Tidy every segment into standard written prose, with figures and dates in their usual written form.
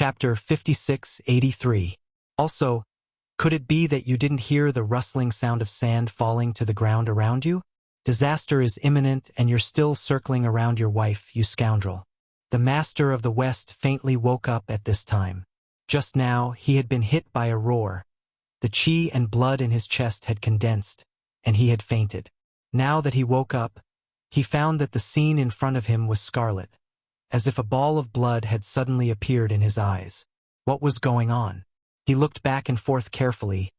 Chapter 5683. Also, could it be that you didn't hear the rustling sound of sand falling to the ground around you? Disaster is imminent and you're still circling around your wife, you scoundrel. The Master of the West faintly woke up at this time. Just now, he had been hit by a roar. The chi and blood in his chest had condensed, and he had fainted. Now that he woke up, he found that the scene in front of him was scarlet, as if a ball of blood had suddenly appeared in his eyes. What was going on? He looked back and forth carefully.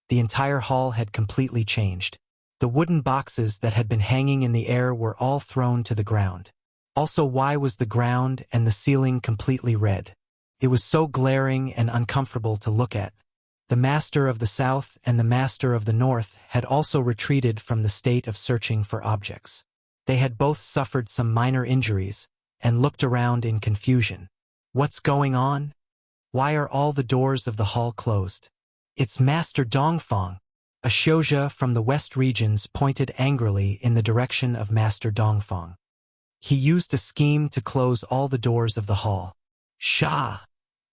The entire hall had completely changed. The wooden boxes that had been hanging in the air were all thrown to the ground. Also, why was the ground and the ceiling completely red? It was so glaring and uncomfortable to look at. The Master of the South and the Master of the North had also retreated from the state of searching for objects. They had both suffered some minor injuries and looked around in confusion. What's going on? Why are all the doors of the hall closed? It's Master Dongfang. A Xiuzha from the West regions pointed angrily in the direction of Master Dongfang. He used a scheme to close all the doors of the hall. Shah!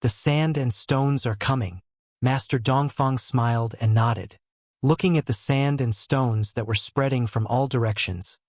The sand and stones are coming. Master Dongfang smiled and nodded. Looking at the sand and stones that were spreading from all directions,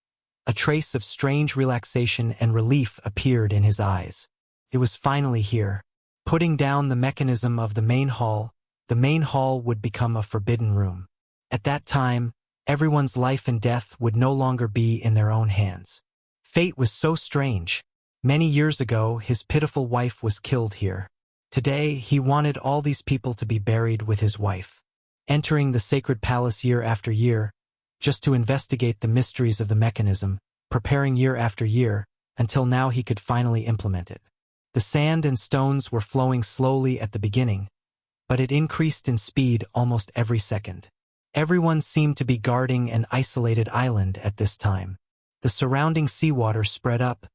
a trace of strange relaxation and relief appeared in his eyes. It was finally here. Putting down the mechanism of the main hall would become a forbidden room. At that time, everyone's life and death would no longer be in their own hands. Fate was so strange. Many years ago, his pitiful wife was killed here. Today, he wanted all these people to be buried with his wife. Entering the sacred palace year after year, just to investigate the mysteries of the mechanism, preparing year after year, until now he could finally implement it. The sand and stones were flowing slowly at the beginning, but it increased in speed almost every second. Everyone seemed to be guarding an isolated island at this time. The surrounding seawater spread up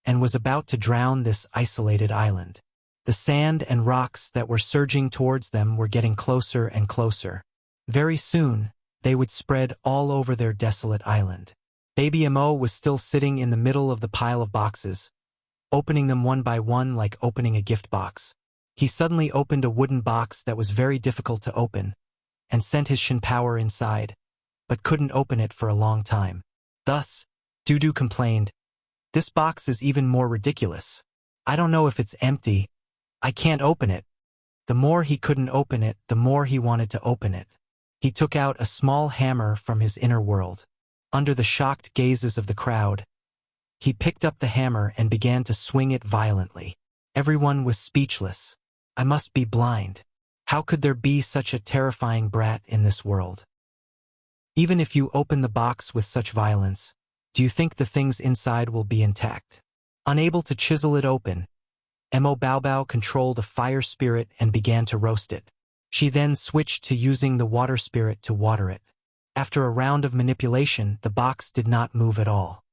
and was about to drown this isolated island. The sand and rocks that were surging towards them were getting closer and closer. Very soon, they would spread all over their desolate island. Baby Mo was still sitting in the middle of the pile of boxes, opening them one by one like opening a gift box. He suddenly opened a wooden box that was very difficult to open, and sent his Shin power inside, but couldn't open it for a long time. Thus, Dudu complained, "This box is even more ridiculous. I don't know if it's empty. I can't open it." The more he couldn't open it, the more he wanted to open it. He took out a small hammer from his inner world. Under the shocked gazes of the crowd, he picked up the hammer and began to swing it violently. Everyone was speechless. I must be blind. How could there be such a terrifying brat in this world? Even if you open the box with such violence, do you think the things inside will be intact? Unable to chisel it open, Mo Baobao controlled a fire spirit and began to roast it. She then switched to using the water spirit to water it. After a round of manipulation, the box did not move at all.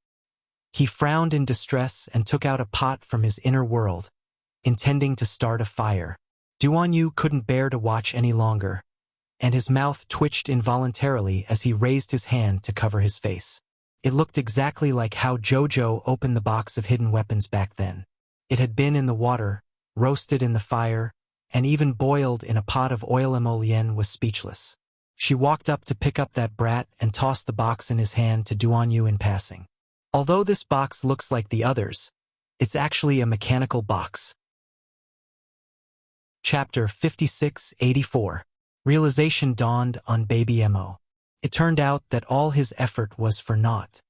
He frowned in distress and took out a pot from his inner world, intending to start a fire. Duanyu couldn't bear to watch any longer, and his mouth twitched involuntarily as he raised his hand to cover his face. It looked exactly like how Jojo opened the box of hidden weapons back then. It had been in the water, roasted in the fire, and even boiled in a pot of oil. Mo Lien was speechless. She walked up to pick up that brat and tossed the box in his hand to Duanyu in passing. Although this box looks like the others, it's actually a mechanical box. Chapter 5684. Realization dawned on Baby Mo. It turned out that all his effort was for naught.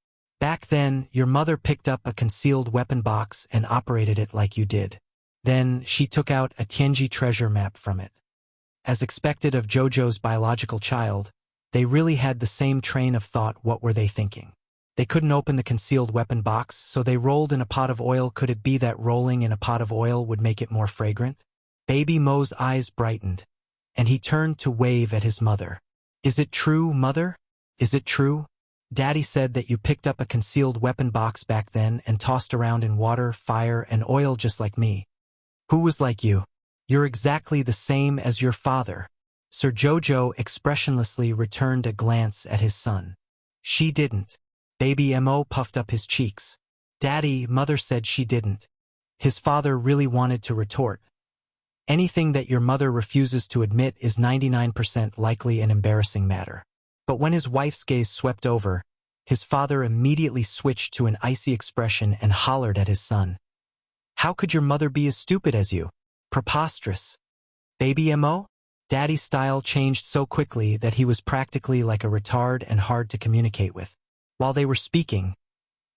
Back then, your mother picked up a concealed weapon box and operated it like you did. Then, she took out a Tianji treasure map from it. As expected of Jojo's biological child, they really had the same train of thought. What were they thinking? They couldn't open the concealed weapon box, so they rolled in a pot of oil. Could it be that rolling in a pot of oil would make it more fragrant? Baby Mo's eyes brightened, and he turned to wave at his mother. "Is it true, Mother? Is it true? Daddy said that you picked up a concealed weapon box back then and tossed around in water, fire, and oil just like me. Who was like you? You're exactly the same as your father." Sir Jojo expressionlessly returned a glance at his son. "She didn't." Baby Mo puffed up his cheeks. "Daddy, Mother said she didn't." His father really wanted to retort, Anything that your mother refuses to admit is 99% likely an embarrassing matter. But when his wife's gaze swept over, his father immediately switched to an icy expression and hollered at his son. How could your mother be as stupid as you? Preposterous. Baby Mo? Daddy's style changed so quickly that he was practically like a retard and hard to communicate with. While they were speaking,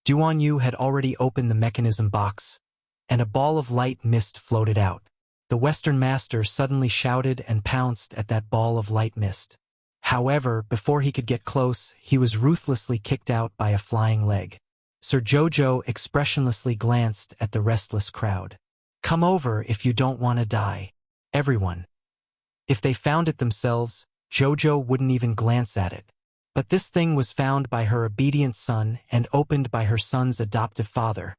Duan Yu had already opened the mechanism box, and a ball of light mist floated out. The Western master suddenly shouted and pounced at that ball of light mist. However, before he could get close, he was ruthlessly kicked out by a flying leg. Sir Jojo expressionlessly glanced at the restless crowd. Come over if you don't want to die. Everyone. If they found it themselves, Jojo wouldn't even glance at it. But this thing was found by her obedient son and opened by her son's adoptive father.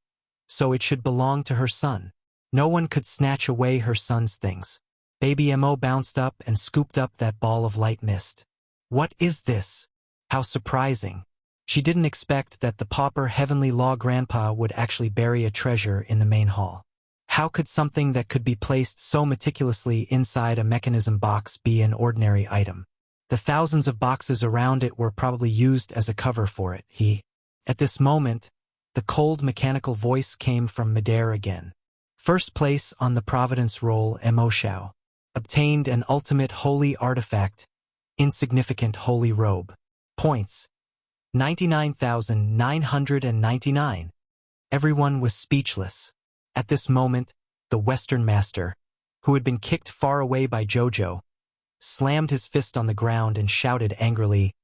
So it should belong to her son. No one could snatch away her son's things. Baby Mo bounced up and scooped up that ball of light mist. What is this? How surprising. She didn't expect that the pauper heavenly law grandpa would actually bury a treasure in the main hall. How could something that could be placed so meticulously inside a mechanism box be an ordinary item? The thousands of boxes around it were probably used as a cover for it. At this moment, the cold mechanical voice came from Midair again. First place on the Providence roll, Mo Shao. Obtained an ultimate holy artifact, insignificant holy robe. Points. 99,999. Everyone was speechless. At this moment, the Western master, who had been kicked far away by Jojo, slammed his fist on the ground and shouted angrily,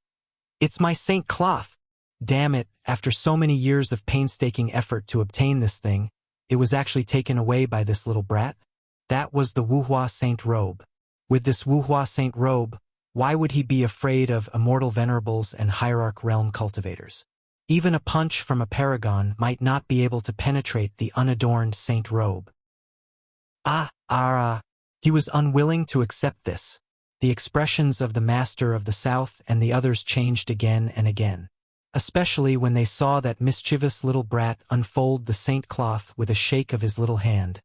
"It's my Saint Cloth! Damn it, after so many years of painstaking effort to obtain this thing, it was actually taken away by this little brat?" That was the Wuhua Saint robe. With this Wuhua Saint robe, why would he be afraid of immortal venerables and hierarch realm cultivators? Even a punch from a paragon might not be able to penetrate the unadorned saint robe. He was unwilling to accept this. The expressions of the master of the south and the others changed again and again, especially when they saw that mischievous little brat unfold the saint cloth with a shake of his little hand.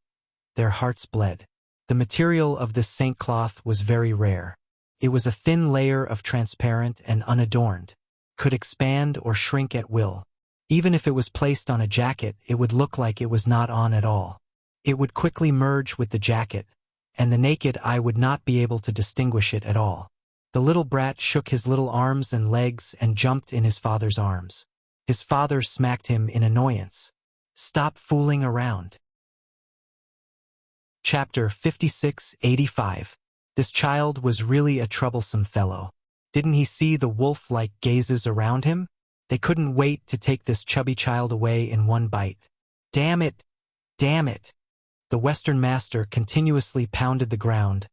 Their hearts bled. The material of this saint cloth was very rare. It was a thin layer of transparent and unadorned, could expand or shrink at will. Even if it was placed on a jacket, it would look like it was not on at all. It would quickly merge with the jacket, and the naked eye would not be able to distinguish it at all. The little brat shook his little arms and legs and jumped in his father's arms. His father smacked him in annoyance. Stop fooling around. Chapter 5685. This child was really a troublesome fellow. Didn't he see the wolf-like gazes around him? They couldn't wait to take this chubby child away in one bite. Damn it! Damn it! The Western master continuously pounded the ground,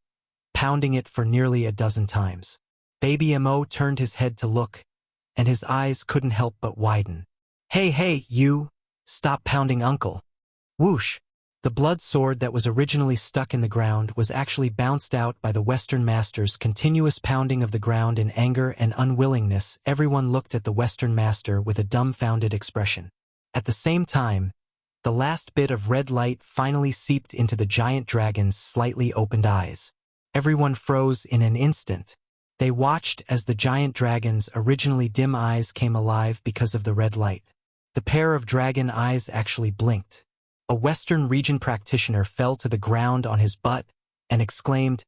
pounding it for nearly a dozen times. Baby Mo turned his head to look, and his eyes couldn't help but widen. Hey, you! Stop pounding uncle! Whoosh! The blood sword that was originally stuck in the ground was actually bounced out by the Western master's continuous pounding of the ground in anger and unwillingness. Everyone looked at the Western master with a dumbfounded expression. At the same time, the last bit of red light finally seeped into the giant dragon's slightly opened eyes. Everyone froze in an instant. They watched as the giant dragon's originally dim eyes came alive because of the red light. The pair of dragon eyes actually blinked. A Western region practitioner fell to the ground on his butt and exclaimed,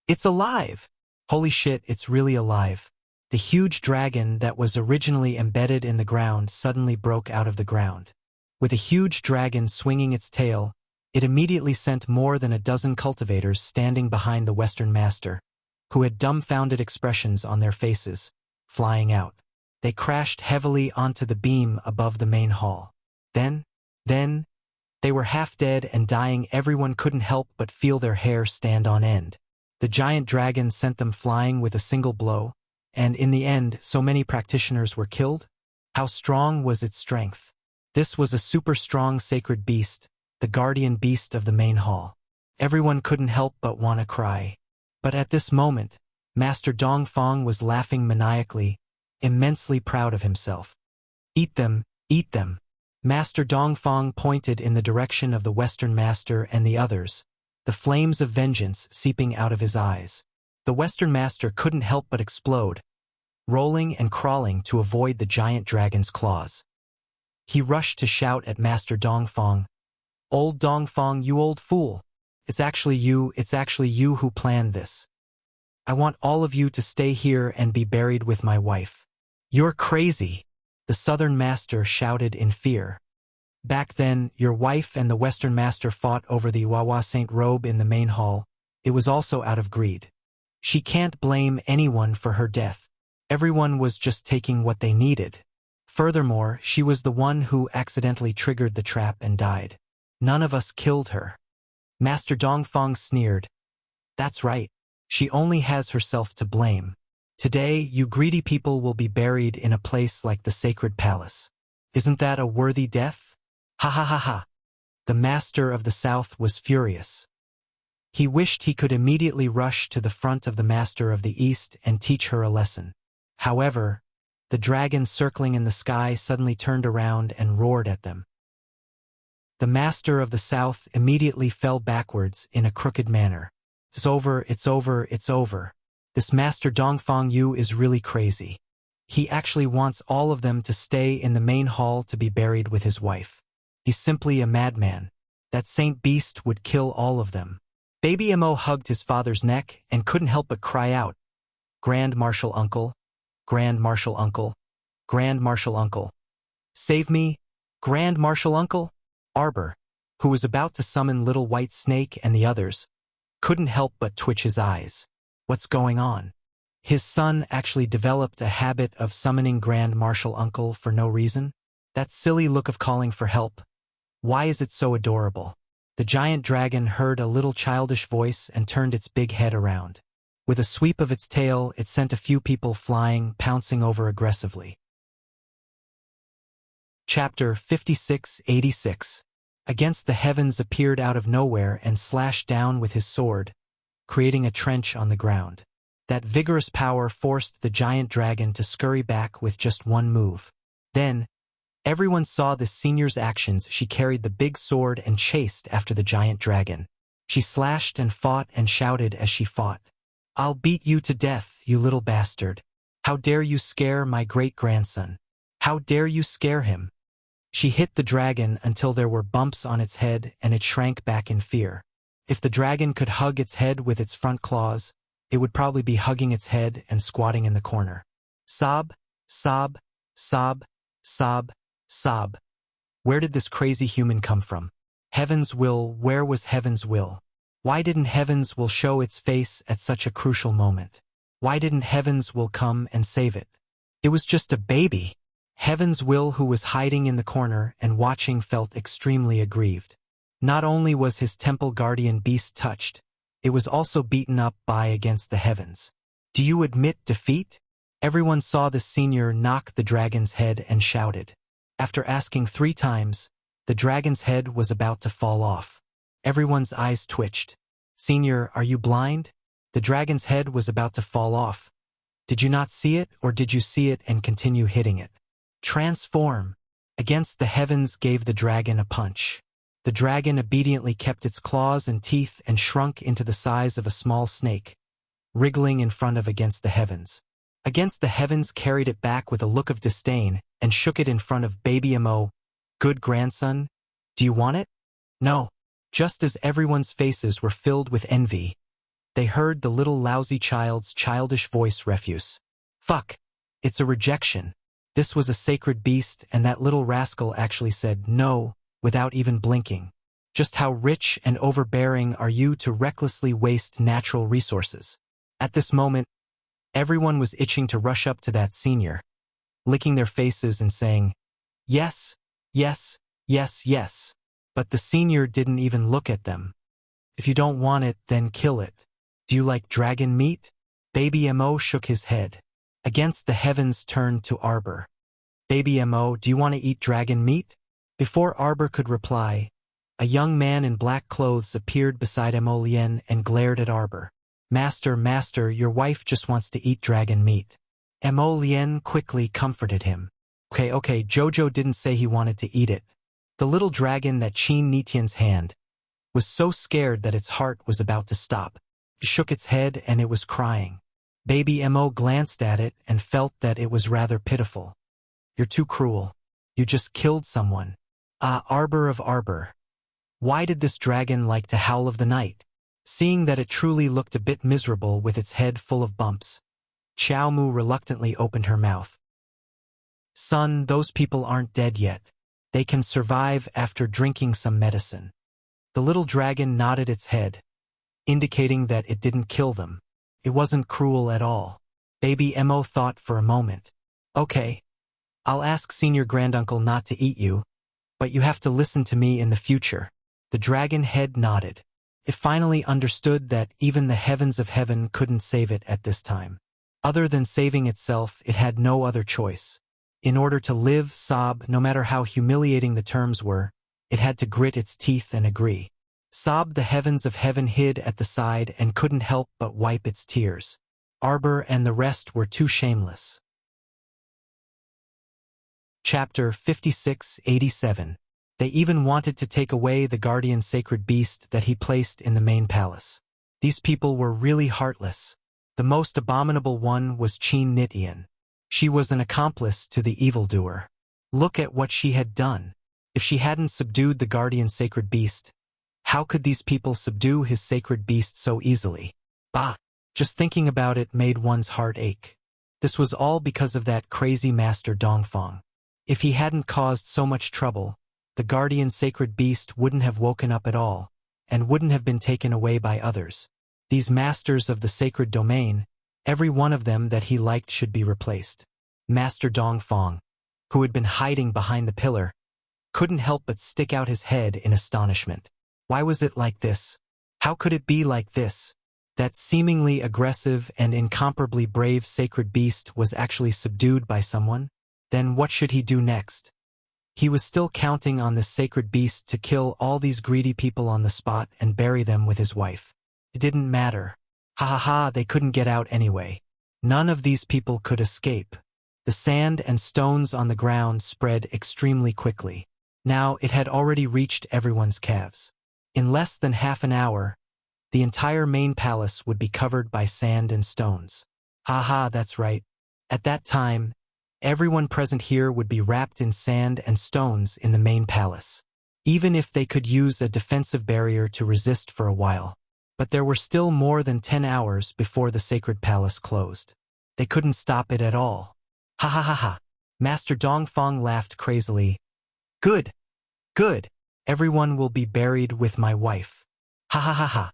"It's alive! Holy shit, it's really alive." The huge dragon that was originally embedded in the ground suddenly broke out of the ground. With a huge dragon swinging its tail, it immediately sent more than a dozen cultivators standing behind the Western master, who had dumbfounded expressions on their faces, flying out. They crashed heavily onto the beam above the main hall. Then, they were half dead and dying. Everyone couldn't help but feel their hair stand on end. The giant dragon sent them flying with a single blow, and in the end, so many practitioners were killed. How strong was its strength? This was a super strong sacred beast, the guardian beast of the main hall. Everyone couldn't help but want to cry. But at this moment, Master Dongfang was laughing maniacally, immensely proud of himself. Eat them, eat them. Master Dongfang pointed in the direction of the Western master and the others. the flames of vengeance seeping out of his eyes. The Western Master couldn't help but explode, rolling and crawling to avoid the giant dragon's claws. He rushed to shout at Master Dongfang, "Old Dongfang, you old fool! It's actually you who planned this. I want all of you to stay here and be buried with my wife." "You're crazy," the Southern Master shouted in fear. "Back then, your wife and the Western Master fought over the Wawa Saint robe in the main hall. It was also out of greed. She can't blame anyone for her death. Everyone was just taking what they needed. Furthermore, she was the one who accidentally triggered the trap and died. None of us killed her." Master Dongfang sneered. "That's right. She only has herself to blame. Today, you greedy people will be buried in a place like the sacred palace. Isn't that a worthy death? Ha ha ha ha." The Master of the South was furious. He wished he could immediately rush to the front of the Master of the East and teach her a lesson. However, the dragon circling in the sky suddenly turned around and roared at them. The Master of the South immediately fell backwards in a crooked manner. "It's over, it's over, it's over. This Master Dongfang Yu is really crazy. He actually wants all of them to stay in the main hall to be buried with his wife. He's simply a madman. That Saint Beast would kill all of them." Baby Mo hugged his father's neck and couldn't help but cry out, "Grand Marshal Uncle, Grand Marshal Uncle, Grand Marshal Uncle. Save me, Grand Marshal Uncle." Arbor, who was about to summon Little White Snake and the others, couldn't help but twitch his eyes. What's going on? His son actually developed a habit of summoning Grand Marshal Uncle for no reason? That silly look of calling for help. Why is it so adorable? The giant dragon heard a little childish voice and turned its big head around. With a sweep of its tail, it sent a few people flying, pouncing over aggressively. Chapter 5686. Against the Heavens appeared out of nowhere and slashed down with his sword, creating a trench on the ground. That vigorous power forced the giant dragon to scurry back with just one move. Then, everyone saw the senior's actions. She carried the big sword and chased after the giant dragon. She slashed and fought and shouted as she fought, "I'll beat you to death, you little bastard. How dare you scare my great-grandson? How dare you scare him?" She hit the dragon until there were bumps on its head and it shrank back in fear. If the dragon could hug its head with its front claws, it would probably be hugging its head and squatting in the corner. Sob, sob, sob, sob, sob. Where did this crazy human come from? Heaven's will, where was Heaven's will? Why didn't Heaven's will show its face at such a crucial moment? Why didn't Heaven's will come and save it? It was just a baby. Heaven's will, who was hiding in the corner and watching, felt extremely aggrieved. Not only was his temple guardian beast touched, it was also beaten up by against the heavens. "Do you admit defeat?" Everyone saw the senior knock the dragon's head and shouted. After asking 3 times, the dragon's head was about to fall off. Everyone's eyes twitched. "Senior, are you blind? The dragon's head was about to fall off. Did you not see it, or did you see it and continue hitting it?" "Transform!" Against the Heavens gave the dragon a punch. The dragon obediently kept its claws and teeth and shrunk into the size of a small snake, wriggling in front of Against the Heavens. Against the Heavens carried it back with a look of disdain and shook it in front of Baby Mo. "Good grandson, do you want it?" "No." Just as everyone's faces were filled with envy, they heard the little lousy child's childish voice refuse. "Fuck, it's a rejection." This was a sacred beast, and that little rascal actually said no without even blinking. Just how rich and overbearing are you to recklessly waste natural resources? At this moment, everyone was itching to rush up to that senior, licking their faces and saying, "Yes, yes, yes, yes." But the senior didn't even look at them. "If you don't want it, then kill it. Do you like dragon meat?" Baby Mo shook his head. Against the Heavens turned to Arbor. "Baby Mo, do you want to eat dragon meat?" Before Arbor could reply, a young man in black clothes appeared beside Mo Lien and glared at Arbor. Master, your wife just wants to eat dragon meat." Mo Lien quickly comforted him. Okay, Jojo didn't say he wanted to eat it. The little dragon that Qin Nitian's hand, was so scared that its heart was about to stop. It shook its head and it was crying. Baby Mo glanced at it and felt that it was rather pitiful. You're too cruel. You just killed someone. Ah, Arbor of Arbor. Why did this dragon like to howl of the night? Seeing that it truly looked a bit miserable with its head full of bumps, Xiao Mu reluctantly opened her mouth. Son, those people aren't dead yet. They can survive after drinking some medicine. The little dragon nodded its head, indicating that it didn't kill them. It wasn't cruel at all. Baby Mo thought for a moment. Okay, I'll ask Senior Granduncle not to eat you, but you have to listen to me in the future. The dragon head nodded. It finally understood that even the heavens of heaven couldn't save it at this time. Other than saving itself, it had no other choice. In order to live, Sob, no matter how humiliating the terms were, it had to grit its teeth and agree. Sob, the heavens of heaven hid at the side and couldn't help but wipe its tears. Arbor and the rest were too shameless. Chapter 56-87. They even wanted to take away the guardian sacred beast that he placed in the main palace. These people were really heartless. The most abominable one was Qin Nitian. She was an accomplice to the evildoer. Look at what she had done. If she hadn't subdued the guardian sacred beast, how could these people subdue his sacred beast so easily? Bah! Just thinking about it made one's heart ache. This was all because of that crazy Master Dongfang. If he hadn't caused so much trouble, the guardian sacred beast wouldn't have woken up at all, and wouldn't have been taken away by others. These masters of the sacred domain, every one of them that he liked should be replaced. Master Dongfang, who had been hiding behind the pillar, couldn't help but stick out his head in astonishment. Why was it like this? How could it be like this? That seemingly aggressive and incomparably brave sacred beast was actually subdued by someone? Then what should he do next? He was still counting on this sacred beast to kill all these greedy people on the spot and bury them with his wife. It didn't matter. Ha ha ha, they couldn't get out anyway. None of these people could escape. The sand and stones on the ground spread extremely quickly. Now it had already reached everyone's calves. In less than half an hour, the entire main palace would be covered by sand and stones. Ha ha, that's right. At that time, everyone present here would be wrapped in sand and stones in the main palace, even if they could use a defensive barrier to resist for a while. But there were still more than 10 hours before the sacred palace closed. They couldn't stop it at all. Ha ha ha ha. Master Dongfang laughed crazily. Good. Good. Everyone will be buried with my wife. Ha ha ha ha.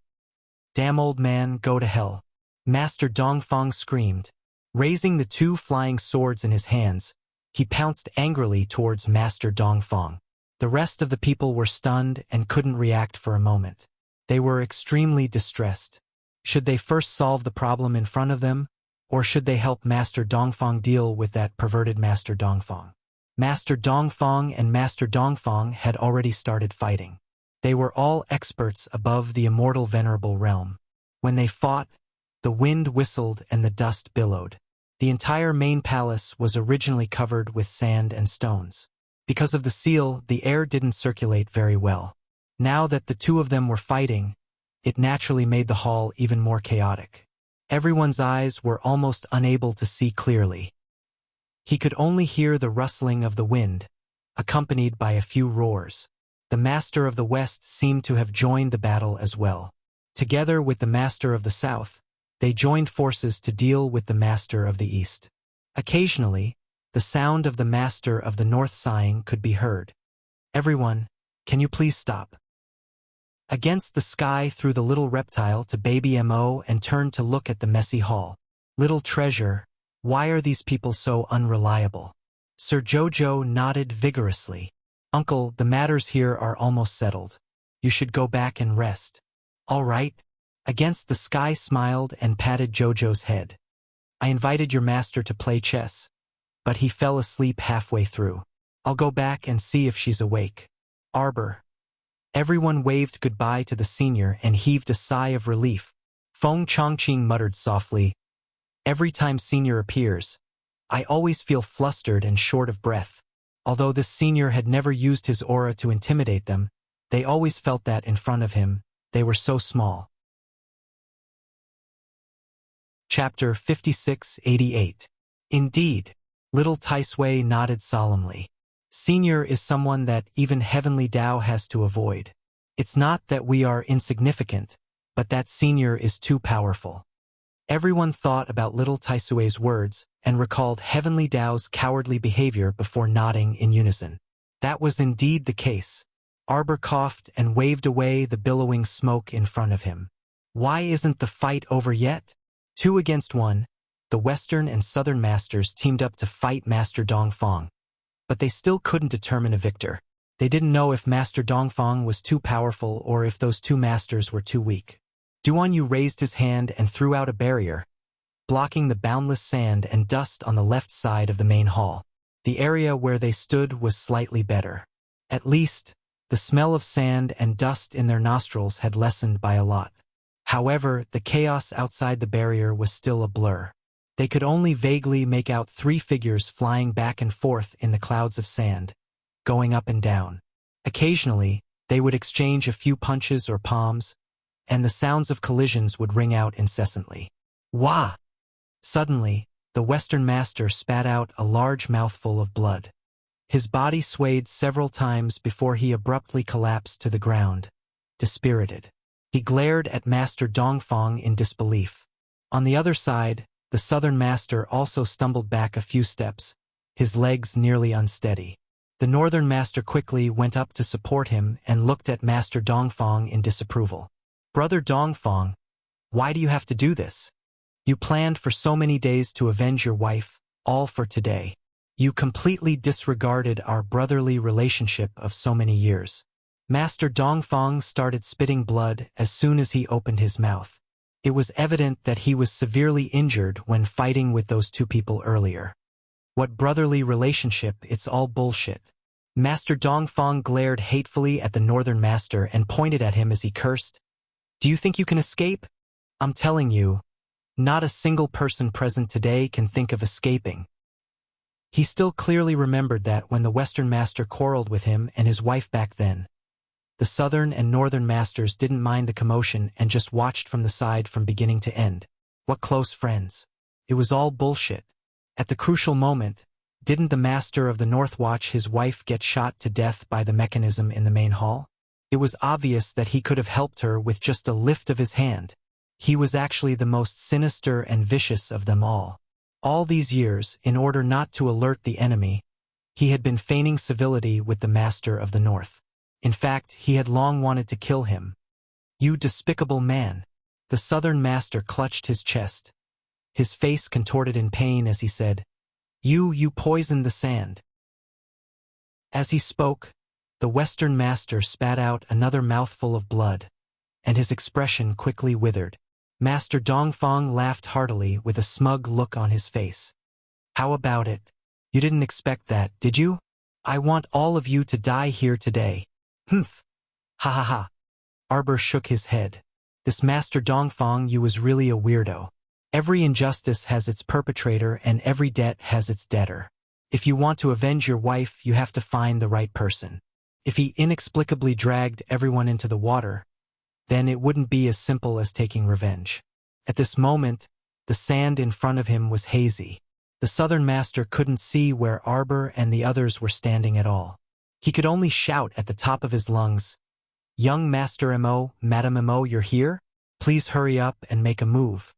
Damn old man, go to hell. Master Dongfang screamed. Raising the two flying swords in his hands, he pounced angrily towards Master Dongfang. The rest of the people were stunned and couldn't react for a moment. They were extremely distressed. Should they first solve the problem in front of them, or should they help Master Dongfang deal with that perverted Master Dongfang? Master Dongfang and Master Dongfang had already started fighting. They were all experts above the immortal venerable realm. When they fought, the wind whistled and the dust billowed. The entire main palace was originally covered with sand and stones. Because of the seal, the air didn't circulate very well. Now that the two of them were fighting, it naturally made the hall even more chaotic. Everyone's eyes were almost unable to see clearly. He could only hear the rustling of the wind, accompanied by a few roars. The Master of the West seemed to have joined the battle as well. Together with the Master of the South, they joined forces to deal with the Master of the East. Occasionally, the sound of the Master of the North sighing could be heard. Everyone, can you please stop? Against the sky threw the little reptile to Baby Mo and turned to look at the messy hall. Little treasure, why are these people so unreliable? Sir Jojo nodded vigorously. Uncle, the matters here are almost settled. You should go back and rest. All right. Against the sky smiled and patted Jojo's head. I invited your master to play chess, but he fell asleep halfway through. I'll go back and see if she's awake. Arbor. Everyone waved goodbye to the senior and heaved a sigh of relief. Feng Chongqing muttered softly, every time senior appears, I always feel flustered and short of breath. Although this senior had never used his aura to intimidate them, They always felt that in front of him, they were so small. Chapter 5688. Indeed. Little Taisui nodded solemnly. Senior is someone that even Heavenly Tao has to avoid. It's not that we are insignificant, but that Senior is too powerful. Everyone thought about little Taisui's words and recalled Heavenly Tao's cowardly behavior before nodding in unison. That was indeed the case. Arbor coughed and waved away the billowing smoke in front of him. Why isn't the fight over yet? 2 against 1, the Western and Southern Masters teamed up to fight Master Dongfang. But they still couldn't determine a victor. They didn't know if Master Dongfang was too powerful or if those 2 masters were too weak. Duanyu raised his hand and threw out a barrier, blocking the boundless sand and dust on the left side of the main hall. The area where they stood was slightly better. At least, the smell of sand and dust in their nostrils had lessened by a lot. However, the chaos outside the barrier was still a blur. They could only vaguely make out 3 figures flying back and forth in the clouds of sand, going up and down. Occasionally, they would exchange a few punches or palms, and the sounds of collisions would ring out incessantly. Wah! Suddenly, the Western Master spat out a large mouthful of blood. His body swayed several times before he abruptly collapsed to the ground, dispirited. He glared at Master Dongfang in disbelief. On the other side, the Southern Master also stumbled back a few steps, his legs nearly unsteady. The Northern Master quickly went up to support him and looked at Master Dongfang in disapproval. Brother Dongfang, why do you have to do this? You planned for so many days to avenge your wife, all for today. You completely disregarded our brotherly relationship of so many years. Master Dongfang started spitting blood as soon as he opened his mouth. It was evident that he was severely injured when fighting with those 2 people earlier. What brotherly relationship, it's all bullshit. Master Dongfang glared hatefully at the Northern Master and pointed at him as he cursed. Do you think you can escape? I'm telling you, not a single person present today can think of escaping. He still clearly remembered that when the Western Master quarreled with him and his wife back then. The Southern and Northern Masters didn't mind the commotion and just watched from the side from beginning to end. What close friends. It was all bullshit. At the crucial moment, didn't the Master of the North watch his wife get shot to death by the mechanism in the main hall? It was obvious that he could have helped her with just a lift of his hand. He was actually the most sinister and vicious of them all. All these years, in order not to alert the enemy, he had been feigning civility with the Master of the North. In fact, he had long wanted to kill him. You despicable man! The Southern Master clutched his chest. His face contorted in pain as he said, You poisoned the sand. As he spoke, the Western Master spat out another mouthful of blood, and his expression quickly withered. Master Dongfang laughed heartily with a smug look on his face. How about it? You didn't expect that, did you? I want all of you to die here today. Humph. Ha ha ha. Arbor shook his head. This Master Dongfang, you was really a weirdo. Every injustice has its perpetrator and every debt has its debtor. If you want to avenge your wife, you have to find the right person. If he inexplicably dragged everyone into the water, then it wouldn't be as simple as taking revenge. At this moment, the sand in front of him was hazy. The Southern Master couldn't see where Arbor and the others were standing at all. He could only shout at the top of his lungs, Young Master Mo, Madam Mo, you're here? Please hurry up and make a move.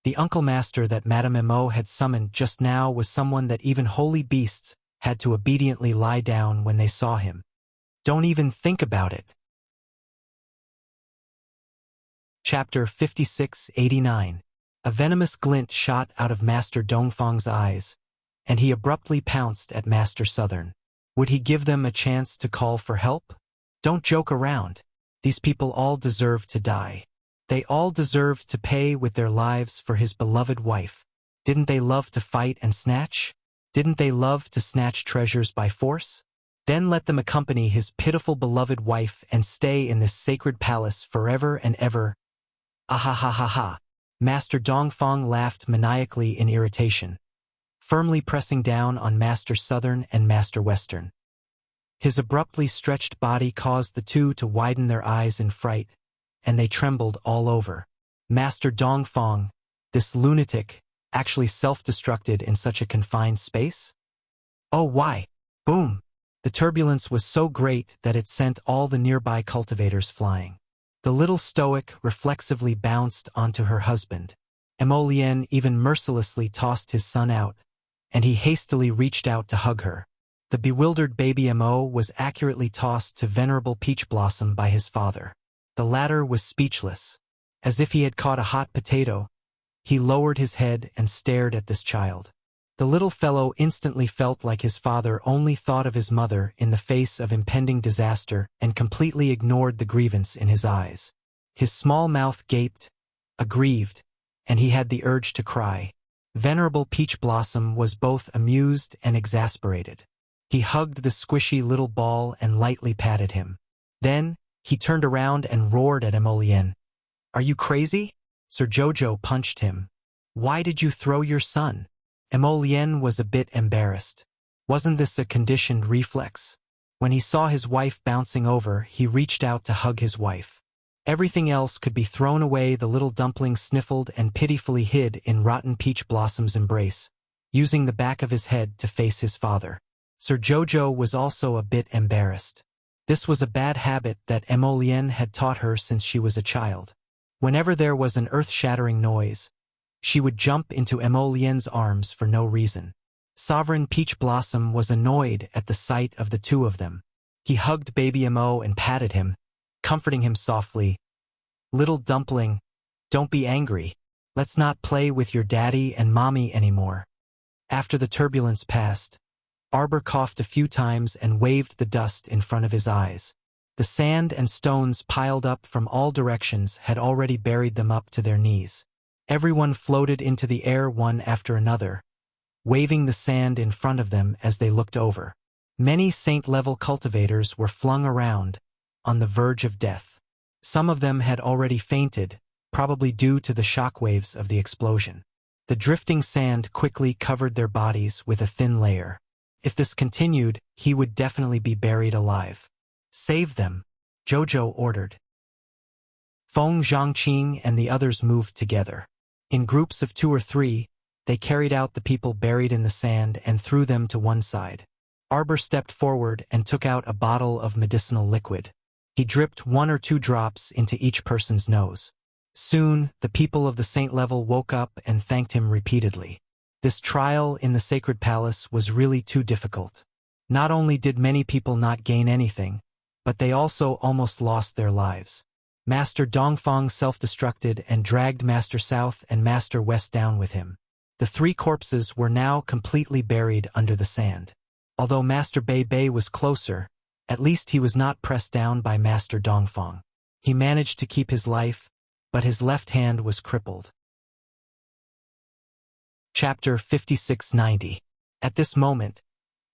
The Uncle Master that Madam Mo had summoned just now was someone that even holy beasts had to obediently lie down when they saw him. Don't even think about it. Chapter 5689. A venomous glint shot out of Master Dongfang's eyes, and he abruptly pounced at Master Southern. Would he give them a chance to call for help? Don't joke around. These people all deserve to die. They all deserved to pay with their lives for his beloved wife. Didn't they love to fight and snatch? Didn't they love to snatch treasures by force? Then let them accompany his pitiful beloved wife and stay in this sacred palace forever and ever. Ah ha ha ha ha. Master Dongfang laughed maniacally in irritation, firmly pressing down on Master Southern and Master Western. His abruptly stretched body caused the two to widen their eyes in fright, and they trembled all over. Master Dongfang, this lunatic, actually self-destructed in such a confined space? Oh, why? Boom! The turbulence was so great that it sent all the nearby cultivators flying. The little stoic reflexively bounced onto her husband. Emolien even mercilessly tossed his son out, and he hastily reached out to hug her. The bewildered baby Mo was accurately tossed to Venerable Peach Blossom by his father. The latter was speechless. As if he had caught a hot potato, he lowered his head and stared at this child. The little fellow instantly felt like his father only thought of his mother in the face of impending disaster and completely ignored the grievance in his eyes. His small mouth gaped, aggrieved, and he had the urge to cry. Venerable Peach Blossom was both amused and exasperated. He hugged the squishy little ball and lightly patted him. Then, he turned around and roared at Emolien. "Are you crazy?" Sir Jojo punched him. "Why did you throw your son?" Emolien was a bit embarrassed. Wasn't this a conditioned reflex? When he saw his wife bouncing over, he reached out to hug his wife. Everything else could be thrown away. The little dumpling sniffled and pitifully hid in rotten Peach Blossom's embrace, using the back of his head to face his father. Sir Jojo was also a bit embarrassed. This was a bad habit that Emolien had taught her since she was a child. Whenever there was an earth-shattering noise, she would jump into Emolien's arms for no reason. Sovereign Peach Blossom was annoyed at the sight of the two of them. He hugged baby Mo and patted him, comforting him softly. "Little dumpling, don't be angry. Let's not play with your daddy and mommy anymore." After the turbulence passed, Arbor coughed a few times and waved the dust in front of his eyes. The sand and stones piled up from all directions had already buried them up to their knees. Everyone floated into the air one after another, waving the sand in front of them as they looked over. Many saint-level cultivators were flung around, on the verge of death. Some of them had already fainted, probably due to the shockwaves of the explosion. The drifting sand quickly covered their bodies with a thin layer. If this continued, he would definitely be buried alive. "Save them," Jojo ordered. Feng Zhangqing and the others moved together. In groups of 2 or 3, they carried out the people buried in the sand and threw them to one side. Arbor stepped forward and took out a bottle of medicinal liquid. He dripped 1 or 2 drops into each person's nose. Soon, the people of the saint level woke up and thanked him repeatedly. This trial in the sacred palace was really too difficult. Not only did many people not gain anything, but they also almost lost their lives. Master Dongfang self-destructed and dragged Master South and Master West down with him. The 3 corpses were now completely buried under the sand. Although Master Bei Bei was closer, at least he was not pressed down by Master Dongfang. He managed to keep his life, but his left hand was crippled. Chapter 5690. At this moment,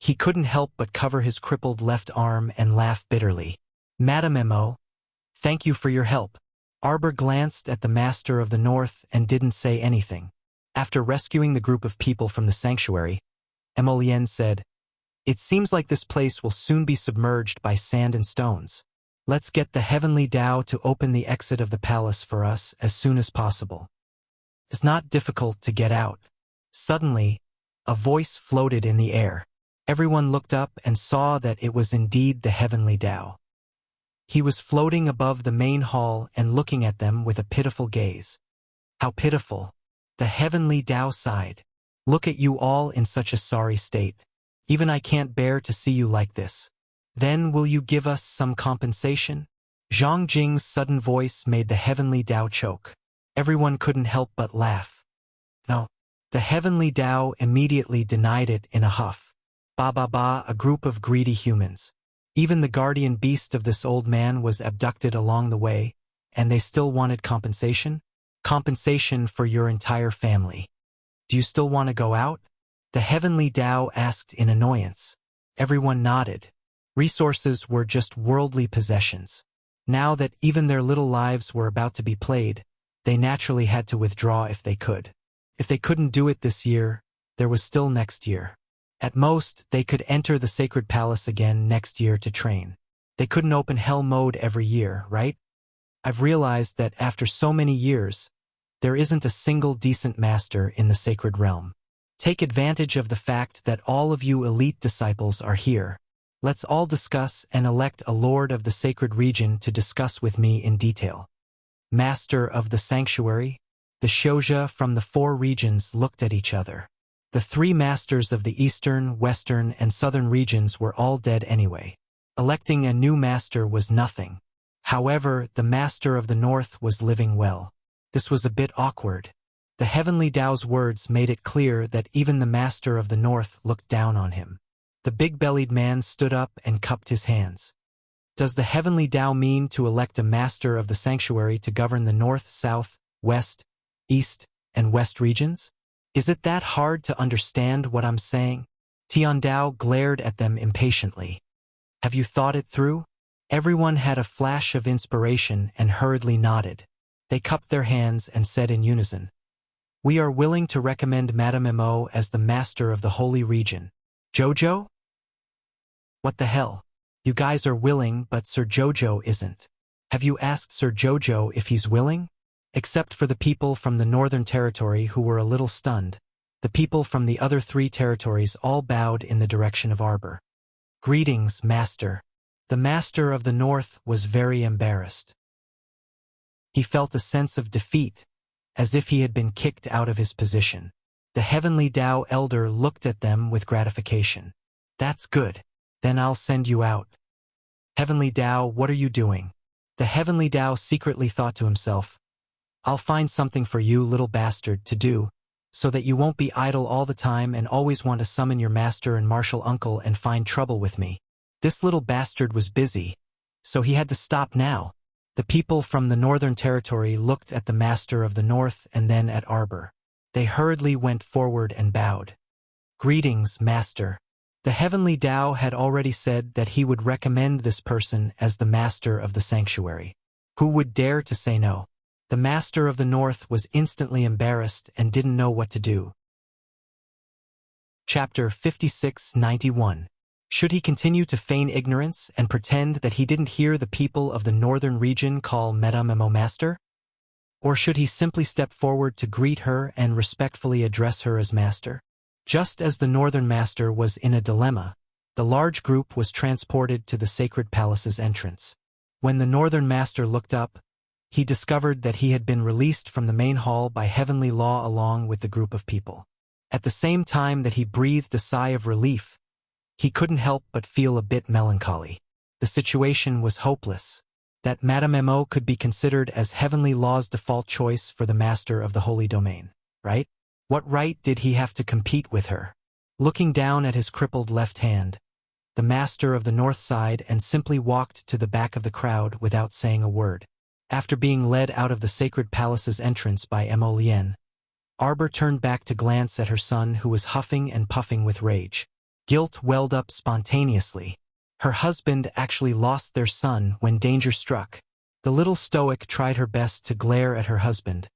he couldn't help but cover his crippled left arm and laugh bitterly. "Madam Mo, thank you for your help." Arbor glanced at the Master of the North and didn't say anything. After rescuing the group of people from the sanctuary, Emolien said, "It seems like this place will soon be submerged by sand and stones. Let's get the Heavenly Tao to open the exit of the palace for us as soon as possible. It's not difficult to get out." Suddenly, a voice floated in the air. Everyone looked up and saw that it was indeed the Heavenly Tao. He was floating above the main hall and looking at them with a pitiful gaze. "How pitiful!" The Heavenly Tao sighed. "Look at you all in such a sorry state. Even I can't bear to see you like this. Then will you give us some compensation?" Zhang Jing's sudden voice made the Heavenly Tao choke. Everyone couldn't help but laugh. "No." The Heavenly Tao immediately denied it in a huff. Ba, a group of greedy humans. Even the guardian beast of this old man was abducted along the way, and they still wanted compensation? Compensation for your entire family. "Do you still want to go out?" The Heavenly Tao asked in annoyance. Everyone nodded. Resources were just worldly possessions. Now that even their little lives were about to be played, they naturally had to withdraw if they could. If they couldn't do it this year, there was still next year. At most, they could enter the sacred palace again next year to train. They couldn't open hell mode every year, right? I've realized that after so many years, there isn't a single decent master in the sacred realm. Take advantage of the fact that all of you elite disciples are here. Let's all discuss and elect a lord of the sacred region to discuss with me in detail. Master of the sanctuary, the Shoja from the 4 regions looked at each other. The 3 masters of the eastern, western, and southern regions were all dead anyway. Electing a new master was nothing. However, the master of the north was living well. This was a bit awkward. The Heavenly Tao's words made it clear that even the master of the north looked down on him. The big-bellied man stood up and cupped his hands. Does the Heavenly Tao mean to elect a master of the sanctuary to govern the north, south, west, east, and west regions? Is it that hard to understand what I'm saying? Tian Dao glared at them impatiently. Have you thought it through? Everyone had a flash of inspiration and hurriedly nodded. They cupped their hands and said in unison, "We are willing to recommend Madame Mo as the master of the holy region." Jojo? What the hell? You guys are willing, but Sir Jojo isn't. Have you asked Sir Jojo if he's willing? Except for the people from the Northern Territory who were a little stunned, the people from the other 3 territories all bowed in the direction of Arbor. Greetings, Master. The Master of the North was very embarrassed. He felt a sense of defeat, as if he had been kicked out of his position. The Heavenly Tao Elder looked at them with gratification. That's good. Then I'll send you out. Heavenly Tao, what are you doing? The Heavenly Tao secretly thought to himself, I'll find something for you, little bastard, to do, so that you won't be idle all the time and always want to summon your master and martial uncle and find trouble with me. This little bastard was busy, so he had to stop now. The people from the Northern Territory looked at the Master of the North and then at Arbor. They hurriedly went forward and bowed. Greetings, Master. The Heavenly Tao had already said that he would recommend this person as the Master of the Sanctuary. Who would dare to say no? The Master of the North was instantly embarrassed and didn't know what to do. Chapter 56-91. Should he continue to feign ignorance and pretend that he didn't hear the people of the northern region call Madame Mo Master? Or should he simply step forward to greet her and respectfully address her as Master? Just as the Northern Master was in a dilemma, the large group was transported to the Sacred Palace's entrance. When the Northern Master looked up, he discovered that he had been released from the main hall by heavenly law along with the group of people. At the same time that he breathed a sigh of relief, he couldn't help but feel a bit melancholy. The situation was hopeless. That Madame Mo could be considered as heavenly law's default choice for the master of the holy domain, right? What right did he have to compete with her? Looking down at his crippled left hand, the master of the north sighed and simply walked to the back of the crowd without saying a word. After being led out of the sacred palace's entrance by Mo Lien, Arbor turned back to glance at her son who was huffing and puffing with rage. Guilt welled up spontaneously. Her husband actually lost their son when danger struck. The little stoic tried her best to glare at her husband,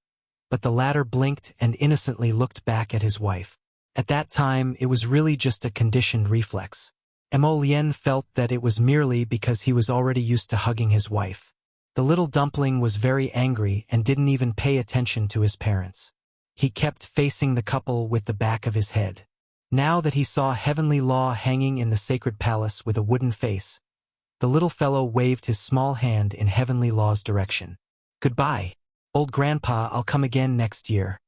but the latter blinked and innocently looked back at his wife. At that time, it was really just a conditioned reflex. Mo Lien felt that it was merely because he was already used to hugging his wife. The little dumpling was very angry and didn't even pay attention to his parents. He kept facing the couple with the back of his head. Now that he saw heavenly law hanging in the sacred palace with a wooden face, the little fellow waved his small hand in heavenly law's direction. Goodbye, old grandpa, I'll come again next year.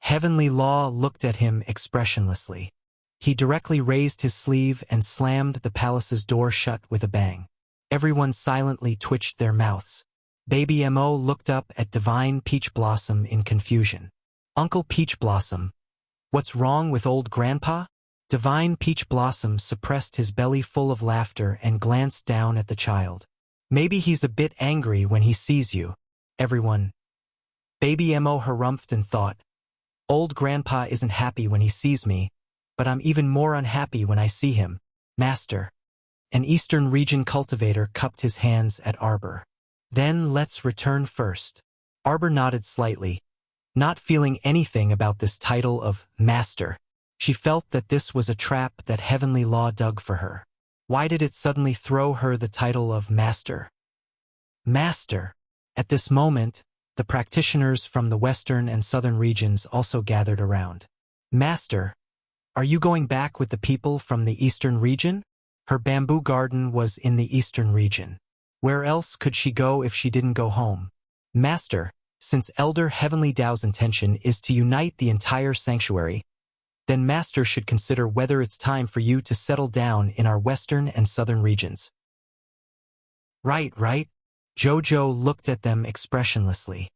Heavenly law looked at him expressionlessly. He directly raised his sleeve and slammed the palace's door shut with a bang. Everyone silently twitched their mouths. Baby Mo looked up at Divine Peach Blossom in confusion. Uncle Peach Blossom, what's wrong with old grandpa? Divine Peach Blossom suppressed his belly full of laughter and glanced down at the child. Maybe he's a bit angry when he sees you. Everyone. Baby Mo harumphed and thought, old grandpa isn't happy when he sees me, but I'm even more unhappy when I see him. Master. An Eastern region cultivator cupped his hands at Arbor. Then let's return first. Arbor nodded slightly, not feeling anything about this title of Master. She felt that this was a trap that heavenly law dug for her. Why did it suddenly throw her the title of Master? Master! At this moment, the practitioners from the western and southern regions also gathered around. Master, are you going back with the people from the eastern region? Her bamboo garden was in the eastern region. Where else could she go if she didn't go home? Master, since Elder Heavenly Tao's intention is to unite the entire sanctuary, then Master should consider whether it's time for you to settle down in our western and southern regions. Right. Jojo looked at them expressionlessly.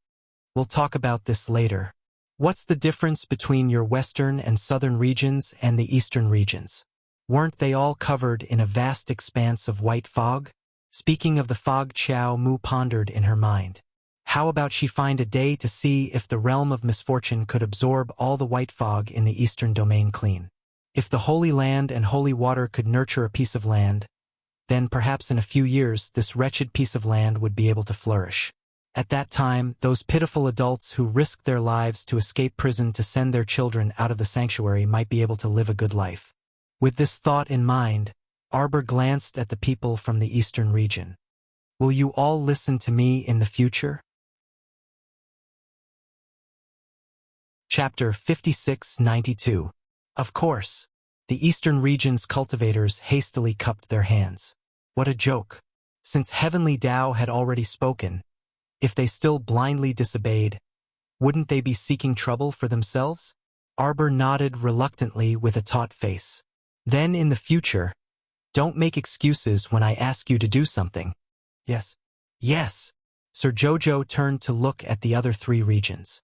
We'll talk about this later. What's the difference between your western and southern regions and the eastern regions? Weren't they all covered in a vast expanse of white fog? Speaking of the fog, Xiao Mu pondered in her mind. How about she find a day to see if the realm of misfortune could absorb all the white fog in the eastern domain clean? If the holy land and holy water could nurture a piece of land, then perhaps in a few years this wretched piece of land would be able to flourish. At that time, those pitiful adults who risked their lives to escape prison to send their children out of the sanctuary might be able to live a good life. With this thought in mind, Arbor glanced at the people from the eastern region. Will you all listen to me in the future? Chapter 56-92. Of course. The eastern region's cultivators hastily cupped their hands. What a joke. Since Heavenly Tao had already spoken, if they still blindly disobeyed, wouldn't they be seeking trouble for themselves? Arbor nodded reluctantly with a taut face. Then in the future, don't make excuses when I ask you to do something. Yes. Sir Jojo turned to look at the other three regions.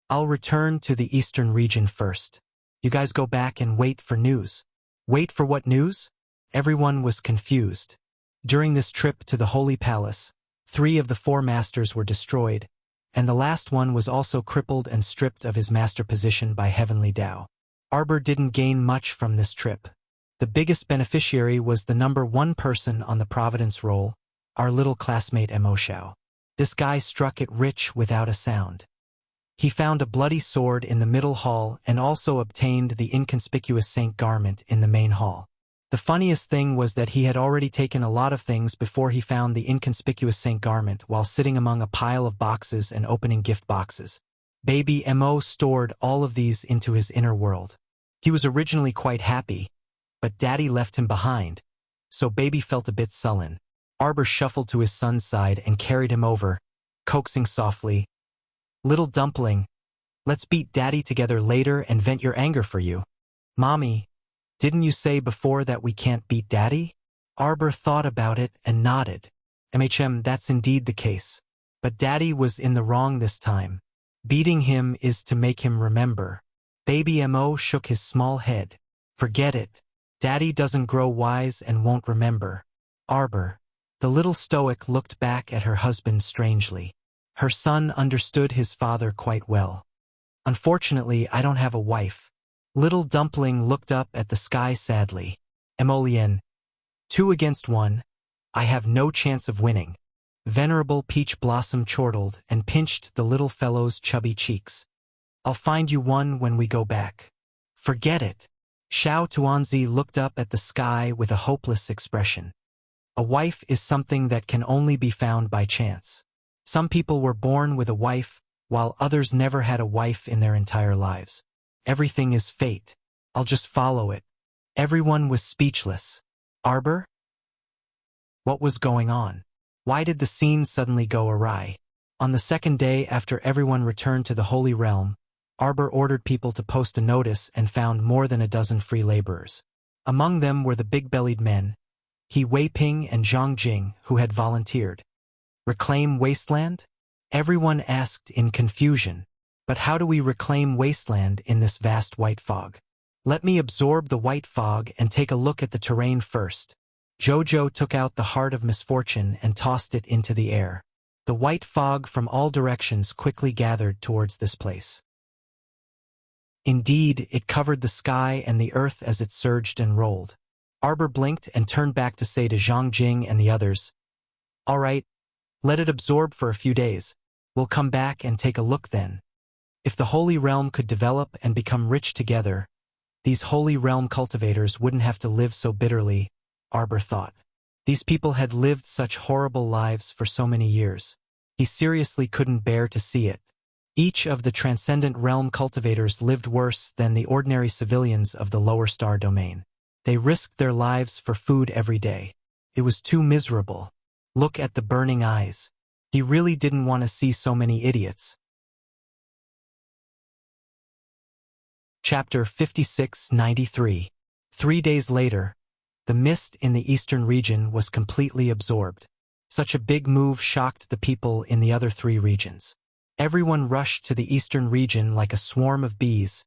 I'll return to the eastern region first. You guys go back and wait for news. Wait for what news? Everyone was confused. During this trip to the Holy Palace, 3 of the 4 masters were destroyed, and the last one was also crippled and stripped of his master position by Heavenly Tao. Arbor didn't gain much from this trip. The biggest beneficiary was the number 1 person on the Providence roll, our little classmate Mo Xiao. This guy struck it rich without a sound. He found a bloody sword in the middle hall and also obtained the inconspicuous saint garment in the main hall. The funniest thing was that he had already taken a lot of things before he found the inconspicuous saint garment while sitting among a pile of boxes and opening gift boxes. Baby Mo stored all of these into his inner world. He was originally quite happy, but Daddy left him behind, so Baby felt a bit sullen. Arbor shuffled to his son's side and carried him over, coaxing softly, "Little dumpling, let's beat Daddy together later and vent your anger for you." "Mommy, didn't you say before that we can't beat Daddy?" Arbor thought about it and nodded. That's indeed the case. But Daddy was in the wrong this time. Beating him is to make him remember. Baby Mo shook his small head. "Forget it. Daddy doesn't grow wise and won't remember." Arbor. The little stoic looked back at her husband strangely. Her son understood his father quite well. "Unfortunately, I don't have a wife." Little Dumpling looked up at the sky sadly. "Emolien, 2 against 1. I have no chance of winning." Venerable Peach Blossom chortled and pinched the little fellow's chubby cheeks. "I'll find you one when we go back." "Forget it." Xiao Tuanzi looked up at the sky with a hopeless expression. "A wife is something that can only be found by chance. Some people were born with a wife, while others never had a wife in their entire lives. Everything is fate. I'll just follow it." Everyone was speechless. Arbor? What was going on? Why did the scene suddenly go awry? On the second day after everyone returned to the Holy Realm, Arbor ordered people to post a notice and found more than a dozen free laborers. Among them were the big-bellied men, He Weiping and Zhang Jing, who had volunteered. Reclaim wasteland? Everyone asked in confusion. But how do we reclaim wasteland in this vast white fog? Let me absorb the white fog and take a look at the terrain first. Jojo took out the heart of misfortune and tossed it into the air. The white fog from all directions quickly gathered towards this place. Indeed, it covered the sky and the earth as it surged and rolled. Arbor blinked and turned back to say to Zhang Jing and the others, "All right, let it absorb for a few days. We'll come back and take a look then." If the Holy Realm could develop and become rich together, These Holy Realm cultivators wouldn't have to live so bitterly, Arbor thought. These people had lived such horrible lives for so many years. He seriously couldn't bear to see it. Each of the Transcendent Realm cultivators lived worse than the ordinary civilians of the lower star domain. They risked their lives for food every day. It was too miserable. Look at the burning eyes. He really didn't want to see so many idiots. Chapter 56-93. 3 days later, the mist in the eastern region was completely absorbed. Such a big move shocked the people in the other 3 regions. Everyone rushed to the eastern region like a swarm of bees,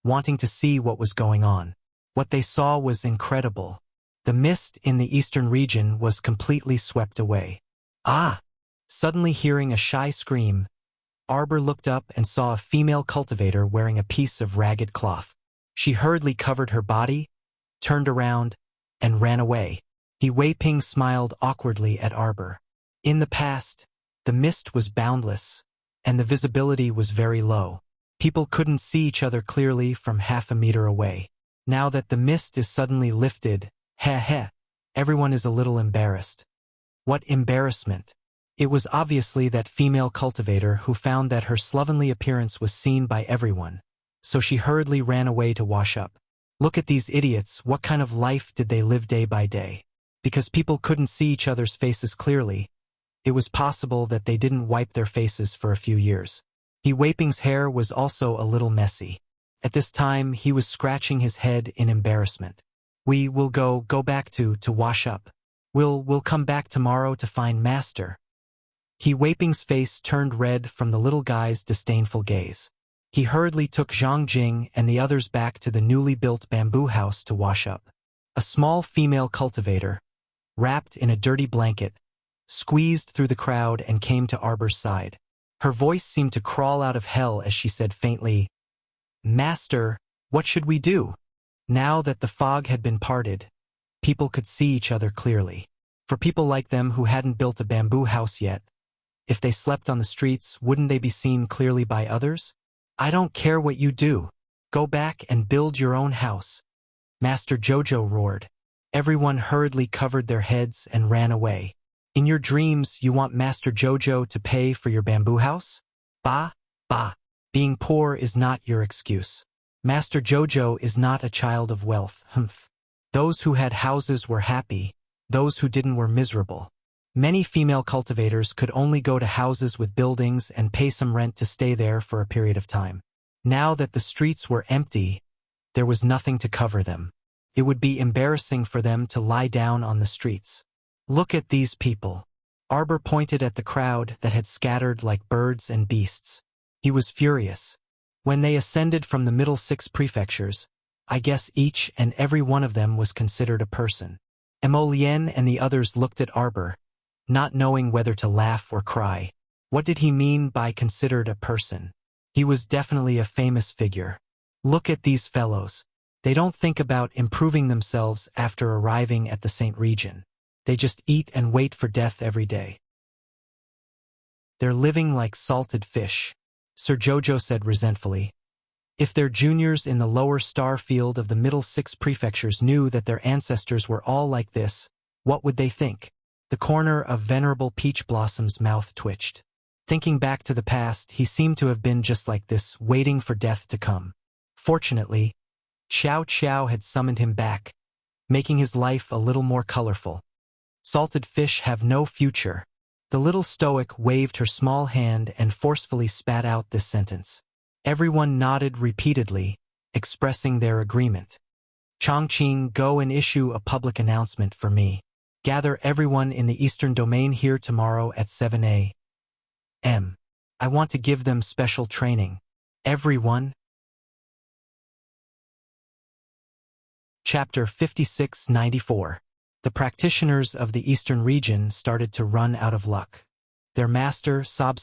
wanting to see what was going on. What they saw was incredible. The mist in the eastern region was completely swept away. Ah! Suddenly hearing a shy scream, Arbor looked up and saw a female cultivator wearing a piece of ragged cloth. She hurriedly covered her body, turned around, and ran away. He Wei Ping smiled awkwardly at Arbor. In the past, the mist was boundless, and the visibility was very low. People couldn't see each other clearly from half a meter away. Now that the mist is suddenly lifted, everyone is a little embarrassed. What embarrassment! It was obviously that female cultivator who found that her slovenly appearance was seen by everyone, so she hurriedly ran away to wash up. Look at these idiots, what kind of life did they live day by day? Because people couldn't see each other's faces clearly, it was possible that they didn't wipe their faces for a few years. He Wei Ping's hair was also a little messy. At this time, he was scratching his head in embarrassment. We will go back to wash up. We'll come back tomorrow to find Master. He Wei Ping's face turned red from the little guy's disdainful gaze. He hurriedly took Zhang Jing and the others back to the newly built bamboo house to wash up. A small female cultivator, wrapped in a dirty blanket, squeezed through the crowd and came to Arbor's side. Her voice seemed to crawl out of hell as she said faintly, "Master, what should we do?" Now that the fog had been parted, people could see each other clearly. For people like them who hadn't built a bamboo house yet, if they slept on the streets, wouldn't they be seen clearly by others? "I don't care what you do. Go back and build your own house," Master Jojo roared. Everyone hurriedly covered their heads and ran away. In your dreams, you want Master Jojo to pay for your bamboo house? Bah. Being poor is not your excuse. Master Jojo is not a child of wealth, humph. Those who had houses were happy, those who didn't were miserable. Many female cultivators could only go to houses with buildings and pay some rent to stay there for a period of time. Now that the streets were empty, there was nothing to cover them. It would be embarrassing for them to lie down on the streets. Look at these people. Arbor pointed at the crowd that had scattered like birds and beasts. He was furious. When they ascended from the middle 6 prefectures, I guess each and every one of them was considered a person. Emolien and the others looked at Arbor, not knowing whether to laugh or cry. What did he mean by considered a person? He was definitely a famous figure. Look at these fellows. They don't think about improving themselves after arriving at the Saint region. They just eat and wait for death every day. They're living like salted fish, Sir Jojo said resentfully. If their juniors in the lower star field of the middle 6 prefectures knew that their ancestors were all like this, what would they think? The corner of Venerable Peach Blossom's mouth twitched. Thinking back to the past, he seemed to have been just like this, waiting for death to come. Fortunately, Xiao Qiao had summoned him back, making his life a little more colorful. Salted fish have no future. The little stoic waved her small hand and forcefully spat out this sentence. Everyone nodded repeatedly, expressing their agreement. Chongqing, go and issue a public announcement for me. Gather everyone in the Eastern Domain here tomorrow at 7 a.m. I want to give them special training. Everyone. Chapter 56-94. The practitioners of the Eastern region started to run out of luck. Their master, Sob,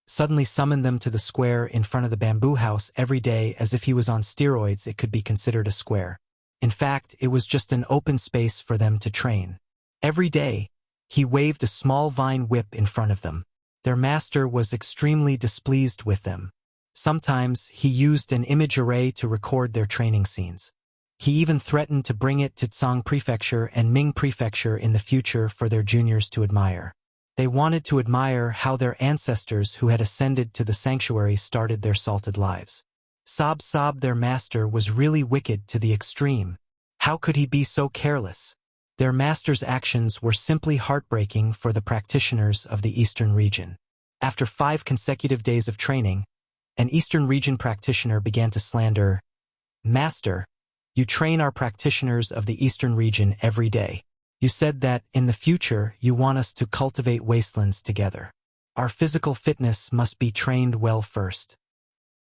suddenly summoned them to the square in front of the bamboo house every day as if he was on steroids. It could be considered a square. In fact, it was just an open space for them to train. Every day, he waved a small vine whip in front of them. Their master was extremely displeased with them. Sometimes, he used an image array to record their training scenes. He even threatened to bring it to Tsang Prefecture and Ming Prefecture in the future for their juniors to admire. They wanted to admire how their ancestors who had ascended to the sanctuary started their salted lives. Sob, their master was really wicked to the extreme. How could he be so careless? Their master's actions were simply heartbreaking for the practitioners of the Eastern region. After 5 consecutive days of training, an Eastern region practitioner began to slander, "Master, you train our practitioners of the Eastern region every day. You said that, in the future, you want us to cultivate wastelands together. Our physical fitness must be trained well first.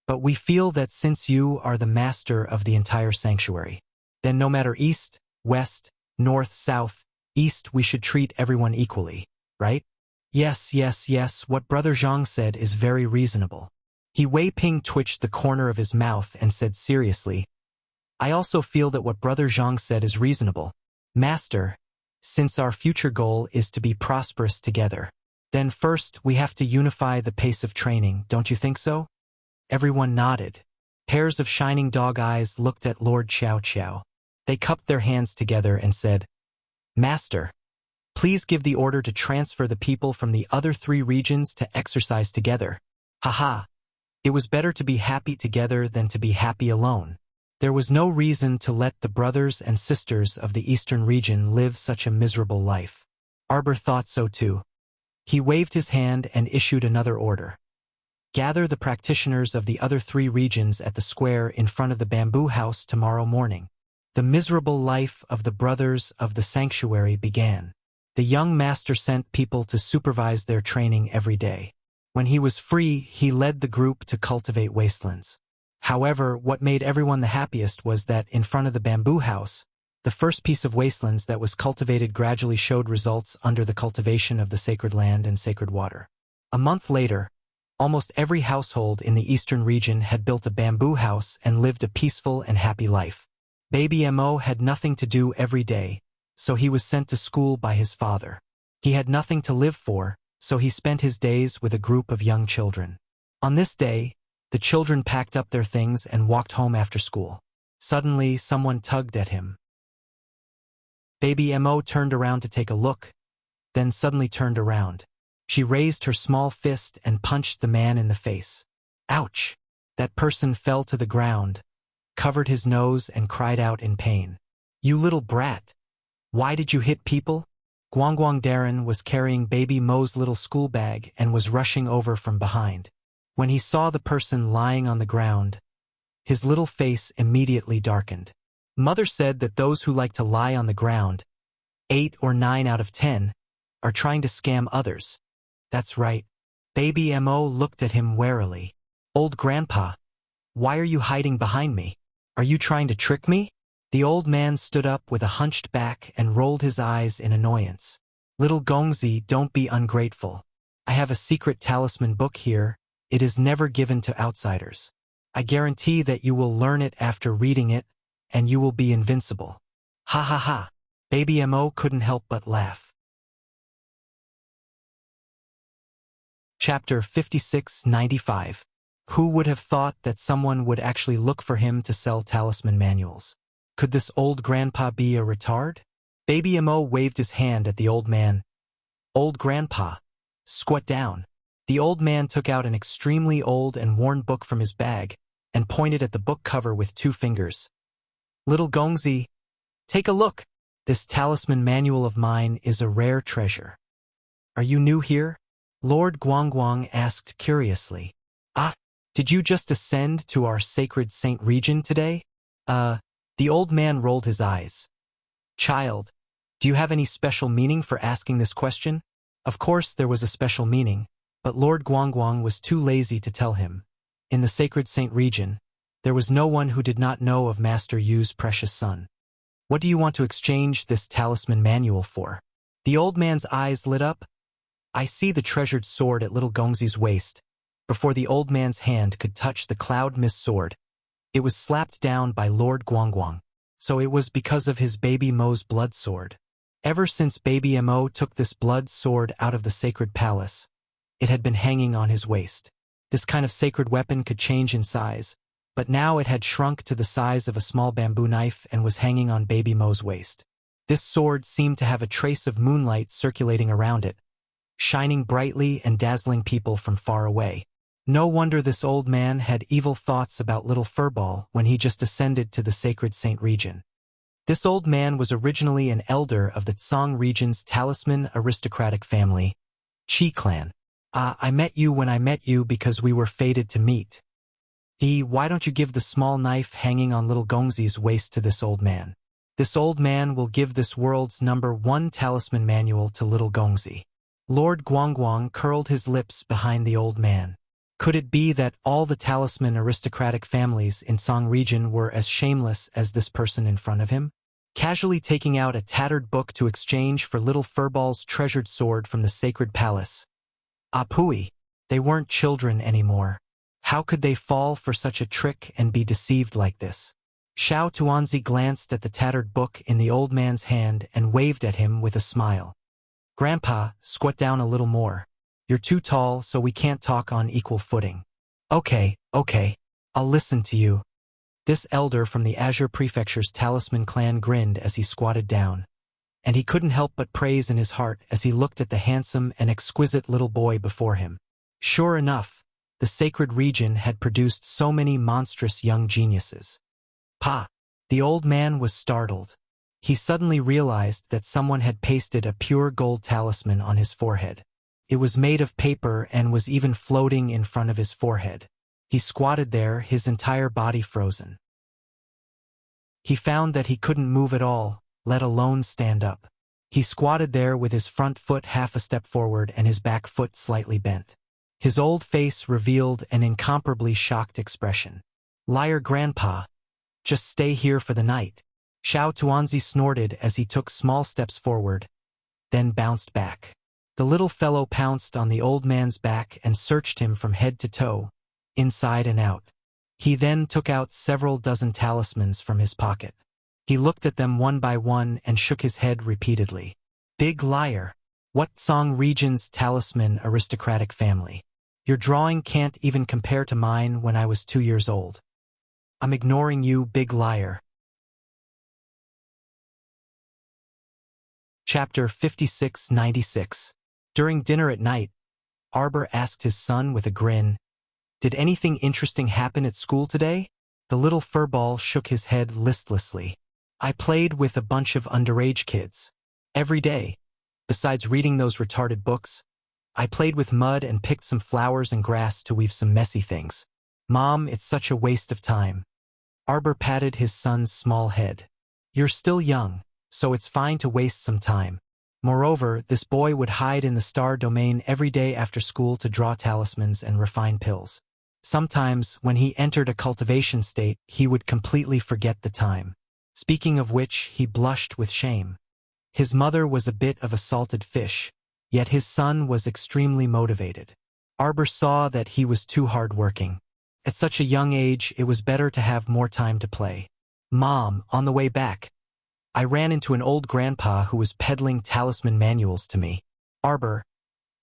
But we feel that since you are the master of the entire sanctuary, then no matter east, west, north, south, east, we should treat everyone equally, right?" Yes, what Brother Zhang said is very reasonable. He Wei Ping twitched the corner of his mouth and said seriously, "I also feel that what Brother Zhang said is reasonable. Master, since our future goal is to be prosperous together, then first we have to unify the pace of training, don't you think so?" Everyone nodded. Pairs of shining dog eyes looked at Lord Xiao Xiao. They cupped their hands together and said, "Master, please give the order to transfer the people from the other 3 regions to exercise together. Haha. It was better to be happy together than to be happy alone." There was no reason to let the brothers and sisters of the Eastern region live such a miserable life. Arbor thought so too. He waved his hand and issued another order. "Gather the practitioners of the other 3 regions at the square in front of the bamboo house tomorrow morning." The miserable life of the brothers of the sanctuary began. The young master sent people to supervise their training every day. When he was free, he led the group to cultivate wastelands. However, what made everyone the happiest was that in front of the bamboo house, the first piece of wastelands that was cultivated gradually showed results under the cultivation of the sacred land and sacred water. A month later, almost every household in the Eastern region had built a bamboo house and lived a peaceful and happy life. Baby Mo had nothing to do every day, so he was sent to school by his father. He had nothing to live for, so he spent his days with a group of young children. On this day, the children packed up their things and walked home after school. Suddenly, someone tugged at him. Baby Mo turned around to take a look, then suddenly turned around. She raised her small fist and punched the man in the face. Ouch! That person fell to the ground, covered his nose and cried out in pain. "You little brat! Why did you hit people?" Guangguang Darren was carrying Baby Mo's little school bag and was rushing over from behind. When he saw the person lying on the ground, his little face immediately darkened. Mother said that those who like to lie on the ground, 8 or 9 out of 10, are trying to scam others. That's right. Baby Mo looked at him warily. "Old grandpa, why are you hiding behind me? Are you trying to trick me?" The old man stood up with a hunched back and rolled his eyes in annoyance. "Little Gongzi, don't be ungrateful. I have a secret talisman book here. It is never given to outsiders. I guarantee that you will learn it after reading it, and you will be invincible." Ha ha ha. Baby Mo couldn't help but laugh. Chapter 5695. Who would have thought that someone would actually look for him to sell talisman manuals? Could this old grandpa be a retard? Baby Mo waved his hand at the old man. "Old grandpa, squat down." The old man took out an extremely old and worn book from his bag and pointed at the book cover with 2 fingers. "Little Gongzi, take a look. This talisman manual of mine is a rare treasure." "Are you new here?" Lord Guangguang asked curiously. "Ah, did you just ascend to our sacred saint region today?" The old man rolled his eyes. "Child, do you have any special meaning for asking this question?" Of course there was a special meaning, but Lord Guangguang was too lazy to tell him. In the sacred saint region, there was no one who did not know of Master Yu's precious son. "What do you want to exchange this talisman manual for?" The old man's eyes lit up. "I see the treasured sword at little Gongzi's waist." Before the old man's hand could touch the cloud mist sword, it was slapped down by Lord Guangguang. So it was because of his Baby Mo's blood sword. Ever since Baby Mo took this blood sword out of the sacred palace, it had been hanging on his waist. This kind of sacred weapon could change in size, but now it had shrunk to the size of a small bamboo knife and was hanging on Baby Mo's waist. This sword seemed to have a trace of moonlight circulating around it, shining brightly and dazzling people from far away. No wonder this old man had evil thoughts about little Furball when he just ascended to the sacred Saint region. This old man was originally an elder of the Tsang region's talisman aristocratic family, Chi clan. I met you when I met you because we were fated to meet. Why don't you give the small knife hanging on little Gongzi's waist to this old man? This old man will give this world's #1 talisman manual to little Gongzi. Lord Guangguang curled his lips behind the old man. Could it be that all the talisman aristocratic families in Tsang region were as shameless as this person in front of him? Casually taking out a tattered book to exchange for little Furball's treasured sword from the sacred palace. Apui, they weren't children anymore. How could they fall for such a trick and be deceived like this? Xiao Tuanzi glanced at the tattered book in the old man's hand and waved at him with a smile. Grandpa, squat down a little more. You're too tall, so we can't talk on equal footing. Okay, I'll listen to you. This elder from the Azure Prefecture's talisman clan grinned as he squatted down, and he couldn't help but praise in his heart as he looked at the handsome and exquisite little boy before him. Sure enough, the sacred region had produced so many monstrous young geniuses. Pa! The old man was startled. He suddenly realized that someone had pasted a pure gold talisman on his forehead. It was made of paper and was even floating in front of his forehead. He squatted there, his entire body frozen. He found that he couldn't move at all, let alone stand up. He squatted there with his front foot half a step forward and his back foot slightly bent. His old face revealed an incomparably shocked expression. Liar, Grandpa. Just stay here for the night. Xiao Tuanzi snorted as he took small steps forward, then bounced back. The little fellow pounced on the old man's back and searched him from head to toe, inside and out. He then took out several dozen talismans from his pocket. He looked at them one by one and shook his head repeatedly. Big liar. What Tsang region's talisman aristocratic family? Your drawing can't even compare to mine when I was 2 years old. I'm ignoring you, big liar. Chapter 5696. During dinner at night, Arbor asked his son with a grin, "Did anything interesting happen at school today?" The little furball shook his head listlessly. "I played with a bunch of underage kids. Every day. Besides reading those retarded books, I played with mud and picked some flowers and grass to weave some messy things. Mom, it's such a waste of time." Arbor patted his son's small head. "You're still young, so it's fine to waste some time. Moreover, this boy would hide in the star domain every day after school to draw talismans and refine pills. Sometimes, when he entered a cultivation state, he would completely forget the time. Speaking of which, he blushed with shame. His mother was a bit of a salted fish, yet his son was extremely motivated. Arbor saw that he was too hard-working. At such a young age, it was better to have more time to play. Mom, on the way back, I ran into an old grandpa who was peddling talisman manuals to me. Arbor,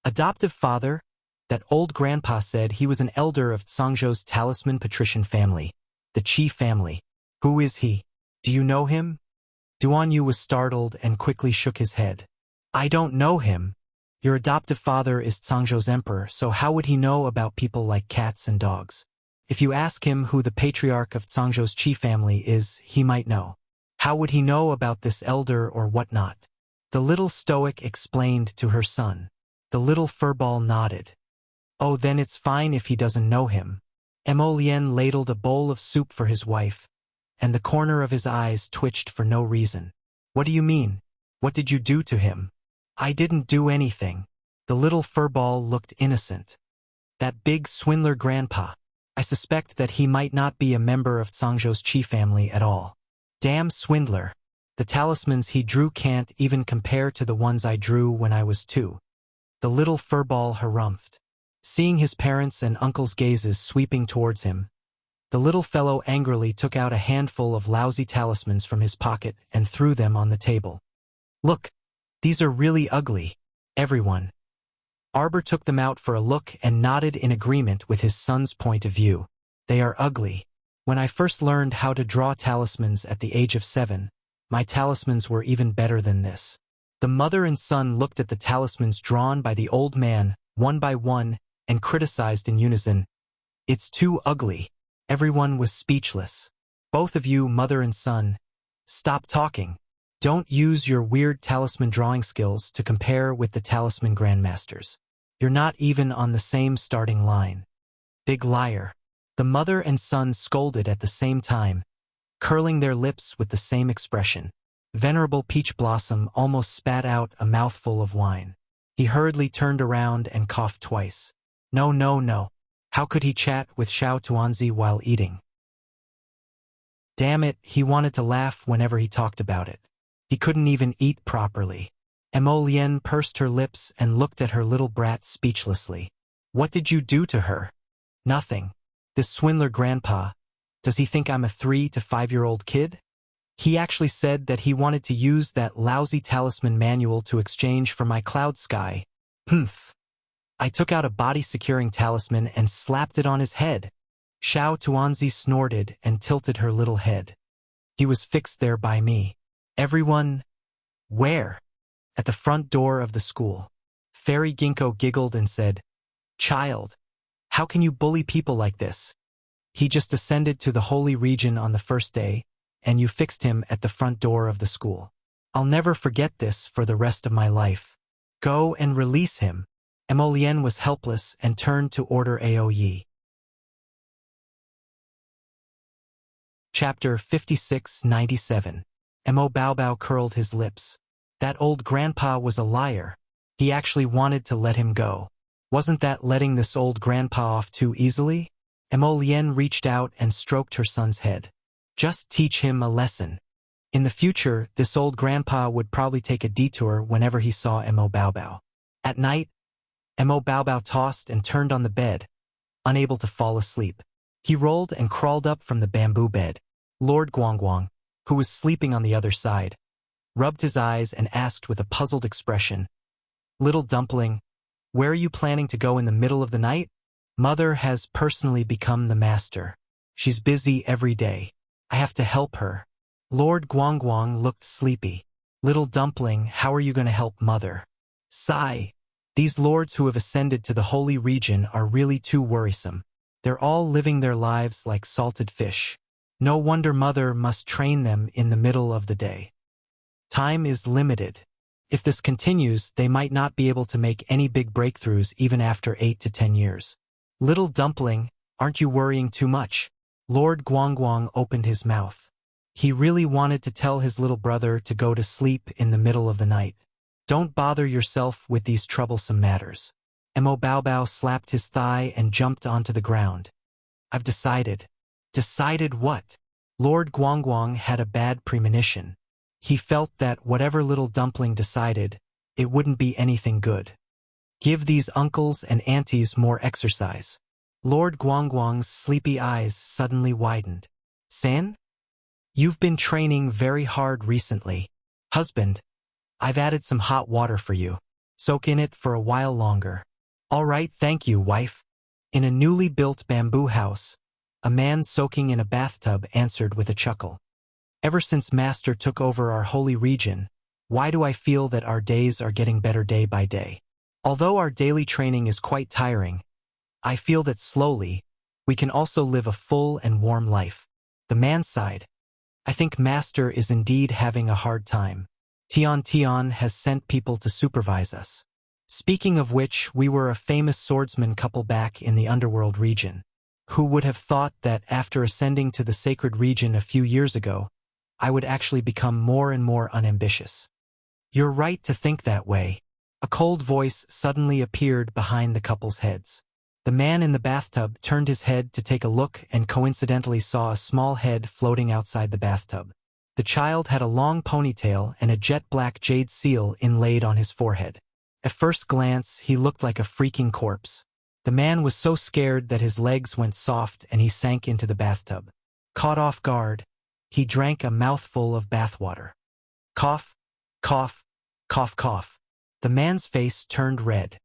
adoptive father? That old grandpa said he was an elder of Tsangzhou's talisman patrician family, the Qi family. Who is he? Do you know him? Duan Yu was startled and quickly shook his head. I don't know him. Your adoptive father is Tsangzhou's emperor, so how would he know about people like cats and dogs? If you ask him who the patriarch of Tsangzhou's Qi family is, he might know. How would he know about this elder or whatnot? The little stoic explained to her son. The little furball nodded. Oh, then it's fine if he doesn't know him. Mo Lien ladled a bowl of soup for his wife, and the corner of his eyes twitched for no reason. What do you mean? What did you do to him? I didn't do anything. The little furball looked innocent. That big swindler grandpa. I suspect that he might not be a member of Tsangzhou's Qi family at all. Damn swindler. The talismans he drew can't even compare to the ones I drew when I was 2. The little furball harumphed. Seeing his parents' and uncle's gazes sweeping towards him, the little fellow angrily took out a handful of lousy talismans from his pocket and threw them on the table. Look, these are really ugly. Everyone. Arbor took them out for a look and nodded in agreement with his son's point of view. They are ugly. When I first learned how to draw talismans at the age of 7, my talismans were even better than this. The mother and son looked at the talismans drawn by the old man, one by one, and criticized in unison. It's too ugly. Everyone was speechless. Both of you, mother and son, stop talking. Don't use your weird talisman drawing skills to compare with the talisman grandmasters. You're not even on the same starting line. Big liar. The mother and son scolded at the same time, curling their lips with the same expression. Venerable Peach Blossom almost spat out a mouthful of wine. He hurriedly turned around and coughed twice. No, no, no. How could he chat with Xiao Tuanzi while eating? Damn it, he wanted to laugh whenever he talked about it. He couldn't even eat properly. Emolienne pursed her lips and looked at her little brat speechlessly. What did you do to her? Nothing. This swindler grandpa, does he think I'm a 3 to 5-year-old kid? He actually said that he wanted to use that lousy talisman manual to exchange for my cloud sky. Humph. I took out a body-securing talisman and slapped it on his head. Xiao Tuanzi snorted and tilted her little head. He was fixed there by me. Everyone... Where? At the front door of the school. Fairy Ginkgo giggled and said, Child, how can you bully people like this? He just ascended to the holy region on the first day, and you fixed him at the front door of the school. I'll never forget this for the rest of my life. Go and release him. Emolienne was helpless and turned to order Aoyi. Chapter 56-97. Mo Baobao curled his lips. That old grandpa was a liar. He actually wanted to let him go. Wasn't that letting this old grandpa off too easily? Emolienne reached out and stroked her son's head. Just teach him a lesson. In the future, this old grandpa would probably take a detour whenever he saw Mo Baobao. At night, Mo Baobao tossed and turned on the bed, unable to fall asleep. He rolled and crawled up from the bamboo bed. Lord Guangguang, who was sleeping on the other side, rubbed his eyes and asked with a puzzled expression, Little dumpling, where are you planning to go in the middle of the night? Mother has personally become the master. She's busy every day. I have to help her. Lord Guangguang looked sleepy. Little dumpling, how are you going to help Mother? Sigh. These lords who have ascended to the holy region are really too worrisome. They're all living their lives like salted fish. No wonder Mother must train them in the middle of the day. Time is limited. If this continues, they might not be able to make any big breakthroughs even after 8 to 10 years. Little dumpling, aren't you worrying too much? Lord Guangguang opened his mouth. He really wanted to tell his little brother to go to sleep in the middle of the night. Don't bother yourself with these troublesome matters. Mo Baobao slapped his thigh and jumped onto the ground. I've decided. Decided what? Lord Guangguang had a bad premonition. He felt that whatever little dumpling decided, it wouldn't be anything good. Give these uncles and aunties more exercise. Lord Guangguang's sleepy eyes suddenly widened. San? You've been training very hard recently. Husband, I've added some hot water for you. Soak in it for a while longer. All right, thank you, wife. In a newly built bamboo house, a man soaking in a bathtub answered with a chuckle. Ever since Master took over our holy region, why do I feel that our days are getting better day by day? Although our daily training is quite tiring, I feel that slowly, we can also live a full and warm life. The man sighed. I think Master is indeed having a hard time. Tian has sent people to supervise us. Speaking of which, we were a famous swordsman couple back in the underworld region. Who would have thought that after ascending to the sacred region a few years ago, I would actually become more and more unambitious? You're right to think that way. A cold voice suddenly appeared behind the couple's heads. The man in the bathtub turned his head to take a look and coincidentally saw a small head floating outside the bathtub. The child had a long ponytail and a jet-black jade seal inlaid on his forehead. At first glance, he looked like a freaking corpse. The man was so scared that his legs went soft and he sank into the bathtub. Caught off guard, he drank a mouthful of bathwater. Cough, cough, cough, cough. The man's face turned red.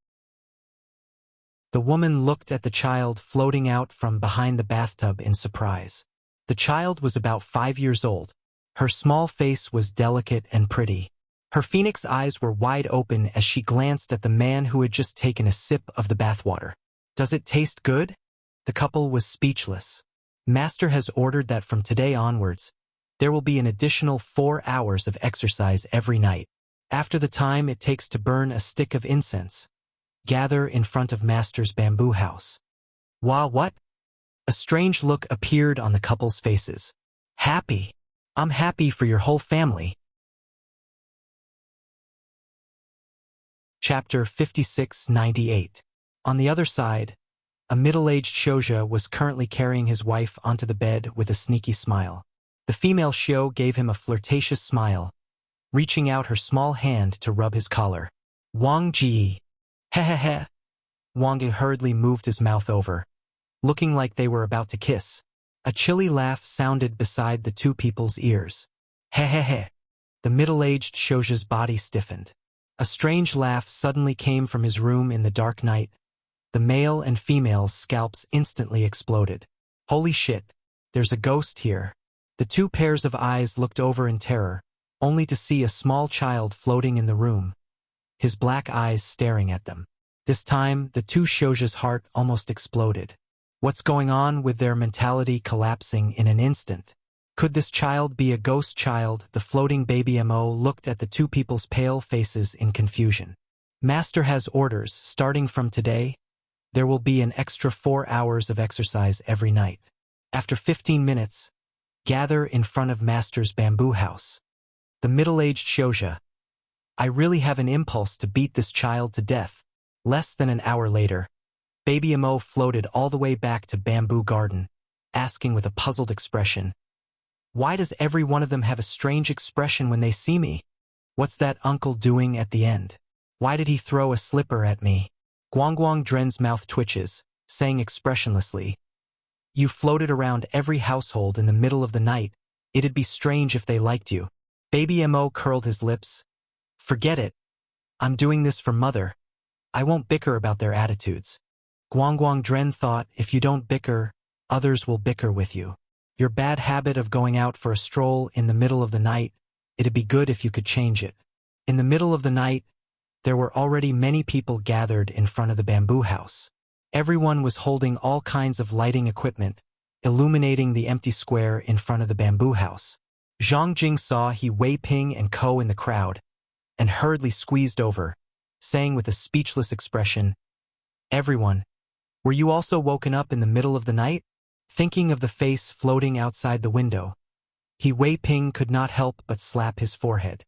The woman looked at the child floating out from behind the bathtub in surprise. The child was about 5 years old. Her small face was delicate and pretty. Her phoenix eyes were wide open as she glanced at the man who had just taken a sip of the bathwater. "Does it taste good?" The couple was speechless. "Master has ordered that from today onwards, there will be an additional 4 hours of exercise every night. After the time it takes to burn a stick of incense, gather in front of Master's bamboo house." What? A strange look appeared on the couple's faces. "Happy? I'm happy for your whole family." Chapter 5698. On the other side, a middle-aged shoujo was currently carrying his wife onto the bed with a sneaky smile. The female shio gave him a flirtatious smile, reaching out her small hand to rub his collar. "Wang Ji." "Hehehe." Wang Ji hurriedly moved his mouth over, looking like they were about to kiss. A chilly laugh sounded beside the two people's ears. "Hehehe." The middle-aged shoujo's body stiffened. A strange laugh suddenly came from his room in the dark night. The male and female's scalps instantly exploded. "Holy shit, there's a ghost here." The two pairs of eyes looked over in terror, only to see a small child floating in the room, his black eyes staring at them. This time, the two shoujo's heart almost exploded. What's going on with their mentality collapsing in an instant? Could this child be a ghost child? The floating baby Mo looked at the two people's pale faces in confusion. "Master has orders, starting from today, there will be an extra 4 hours of exercise every night. After 15 minutes, gather in front of Master's bamboo house." The middle-aged shoujo. "I really have an impulse to beat this child to death." Less than an hour later, baby Mo floated all the way back to Bamboo Garden, asking with a puzzled expression, "Why does every one of them have a strange expression when they see me? What's that uncle doing at the end? Why did he throw a slipper at me?" Guangguang Dren's mouth twitches, saying expressionlessly, "You floated around every household in the middle of the night. It'd be strange if they liked you." Baby Mo curled his lips. "Forget it. I'm doing this for Mother. I won't bicker about their attitudes." Guangguang Dren thought, if you don't bicker, others will bicker with you. Your bad habit of going out for a stroll in the middle of the night, it'd be good if you could change it. In the middle of the night, there were already many people gathered in front of the bamboo house. Everyone was holding all kinds of lighting equipment, illuminating the empty square in front of the bamboo house. Zhang Jing saw He Wei Ping and Co in the crowd, and hurriedly squeezed over, saying with a speechless expression, "Everyone, were you also woken up in the middle of the night?" Thinking of the face floating outside the window, He Wei Ping could not help but slap his forehead.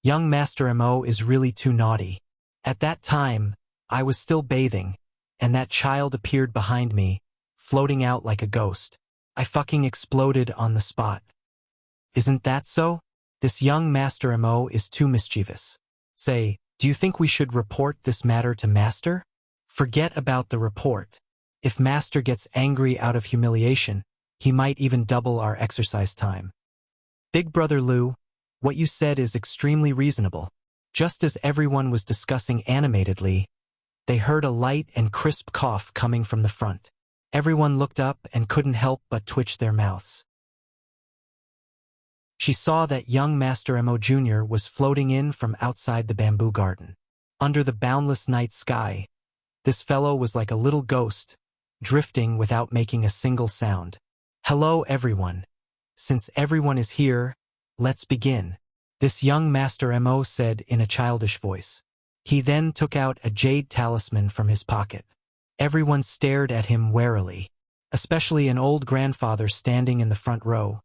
"Young Master Mo is really too naughty. At that time, I was still bathing, and that child appeared behind me, floating out like a ghost. I fucking exploded on the spot. Isn't that so? This young Master Mo is too mischievous. Say, do you think we should report this matter to Master? Forget about the report. If Master gets angry out of humiliation, he might even double our exercise time." "Big Brother Liu, what you said is extremely reasonable." Just as everyone was discussing animatedly, they heard a light and crisp cough coming from the front. Everyone looked up and couldn't help but twitch their mouths. She saw that young Master Mo Jr. was floating in from outside the bamboo garden. Under the boundless night sky, this fellow was like a little ghost, drifting without making a single sound. "Hello everyone. Since everyone is here, let's begin," this young Master Mo said in a childish voice. He then took out a jade talisman from his pocket. Everyone stared at him warily, especially an old grandfather standing in the front row.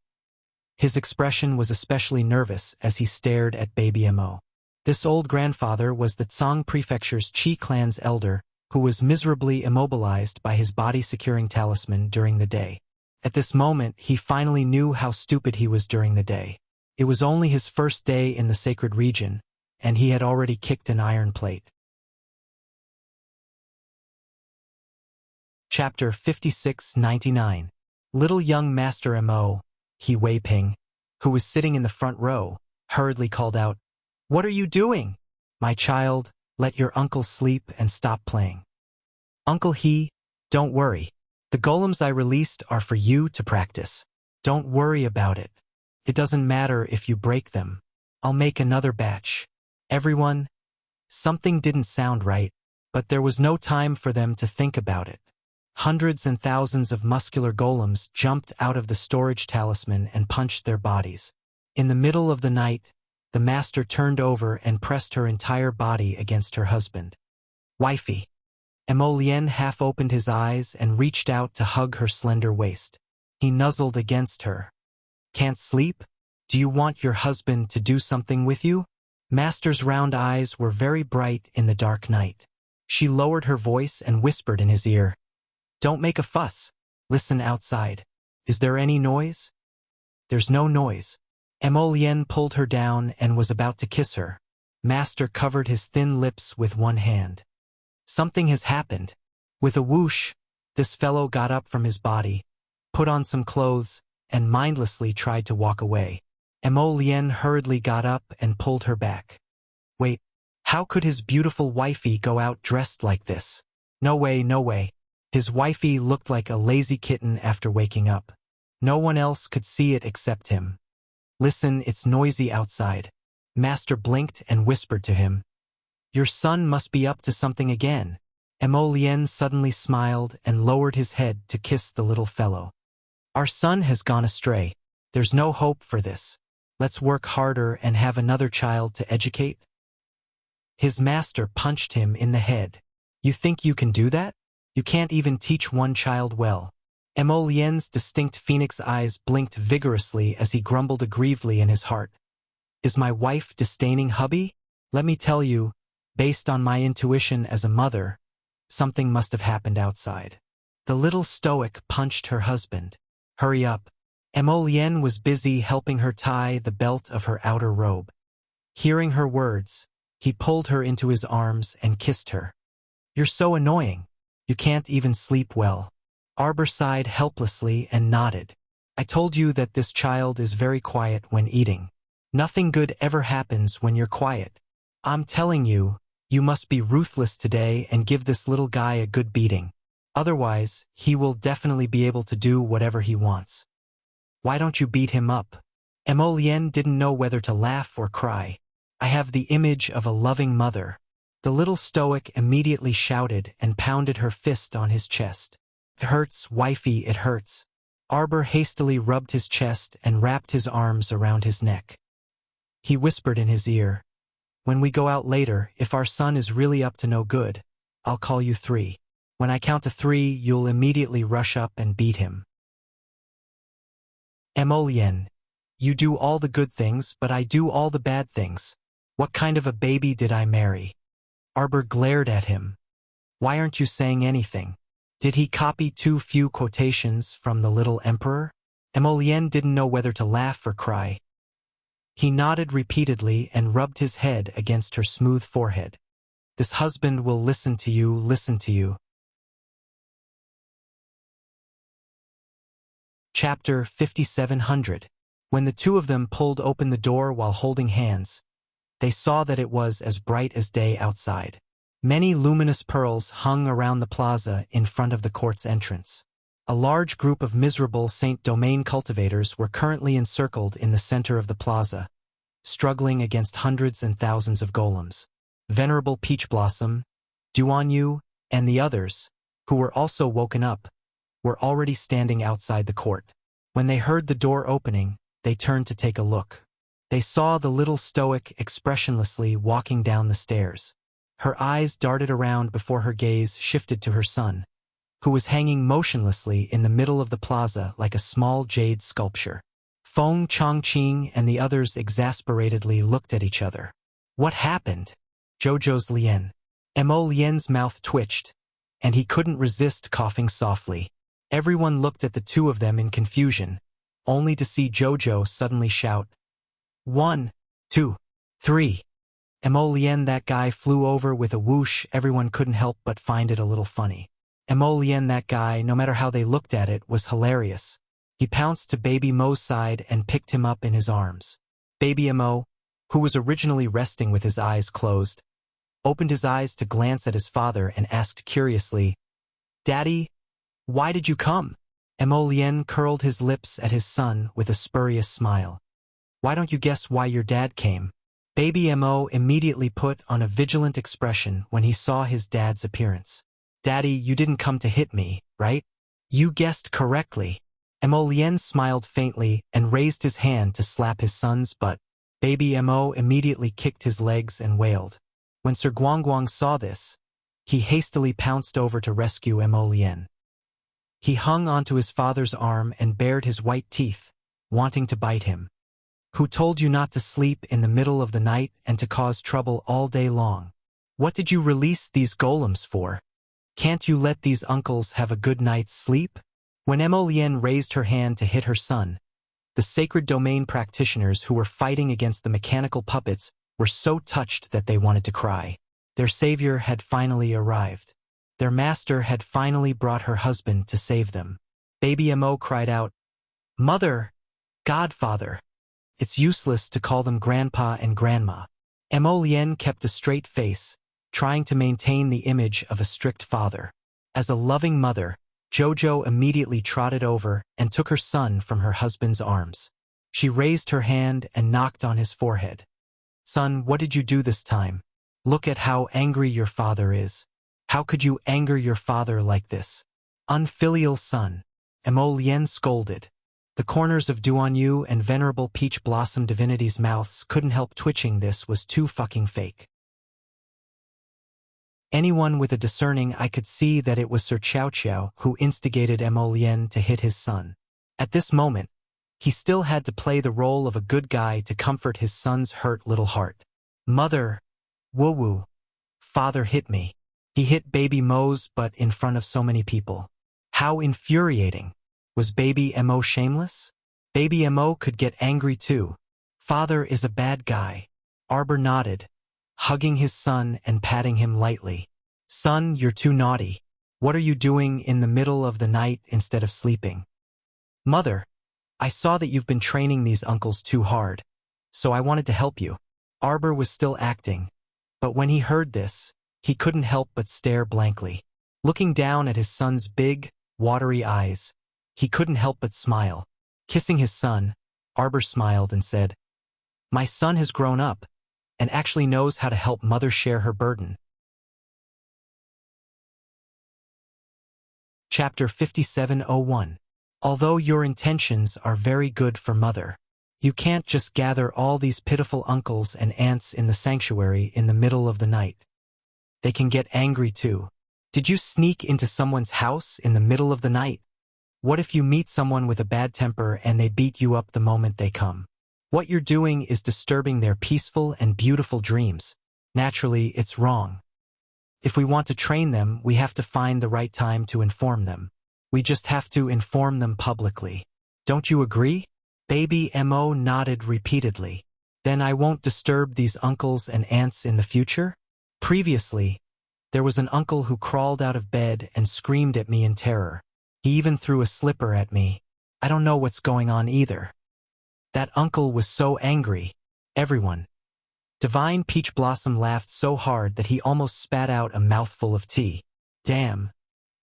His expression was especially nervous as he stared at baby Mo. This old grandfather was the Tsang Prefecture's Qi clan's elder, who was miserably immobilized by his body-securing talisman during the day. At this moment, he finally knew how stupid he was during the day. It was only his first day in the sacred region, and he had already kicked an iron plate. Chapter 5699. Little young Master Mo, He Wei Ping, who was sitting in the front row, hurriedly called out, "What are you doing? My child, let your uncle sleep and stop playing." Uncle He, don't worry. The golems I released are for you to practice. Don't worry about it. It doesn't matter if you break them. I'll make another batch. Everyone, something didn't sound right, but there was no time for them to think about it. Hundreds and thousands of muscular golems jumped out of the storage talisman and punched their bodies. In the middle of the night, the master turned over and pressed her entire body against her husband. Wifey. Emolien half opened his eyes and reached out to hug her slender waist. He nuzzled against her. Can't sleep? Do you want your husband to do something with you? Master's round eyes were very bright in the dark night. She lowered her voice and whispered in his ear. Don't make a fuss. Listen outside. Is there any noise? There's no noise. Emolien pulled her down and was about to kiss her. Master covered his thin lips with one hand. Something has happened. With a whoosh, this fellow got up from his body, put on some clothes, and mindlessly tried to walk away. Emolien hurriedly got up and pulled her back. Wait, how could his beautiful wifey go out dressed like this? No way, no way. His wifey looked like a lazy kitten after waking up. No one else could see it except him. Listen, it's noisy outside. Master blinked and whispered to him. Your son must be up to something again. Emolien suddenly smiled and lowered his head to kiss the little fellow. Our son has gone astray. There's no hope for this. Let's work harder and have another child to educate. His master punched him in the head. You think you can do that? You can't even teach one child well. Emolien's distinct phoenix eyes blinked vigorously as he grumbled aggrievedly in his heart. Is my wife disdaining hubby? Let me tell you, based on my intuition as a mother, something must have happened outside. The little stoic punched her husband. Hurry up. Emolien was busy helping her tie the belt of her outer robe. Hearing her words, he pulled her into his arms and kissed her. You're so annoying. You can't even sleep well. Arbor sighed helplessly and nodded. I told you that this child is very quiet when eating. Nothing good ever happens when you're quiet. I'm telling you, you must be ruthless today and give this little guy a good beating. Otherwise, he will definitely be able to do whatever he wants. Why don't you beat him up? Emolien didn't know whether to laugh or cry. I have the image of a loving mother. The little stoic immediately shouted and pounded her fist on his chest. It hurts, wifey, it hurts. Arbor hastily rubbed his chest and wrapped his arms around his neck. He whispered in his ear, when we go out later, if our son is really up to no good, I'll call you 3. When I count to 3, you'll immediately rush up and beat him. Emolien, you do all the good things, but I do all the bad things. What kind of a baby did I marry? Arbor glared at him. Why aren't you saying anything? Did he copy too few quotations from the little emperor? Emolien didn't know whether to laugh or cry. He nodded repeatedly and rubbed his head against her smooth forehead. This husband will listen to you, listen to you. Chapter 5700. When the two of them pulled open the door while holding hands, they saw that it was as bright as day outside. Many luminous pearls hung around the plaza in front of the court's entrance. A large group of miserable Saint Domain cultivators were currently encircled in the center of the plaza, struggling against hundreds and thousands of golems. Venerable Peach Blossom, Duanyu, and the others, who were also woken up, were already standing outside the court. When they heard the door opening, they turned to take a look. They saw the little stoic expressionlessly walking down the stairs. Her eyes darted around before her gaze shifted to her son, who was hanging motionlessly in the middle of the plaza like a small jade sculpture. Feng Chongqing and the others exasperatedly looked at each other. What happened? Zhou's Lien. Emolien's mouth twitched, and he couldn't resist coughing softly. Everyone looked at the two of them in confusion, only to see Zhou suddenly shout, 1, 2, 3. Emolien, that guy flew over with a whoosh. Everyone couldn't help but find it a little funny. Emolien, that guy, no matter how they looked at it, was hilarious. He pounced to Baby Mo's side and picked him up in his arms. Baby Mo, who was originally resting with his eyes closed, opened his eyes to glance at his father and asked curiously, Daddy, why did you come? Emolien curled his lips at his son with a spurious smile. Why don't you guess why your dad came? Baby Mo immediately put on a vigilant expression when he saw his dad's appearance. Daddy, you didn't come to hit me, right? You guessed correctly. Emolien smiled faintly and raised his hand to slap his son's butt. Baby Mo immediately kicked his legs and wailed. When Sir Guangguang saw this, he hastily pounced over to rescue Emolien. He hung onto his father's arm and bared his white teeth, wanting to bite him. Who told you not to sleep in the middle of the night and to cause trouble all day long? What did you release these golems for? Can't you let these uncles have a good night's sleep? When Emolien raised her hand to hit her son, the sacred domain practitioners who were fighting against the mechanical puppets were so touched that they wanted to cry. Their savior had finally arrived. Their master had finally brought her husband to save them. Baby Mo cried out, "Mother! Godfather!" It's useless to call them grandpa and grandma. Emolien kept a straight face, trying to maintain the image of a strict father. As a loving mother, Jojo immediately trotted over and took her son from her husband's arms. She raised her hand and knocked on his forehead. Son, what did you do this time? Look at how angry your father is. How could you anger your father like this? Unfilial son. Emolien scolded. The corners of Duanyu and Venerable Peach Blossom Divinity's mouths couldn't help twitching. This was too fucking fake. Anyone with a discerning eye could see that it was Sir Qiao Qiao who instigated Emolien to hit his son. At this moment, he still had to play the role of a good guy to comfort his son's hurt little heart. Mother, woo-woo, father hit me. He hit Baby Mo's butt in front of so many people. How infuriating. Was Baby Mo shameless? Baby Mo could get angry too. Father is a bad guy. Arbor nodded, hugging his son and patting him lightly. Son, you're too naughty. What are you doing in the middle of the night instead of sleeping? Mother, I saw that you've been training these uncles too hard, so I wanted to help you. Arbor was still acting, but when he heard this, he couldn't help but stare blankly. Looking down at his son's big, watery eyes, he couldn't help but smile. Kissing his son, Arbor smiled and said, "My son has grown up and actually knows how to help mother share her burden." Chapter 5701. Although your intentions are very good for mother, you can't just gather all these pitiful uncles and aunts in the sanctuary in the middle of the night. They can get angry too. Did you sneak into someone's house in the middle of the night? What if you meet someone with a bad temper and they beat you up the moment they come? What you're doing is disturbing their peaceful and beautiful dreams. Naturally, it's wrong. If we want to train them, we have to find the right time to inform them. We just have to inform them publicly. Don't you agree? Baby Mo nodded repeatedly. Then I won't disturb these uncles and aunts in the future? Previously, there was an uncle who crawled out of bed and screamed at me in terror. He even threw a slipper at me. I don't know what's going on either. That uncle was so angry. Everyone. Divine Peach Blossom laughed so hard that he almost spat out a mouthful of tea. Damn.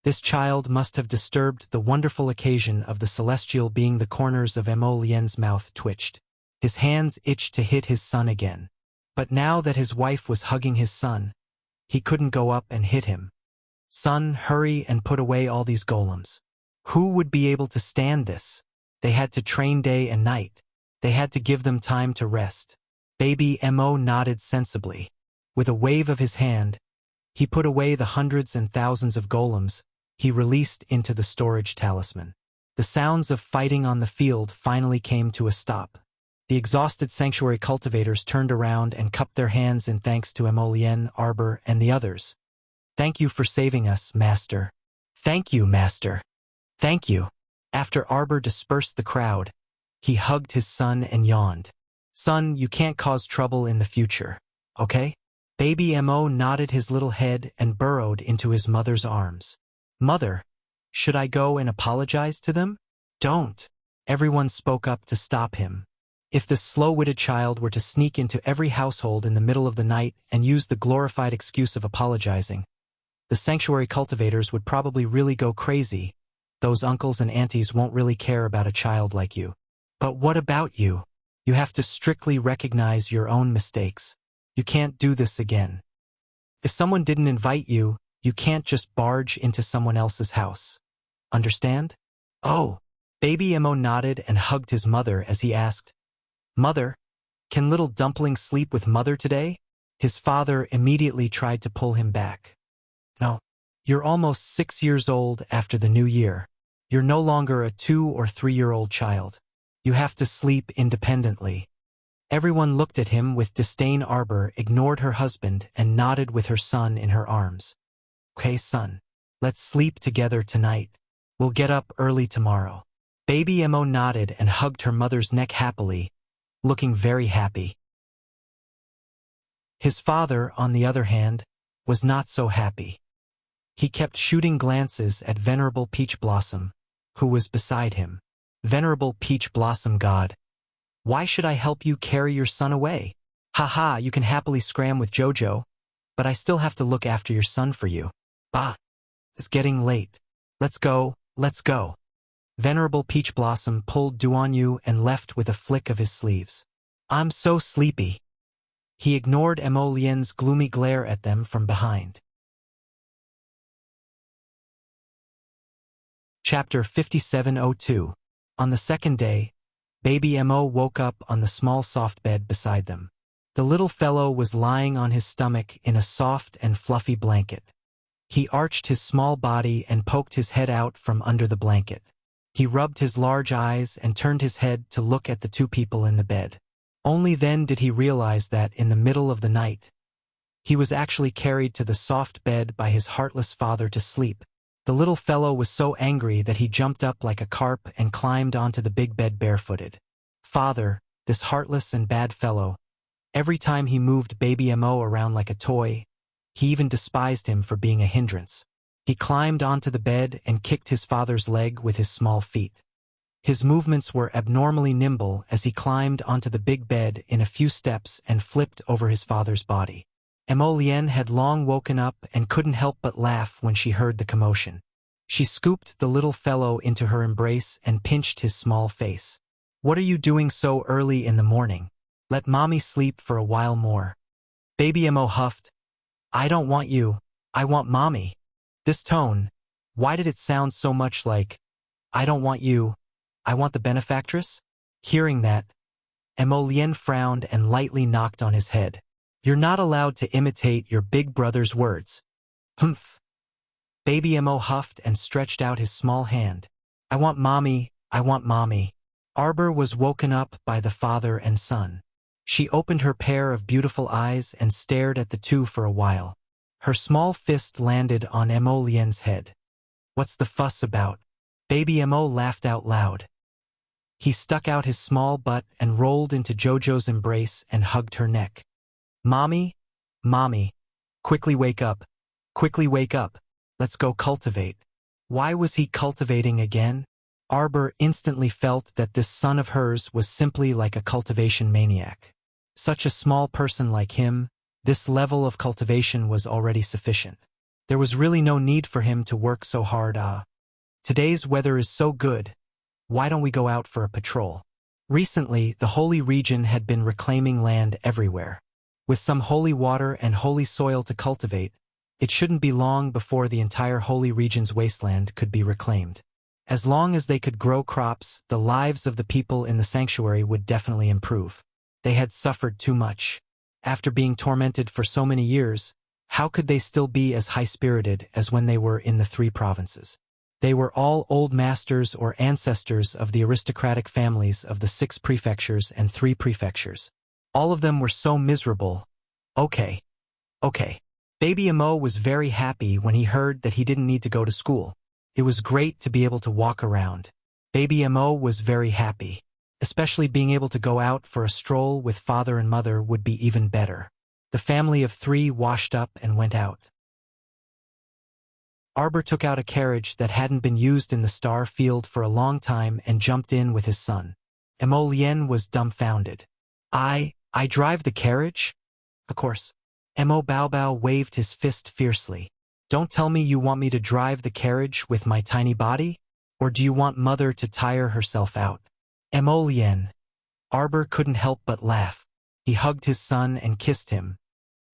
This child must have disturbed the wonderful occasion of the celestial being. The corners of Emolien's mouth twitched. His hands itched to hit his son again. But now that his wife was hugging his son, he couldn't go up and hit him. Son, hurry and put away all these golems. Who would be able to stand this? They had to train day and night. They had to give them time to rest. Baby Mo nodded sensibly. With a wave of his hand, he put away the hundreds and thousands of golems he released into the storage talisman. The sounds of fighting on the field finally came to a stop. The exhausted sanctuary cultivators turned around and cupped their hands in thanks to Emolien, Arbor, and the others. Thank you for saving us, Master. Thank you, Master. Thank you. After Arbor dispersed the crowd, he hugged his son and yawned. Son, you can't cause trouble in the future, okay? Baby Mo nodded his little head and burrowed into his mother's arms. Mother, should I go and apologize to them? Don't. Everyone spoke up to stop him. If this slow-witted child were to sneak into every household in the middle of the night and use the glorified excuse of apologizing, The sanctuary cultivators would probably really go crazy. Those uncles and aunties won't really care about a child like you. But what about you? You have to strictly recognize your own mistakes. You can't do this again. If someone didn't invite you, you can't just barge into someone else's house. Understand? Oh. Baby Mo nodded and hugged his mother as he asked, "Mother, can little dumpling sleep with mother today?" His father immediately tried to pull him back. "No. You're almost 6 years old after the new year. You're no longer a 2 or 3-year-old child. You have to sleep independently." Everyone looked at him with disdain. Arbor ignored her husband and nodded with her son in her arms. "Okay, son. Let's sleep together tonight. We'll get up early tomorrow." Baby Mo nodded and hugged her mother's neck happily, looking very happy. His father, on the other hand, was not so happy. He kept shooting glances at Venerable Peach Blossom, who was beside him. "Venerable Peach Blossom God, why should I help you carry your son away? Ha, you can happily scram with Jojo, but I still have to look after your son for you. Bah, it's getting late. Let's go, let's go." Venerable Peach Blossom pulled Duanyu and left with a flick of his sleeves. "I'm so sleepy." He ignored Emolien's gloomy glare at them from behind. Chapter 5702. On the second day, Baby Mo woke up on the small soft bed beside them. The little fellow was lying on his stomach in a soft and fluffy blanket. He arched his small body and poked his head out from under the blanket. He rubbed his large eyes and turned his head to look at the two people in the bed. Only then did he realize that, in the middle of the night, he was actually carried to the soft bed by his heartless father to sleep. The little fellow was so angry that he jumped up like a carp and climbed onto the big bed barefooted. Father, this heartless and bad fellow, every time he moved Baby Mo around like a toy, he even despised him for being a hindrance. He climbed onto the bed and kicked his father's leg with his small feet. His movements were abnormally nimble as he climbed onto the big bed in a few steps and flipped over his father's body. Emolien had long woken up and couldn't help but laugh when she heard the commotion. She scooped the little fellow into her embrace and pinched his small face. "What are you doing so early in the morning? Let mommy sleep for a while more." Baby Mo huffed, "I don't want you, I want mommy." This tone, why did it sound so much like, "I don't want you, I want the benefactress"? Hearing that, Emolien frowned and lightly knocked on his head. "You're not allowed to imitate your big brother's words." "Humph." Baby Mo huffed and stretched out his small hand. "I want mommy, I want mommy." Arbor was woken up by the father and son. She opened her pair of beautiful eyes and stared at the two for a while. Her small fist landed on Emolien's head. "What's the fuss about?" Baby Mo laughed out loud. He stuck out his small butt and rolled into Jojo's embrace and hugged her neck. "Mommy, mommy, quickly wake up. Quickly wake up. Let's go cultivate." Why was he cultivating again? Arbor instantly felt that this son of hers was simply like a cultivation maniac. Such a small person like him, this level of cultivation was already sufficient. There was really no need for him to work so hard. Today's weather is so good. Why don't we go out for a patrol? Recently, the holy region had been reclaiming land everywhere. With some holy water and holy soil to cultivate, it shouldn't be long before the entire holy region's wasteland could be reclaimed. As long as they could grow crops, the lives of the people in the sanctuary would definitely improve. They had suffered too much. After being tormented for so many years, how could they still be as high-spirited as when they were in the 3 provinces? They were all old masters or ancestors of the aristocratic families of the 6 prefectures and 3 prefectures. All of them were so miserable. Okay. Baby Mo was very happy when he heard that he didn't need to go to school. It was great to be able to walk around. Baby Mo was very happy. Especially being able to go out for a stroll with father and mother would be even better. The family of 3 washed up and went out. Arbor took out a carriage that hadn't been used in the star field for a long time and jumped in with his son. Emolien was dumbfounded. I drive the carriage? Of course. Emo Bao Bao waved his fist fiercely. Don't tell me you want me to drive the carriage with my tiny body? Or do you want mother to tire herself out? Emolien. Arbor couldn't help but laugh. He hugged his son and kissed him.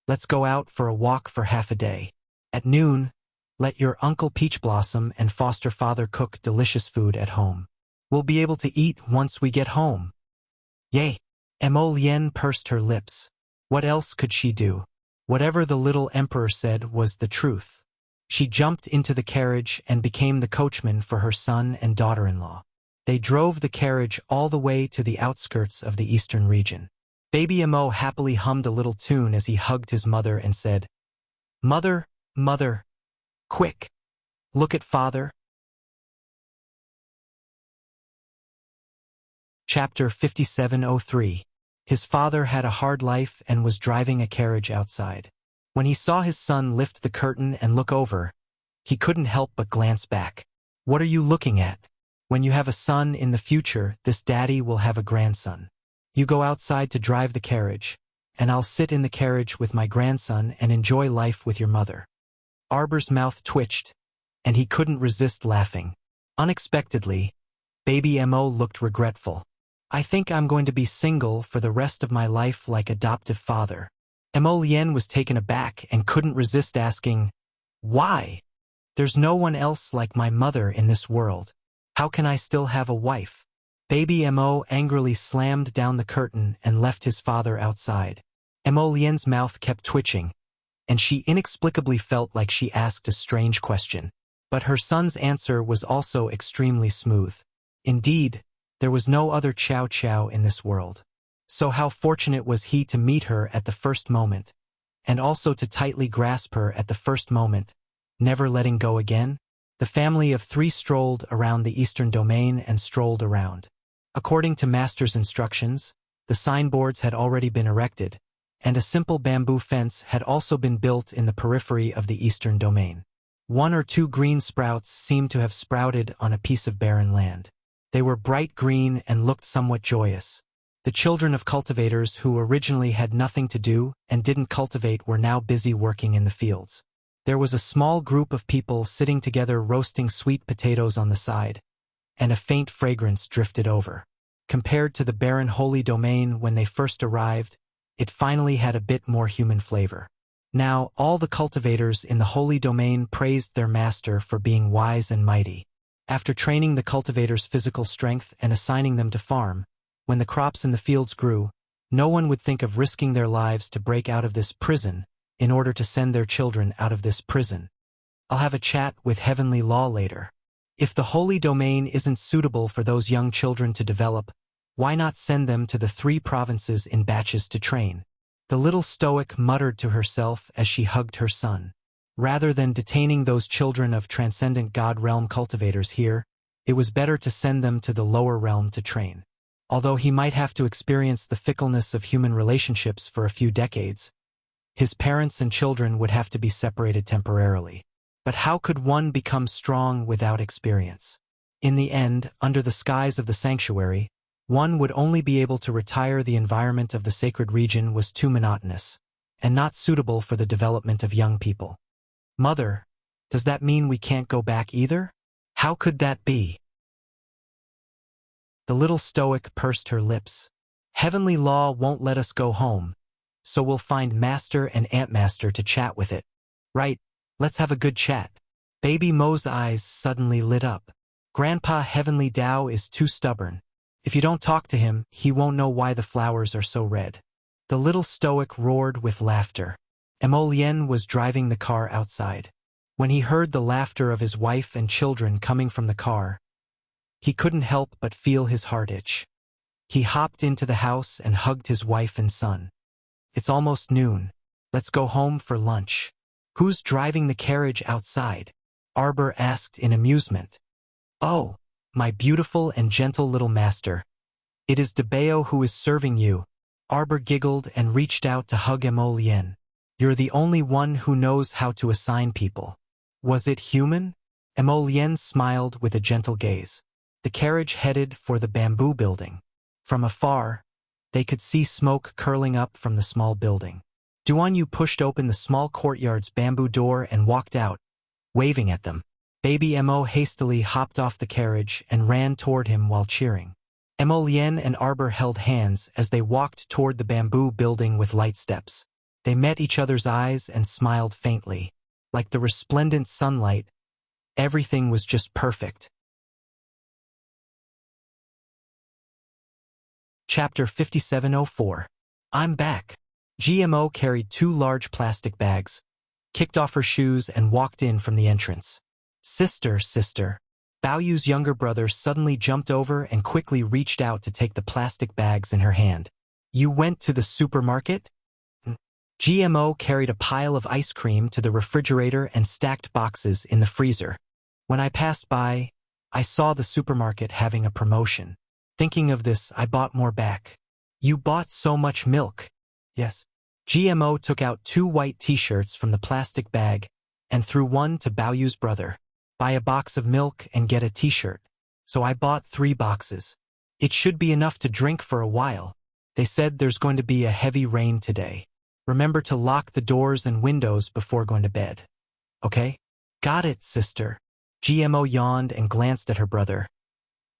Let's go out for a walk for half a day. At noon, let your Uncle Peach Blossom and foster father cook delicious food at home. We'll be able to eat once we get home. Yay! Emolien pursed her lips. What else could she do? Whatever the little emperor said was the truth. She jumped into the carriage and became the coachman for her son and daughter-in-law. They drove the carriage all the way to the outskirts of the eastern region. Baby Emo happily hummed a little tune as he hugged his mother and said, "Mother, mother, quick, look at father." Chapter 5703. His father had a hard life and was driving a carriage outside. When he saw his son lift the curtain and look over, he couldn't help but glance back. What are you looking at? When you have a son in the future, this daddy will have a grandson. You go outside to drive the carriage, and I'll sit in the carriage with my grandson and enjoy life with your mother. Arbor's mouth twitched, and he couldn't resist laughing. Unexpectedly, baby Emo looked regretful. I think I'm going to be single for the rest of my life like adoptive father. Emolien was taken aback and couldn't resist asking, why? There's no one else like my mother in this world. How can I still have a wife? Baby Emo angrily slammed down the curtain and left his father outside. Emolien's mouth kept twitching, and she inexplicably felt like she asked a strange question. But her son's answer was also extremely smooth. Indeed, there was no other Chow Chow in this world. So how fortunate was he to meet her at the first moment, and also to tightly grasp her at the first moment, never letting go again? The family of three strolled around the eastern domain and strolled around. According to Master's instructions, the signboards had already been erected, and a simple bamboo fence had also been built in the periphery of the eastern domain. 1 or 2 green sprouts seemed to have sprouted on a piece of barren land. They were bright green and looked somewhat joyous. The children of cultivators who originally had nothing to do and didn't cultivate were now busy working in the fields. There was a small group of people sitting together roasting sweet potatoes on the side, and a faint fragrance drifted over. Compared to the barren holy domain when they first arrived, it finally had a bit more human flavor. Now, all the cultivators in the holy domain praised their master for being wise and mighty. After training the cultivators' physical strength and assigning them to farm, when the crops in the fields grew, no one would think of risking their lives to break out of this prison in order to send their children out of this prison. I'll have a chat with heavenly law later. If the holy domain isn't suitable for those young children to develop, why not send them to the 3 provinces in batches to train? The little stoic muttered to herself as she hugged her son. Rather than detaining those children of transcendent God realm cultivators here, it was better to send them to the lower realm to train. Although he might have to experience the fickleness of human relationships for a few decades, his parents and children would have to be separated temporarily. But how could one become strong without experience? In the end, under the skies of the sanctuary, one would only be able to retire. The environment of the sacred region was too monotonous, and not suitable for the development of young people. Mother, does that mean we can't go back either? How could that be? The little stoic pursed her lips. Heavenly law won't let us go home, so we'll find Master and Aunt Master to chat with it. Right, let's have a good chat. Baby Mo's eyes suddenly lit up. Grandpa Heavenly Tao is too stubborn. If you don't talk to him, he won't know why the flowers are so red. The little stoic roared with laughter. Emolien was driving the car outside. When he heard the laughter of his wife and children coming from the car, he couldn't help but feel his heart itch. He hopped into the house and hugged his wife and son. It's almost noon. Let's go home for lunch. Who's driving the carriage outside? Arbor asked in amusement. Oh, my beautiful and gentle little master. It is Debeo who is serving you. Arbor giggled and reached out to hug Emolien. You're the only one who knows how to assign people. Was it human? Emolien smiled with a gentle gaze. The carriage headed for the bamboo building. From afar, they could see smoke curling up from the small building. Duanyu pushed open the small courtyard's bamboo door and walked out, waving at them. Baby Mo hastily hopped off the carriage and ran toward him while cheering. Emolien and Arbor held hands as they walked toward the bamboo building with light steps. They met each other's eyes and smiled faintly. Like the resplendent sunlight, everything was just perfect. Chapter 5704. I'm back. GMO carried 2 large plastic bags, kicked off her shoes and walked in from the entrance. Sister. Baoyu's younger brother suddenly jumped over and quickly reached out to take the plastic bags in her hand. You went to the supermarket? GMO carried a pile of ice cream to the refrigerator and stacked boxes in the freezer. When I passed by, I saw the supermarket having a promotion. Thinking of this, I bought more back. You bought so much milk. Yes. GMO took out 2 white t-shirts from the plastic bag and threw one to Baoyu's brother. Buy a box of milk and get a t-shirt. So I bought 3 boxes. It should be enough to drink for a while. They said there's going to be a heavy rain today. Remember to lock the doors and windows before going to bed. Okay? Got it, sister. GMO yawned and glanced at her brother.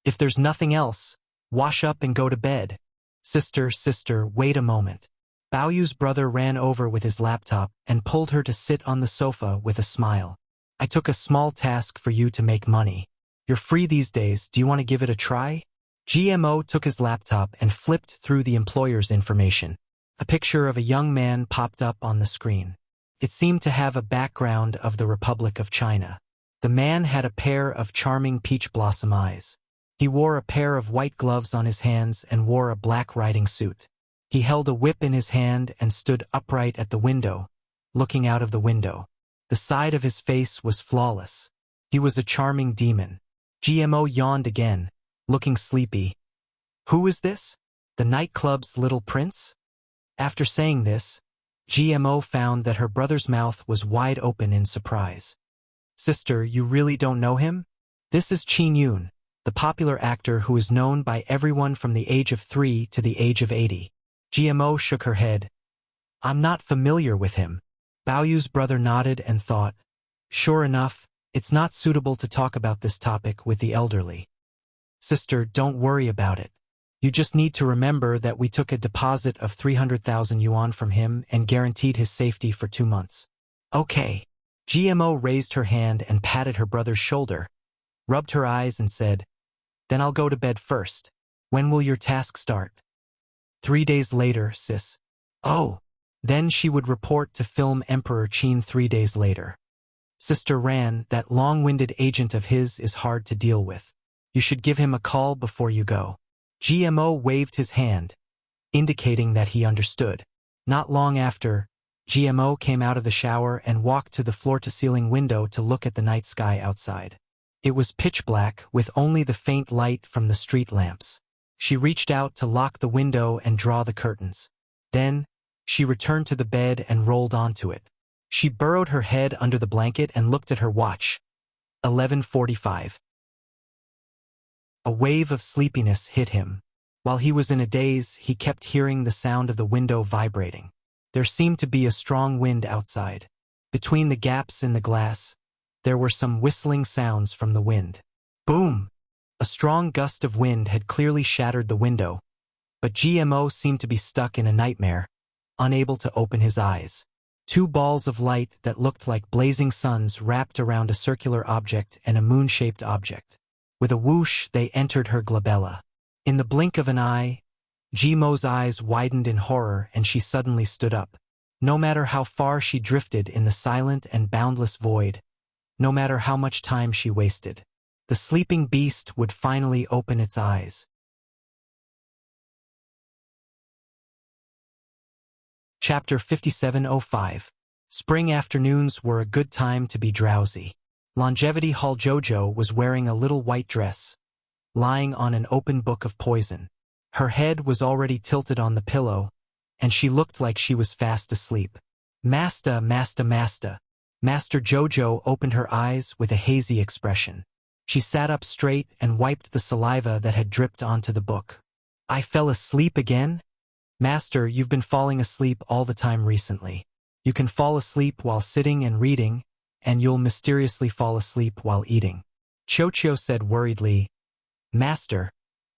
If there's nothing else, wash up and go to bed. Sister, wait a moment. Baoyu's brother ran over with his laptop and pulled her to sit on the sofa with a smile. I took a small task for you to make money. You're free these days, do you want to give it a try? GMO took his laptop and flipped through the employer's information. A picture of a young man popped up on the screen. It seemed to have a background of the Republic of China. The man had a pair of charming peach blossom eyes. He wore a pair of white gloves on his hands and wore a black riding suit. He held a whip in his hand and stood upright at the window, looking out of the window. The side of his face was flawless. He was a charming demon. GMO yawned again, looking sleepy. Who is this? The nightclub's little prince? After saying this, GMO found that her brother's mouth was wide open in surprise. Sister, you really don't know him? This is Qin Yun, the popular actor who is known by everyone from the age of 3 to the age of 80. GMO shook her head. I'm not familiar with him. Baoyu's brother nodded and thought, sure enough, it's not suitable to talk about this topic with the elderly. Sister, don't worry about it. You just need to remember that we took a deposit of 300,000 yuan from him and guaranteed his safety for 2 months. Okay. GMO raised her hand and patted her brother's shoulder, rubbed her eyes and said, then I'll go to bed first. When will your task start? 3 days later, sis. Oh. Then she would report to Film Emperor Qin 3 days later. Sister Ran, that long-winded agent of his is hard to deal with. You should give him a call before you go. GMO waved his hand, indicating that he understood. Not long after, GMO came out of the shower and walked to the floor-to-ceiling window to look at the night sky outside. It was pitch black, with only the faint light from the street lamps. She reached out to lock the window and draw the curtains. Then, she returned to the bed and rolled onto it. She burrowed her head under the blanket and looked at her watch. 11:45. A wave of sleepiness hit him. While he was in a daze, he kept hearing the sound of the window vibrating. There seemed to be a strong wind outside. Between the gaps in the glass, there were some whistling sounds from the wind. Boom! A strong gust of wind had clearly shattered the window, but GMO seemed to be stuck in a nightmare, unable to open his eyes. 2 balls of light that looked like blazing suns wrapped around a circular object and a moon-shaped object. With a whoosh, they entered her glabella. In the blink of an eye, GMO's eyes widened in horror and she suddenly stood up. No matter how far she drifted in the silent and boundless void, no matter how much time she wasted, the sleeping beast would finally open its eyes. Chapter 5705. Spring afternoons were a good time to be drowsy. Longevity Hall Jojo was wearing a little white dress, lying on an open book of poison. Her head was already tilted on the pillow, and she looked like she was fast asleep. Master Jojo opened her eyes with a hazy expression. She sat up straight and wiped the saliva that had dripped onto the book. I fell asleep again? Master, you've been falling asleep all the time recently. You can fall asleep while sitting and reading, and you'll mysteriously fall asleep while eating. Chocho said worriedly, Master,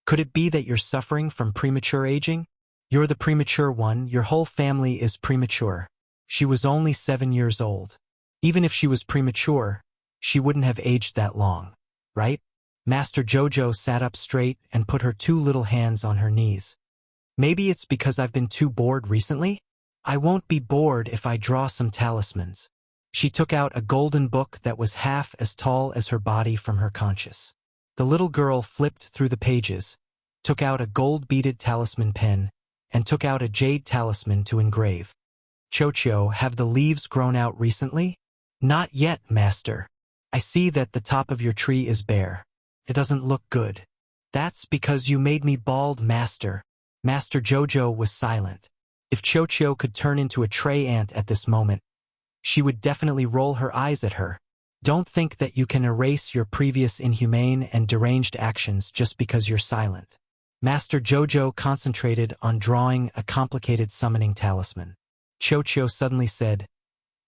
could it be that you're suffering from premature aging? You're the premature one, your whole family is premature. She was only 7 years old. Even if she was premature, she wouldn't have aged that long, right? Master Jojo sat up straight and put her 2 little hands on her knees. Maybe it's because I've been too bored recently? I won't be bored if I draw some talismans. She took out a golden book that was half as tall as her body from her conscious. The little girl flipped through the pages, took out a gold-beaded talisman pen, and took out a jade talisman to engrave. Chocho, have the leaves grown out recently? Not yet, Master. I see that the top of your tree is bare. It doesn't look good. That's because you made me bald, Master. Master Jojo was silent. If Chocho could turn into a tray ant at this moment, she would definitely roll her eyes at her. Don't think that you can erase your previous inhumane and deranged actions just because you're silent. Master Jojo concentrated on drawing a complicated summoning talisman. Chocho suddenly said,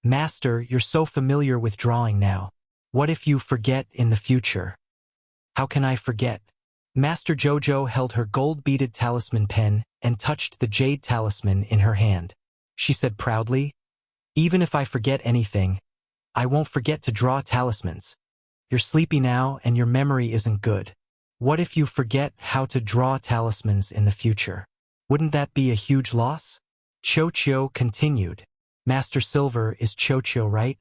Master, you're so familiar with drawing now. What if you forget in the future? How can I forget? Master Jojo held her gold-beaded talisman pen and touched the jade talisman in her hand. She said proudly, Even if I forget anything, I won't forget to draw talismans. You're sleepy now and your memory isn't good. What if you forget how to draw talismans in the future? Wouldn't that be a huge loss? Chocho continued. Master Silver is Chocho, right?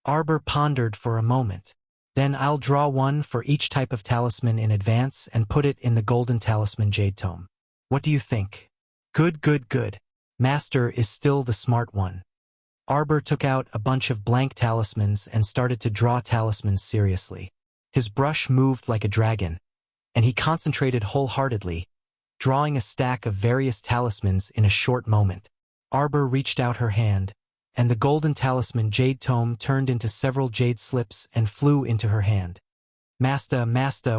Arbor pondered for a moment. Then I'll draw one for each type of talisman in advance and put it in the golden talisman jade tome. What do you think? Good, good, good. Master is still the smart one. Arbor took out a bunch of blank talismans and started to draw talismans seriously. His brush moved like a dragon, and he concentrated wholeheartedly, drawing a stack of various talismans in a short moment. Arbor reached out her hand, and the golden talisman jade tome turned into several jade slips and flew into her hand. Master,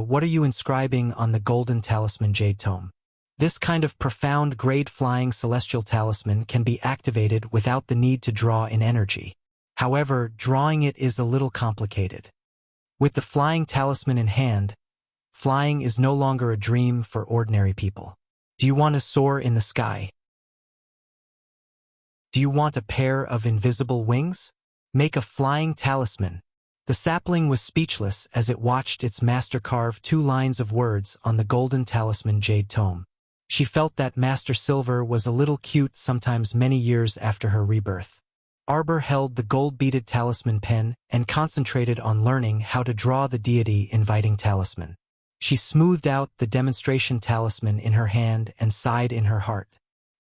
what are you inscribing on the golden talisman jade tome? This kind of profound grade flying celestial talisman can be activated without the need to draw in energy. However, drawing it is a little complicated. With the flying talisman in hand, flying is no longer a dream for ordinary people. Do you want to soar in the sky? Do you want a pair of invisible wings? Make a flying talisman. The sapling was speechless as it watched its master carve 2 lines of words on the golden talisman jade tome. She felt that Master Silver was a little cute sometimes many years after her rebirth. Arbor held the gold-beaded talisman pen and concentrated on learning how to draw the deity inviting talisman. She smoothed out the demonstration talisman in her hand and sighed in her heart.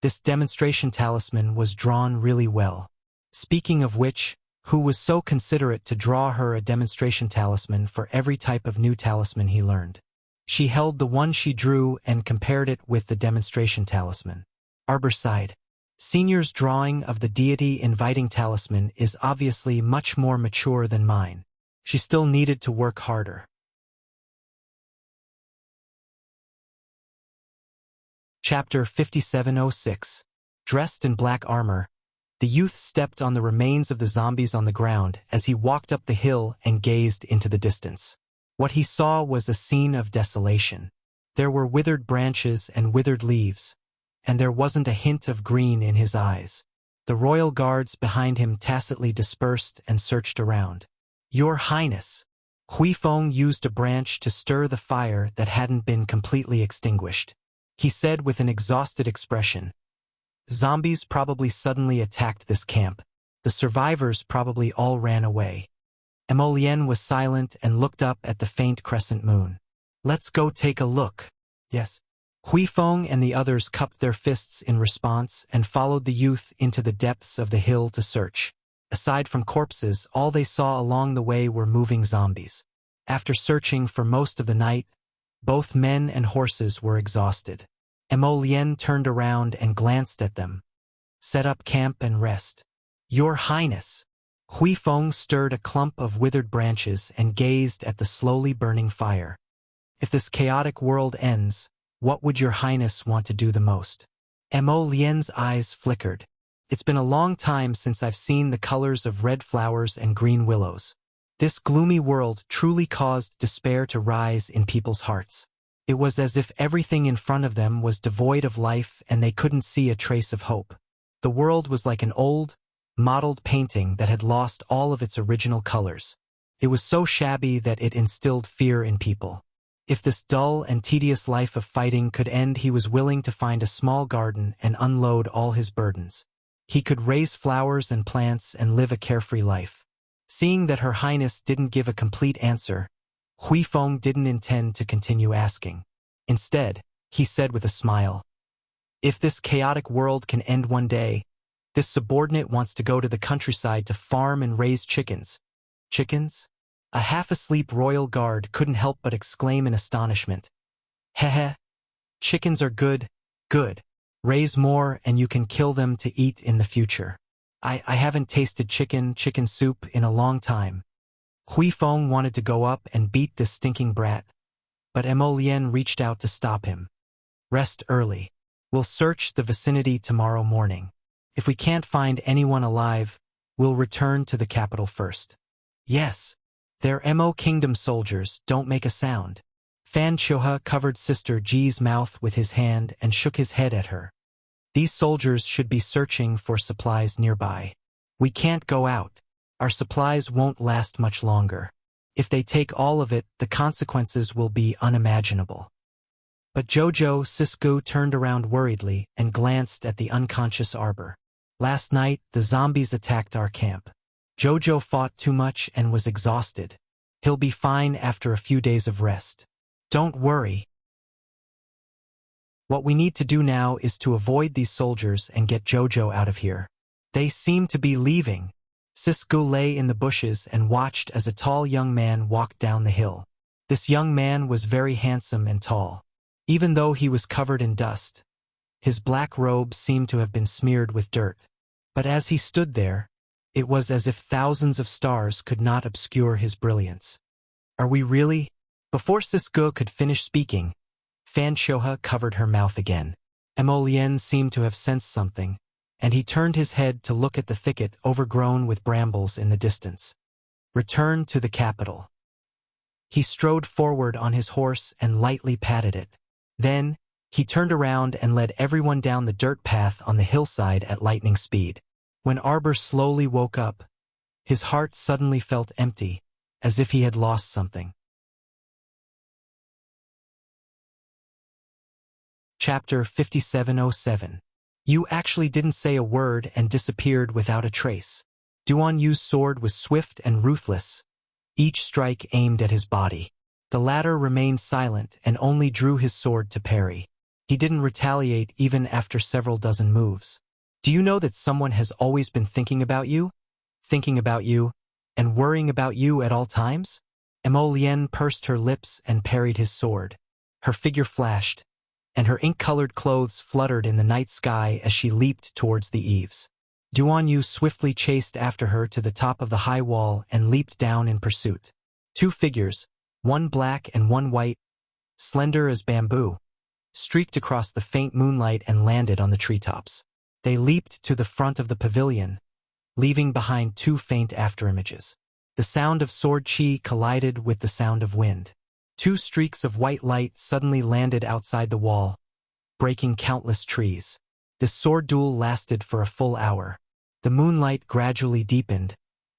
This demonstration talisman was drawn really well. Speaking of which, who was so considerate to draw her a demonstration talisman for every type of new talisman he learned? She held the one she drew and compared it with the demonstration talisman. Arbor sighed. Senior's drawing of the deity inviting talisman is obviously much more mature than mine. She still needed to work harder. Chapter 5706. Dressed in black armor, the youth stepped on the remains of the zombies on the ground as he walked up the hill and gazed into the distance. What he saw was a scene of desolation. There were withered branches and withered leaves, and there wasn't a hint of green in his eyes. The royal guards behind him tacitly dispersed and searched around. Your Highness. Huifeng used a branch to stir the fire that hadn't been completely extinguished. He said with an exhausted expression, Zombies probably suddenly attacked this camp. The survivors probably all ran away. Emolien was silent and looked up at the faint crescent moon. Let's go take a look. Yes. Huifeng and the others cupped their fists in response and followed the youth into the depths of the hill to search. Aside from corpses, all they saw along the way were moving zombies. After searching for most of the night, both men and horses were exhausted. Emolien turned around and glanced at them. Set up camp and rest. Your Highness. Huifeng stirred a clump of withered branches and gazed at the slowly burning fire. If this chaotic world ends, what would your Highness want to do the most? Emolien's eyes flickered. It's been a long time since I've seen the colors of red flowers and green willows. This gloomy world truly caused despair to rise in people's hearts. It was as if everything in front of them was devoid of life and they couldn't see a trace of hope. The world was like an old, mottled painting that had lost all of its original colors. It was so shabby that it instilled fear in people. If this dull and tedious life of fighting could end, he was willing to find a small garden and unload all his burdens. He could raise flowers and plants and live a carefree life. Seeing that Her Highness didn't give a complete answer, Huifeng didn't intend to continue asking. Instead, he said with a smile, "If this chaotic world can end one day, this subordinate wants to go to the countryside to farm and raise chickens." Chickens? A half-asleep royal guard couldn't help but exclaim in astonishment. "Heh. Chickens are good, good. Raise more and you can kill them to eat in the future. I haven't tasted chicken soup in a long time." Huifeng wanted to go up and beat this stinking brat, but Emolien reached out to stop him. "Rest early. We'll search the vicinity tomorrow morning. If we can't find anyone alive, we'll return to the capital first." "Yes. They're Mo Kingdom soldiers, don't make a sound." Fan Choha covered Sister Ji's mouth with his hand and shook his head at her. "These soldiers should be searching for supplies nearby. We can't go out. Our supplies won't last much longer. If they take all of it, the consequences will be unimaginable." But Jojo Sisku turned around worriedly and glanced at the unconscious Arbor. "Last night, the zombies attacked our camp. Jojo fought too much and was exhausted. He'll be fine after a few days of rest. Don't worry. What we need to do now is to avoid these soldiers and get Jojo out of here." "They seem to be leaving." Sisku lay in the bushes and watched as a tall young man walked down the hill. This young man was very handsome and tall. Even though he was covered in dust, his black robe seemed to have been smeared with dirt. But as he stood there, it was as if thousands of stars could not obscure his brilliance. "Are we really?" Before Sisku could finish speaking, Fan Choha covered her mouth again. Emolien seemed to have sensed something, and he turned his head to look at the thicket overgrown with brambles in the distance. "Return to the capital." He strode forward on his horse and lightly patted it. Then, he turned around and led everyone down the dirt path on the hillside at lightning speed. When Arbor slowly woke up, his heart suddenly felt empty, as if he had lost something. Chapter 5707. You actually didn't say a word and disappeared without a trace. Duan Yu's sword was swift and ruthless, each strike aimed at his body. The latter remained silent and only drew his sword to parry. He didn't retaliate even after several dozen moves. "Do you know that someone has always been thinking about you, and worrying about you at all times?" Emolien pursed her lips and parried his sword. Her figure flashed, and her ink-colored clothes fluttered in the night sky as she leaped towards the eaves. Duan Yu swiftly chased after her to the top of the high wall and leaped down in pursuit. Two figures, one black and one white, slender as bamboo, streaked across the faint moonlight and landed on the treetops. They leaped to the front of the pavilion, leaving behind two faint afterimages. The sound of sword chi collided with the sound of wind. Two streaks of white light suddenly landed outside the wall, breaking countless trees. This sword duel lasted for a full hour. The moonlight gradually deepened,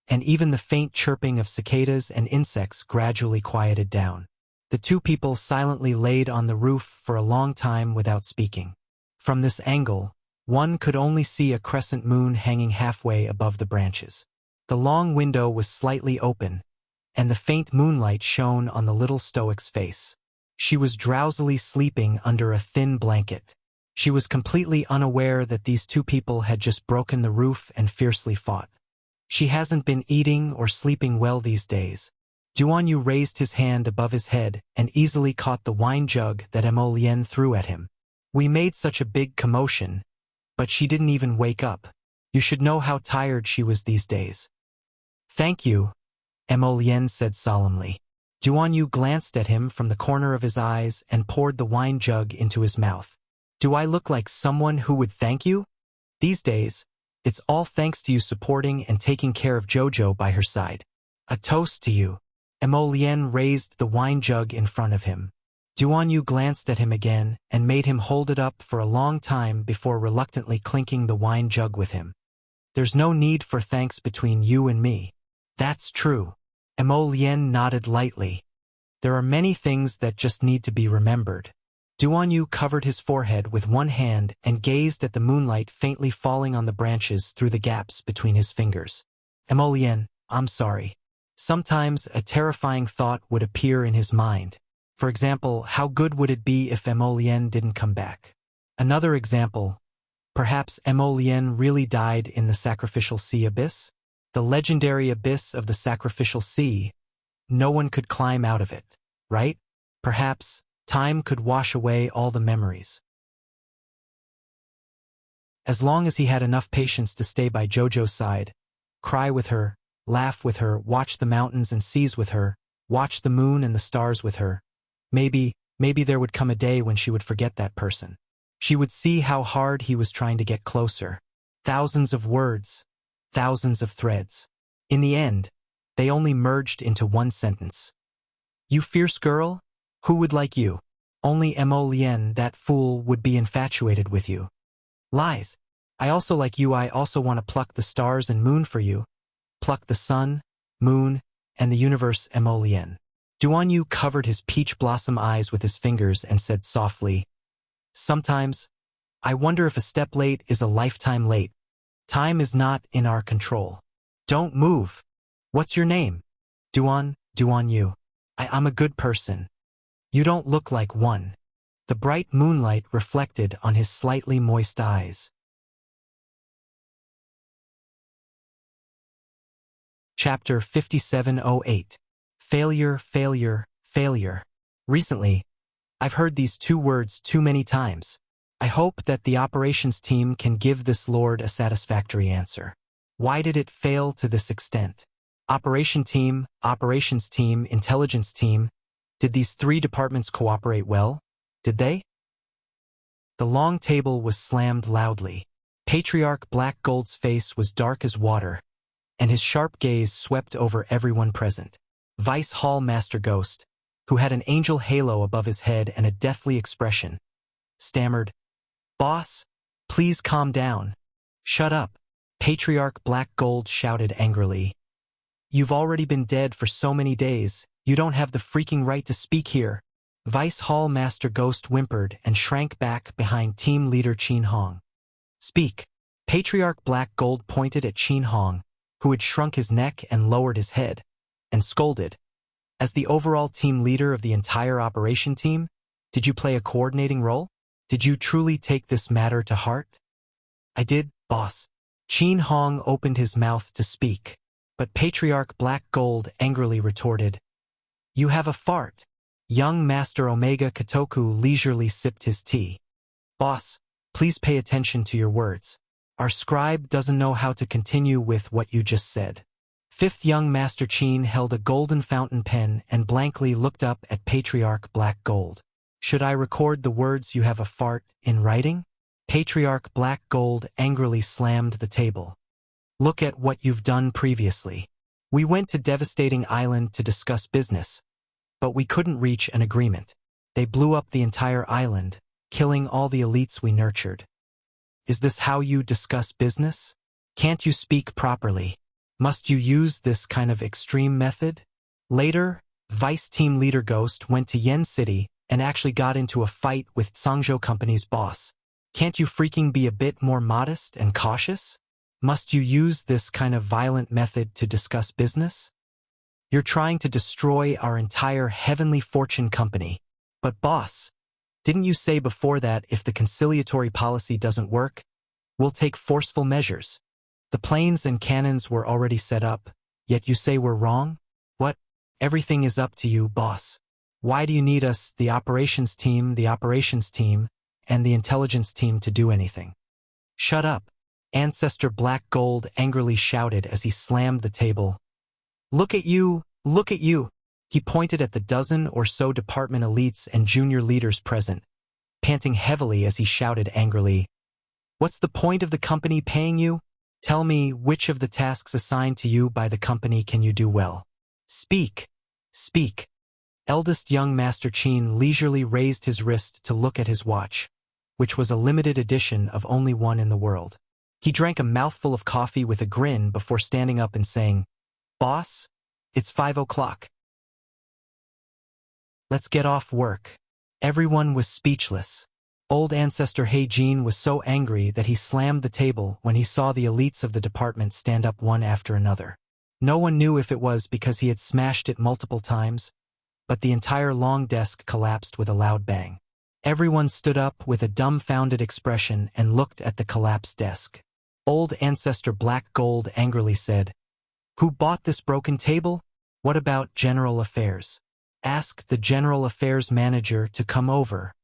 and even the faint chirping of cicadas and insects gradually quieted down. The two people silently laid on the roof for a long time without speaking. From this angle, one could only see a crescent moon hanging halfway above the branches. The long window was slightly open, and the faint moonlight shone on the little stoic's face. She was drowsily sleeping under a thin blanket. She was completely unaware that these two people had just broken the roof and fiercely fought. "She hasn't been eating or sleeping well these days." Duan Yu raised his hand above his head and easily caught the wine jug that Emolien threw at him. "We made such a big commotion, but she didn't even wake up. You should know how tired she was these days." "Thank you," Emolien said solemnly. Duan Yu glanced at him from the corner of his eyes and poured the wine jug into his mouth. "Do I look like someone who would thank you? These days, it's all thanks to you supporting and taking care of Jojo by her side." A toast to you. Emolien raised the wine jug in front of him. Duanyu glanced at him again and made him hold it up for a long time before reluctantly clinking the wine jug with him. There's no need for thanks between you and me. That's true. Emolien nodded lightly. There are many things that just need to be remembered. Duanyu covered his forehead with one hand and gazed at the moonlight faintly falling on the branches through the gaps between his fingers. Emolien, I'm sorry. Sometimes a terrifying thought would appear in his mind. For example, how good would it be if Emolien didn't come back? Another example, perhaps Emolien really died in the sacrificial sea abyss? The legendary abyss of the sacrificial sea. No one could climb out of it, right? Perhaps time could wash away all the memories. As long as he had enough patience to stay by Jojo's side, cry with her, laugh with her, watch the mountains and seas with her, watch the moon and the stars with her, maybe there would come a day when she would forget that person. She would see how hard he was trying to get closer. Thousands of words, thousands of threads. In the end, they only merged into one sentence. You fierce girl? Who would like you? Only Emolien, that fool, would be infatuated with you. Lies. I also like you. I also want to pluck the stars and moon for you. Pluck the sun, moon, and the universe. Emolien. Duanyu covered his peach blossom eyes with his fingers and said softly, sometimes, I wonder if a step late is a lifetime late. Time is not in our control. Don't move. What's your name? Duanyu. I'm a good person. You don't look like one. The bright moonlight reflected on his slightly moist eyes. Chapter 5708. Failure, failure, failure. Recently, I've heard these two words too many times. I hope that the operations team can give this lord a satisfactory answer. Why did it fail to this extent? Operations team, intelligence team. Did these three departments cooperate well? Did they? The long table was slammed loudly. Patriarch Black Gold's face was dark as water, and his sharp gaze swept over everyone present. Vice Hall Master Ghost, who had an angel halo above his head and a deathly expression, stammered, Boss, please calm down. Shut up. Patriarch Black Gold shouted angrily. You've already been dead for so many days, you don't have the freaking right to speak here. Vice Hall Master Ghost whimpered and shrank back behind Team Leader Qin Hong. Speak. Patriarch Black Gold pointed at Qin Hong, who had shrunk his neck and lowered his head, and scolded. As the overall team leader of the entire operation team, did you play a coordinating role? Did you truly take this matter to heart? I did, boss. Qin Hong opened his mouth to speak, but Patriarch Black Gold angrily retorted, You have a fart. Young Master Omega Kotoku leisurely sipped his tea. Boss, please pay attention to your words. Our scribe doesn't know how to continue with what you just said. Fifth Young Master Qin held a golden fountain pen and blankly looked up at Patriarch Black Gold. Should I record the words you have a fart in writing? Patriarch Black Gold angrily slammed the table. Look at what you've done previously. We went to Devastating Island to discuss business, but we couldn't reach an agreement. They blew up the entire island, killing all the elites we nurtured. Is this how you discuss business? Can't you speak properly? Must you use this kind of extreme method? Later, Vice Team Leader Ghost went to Yen City and actually got into a fight with Sangzhou Company's boss. Can't you freaking be a bit more modest and cautious? Must you use this kind of violent method to discuss business? You're trying to destroy our entire Heavenly Fortune company. But boss, didn't you say before that if the conciliatory policy doesn't work, we'll take forceful measures? The planes and cannons were already set up, yet you say we're wrong? What? Everything is up to you, boss. Why do you need us, the operations team, and the intelligence team to do anything? Shut up. Ancestor Black Gold angrily shouted as he slammed the table. Look at you, look at you. He pointed at the dozen or so department elites and junior leaders present, panting heavily as he shouted angrily. What's the point of the company paying you? Tell me which of the tasks assigned to you by the company can you do well? Speak. Speak. Eldest young Master Qin leisurely raised his wrist to look at his watch, which was a limited edition of only one in the world. He drank a mouthful of coffee with a grin before standing up and saying, "Boss, it's 5 o'clock. Let's get off work." Everyone was speechless. Old Ancestor Heijin was so angry that he slammed the table when he saw the elites of the department stand up one after another. No one knew if it was because he had smashed it multiple times, but the entire long desk collapsed with a loud bang. Everyone stood up with a dumbfounded expression and looked at the collapsed desk. Old Ancestor Black Gold angrily said, "Who bought this broken table? What about General Affairs? Ask the General Affairs manager to come over."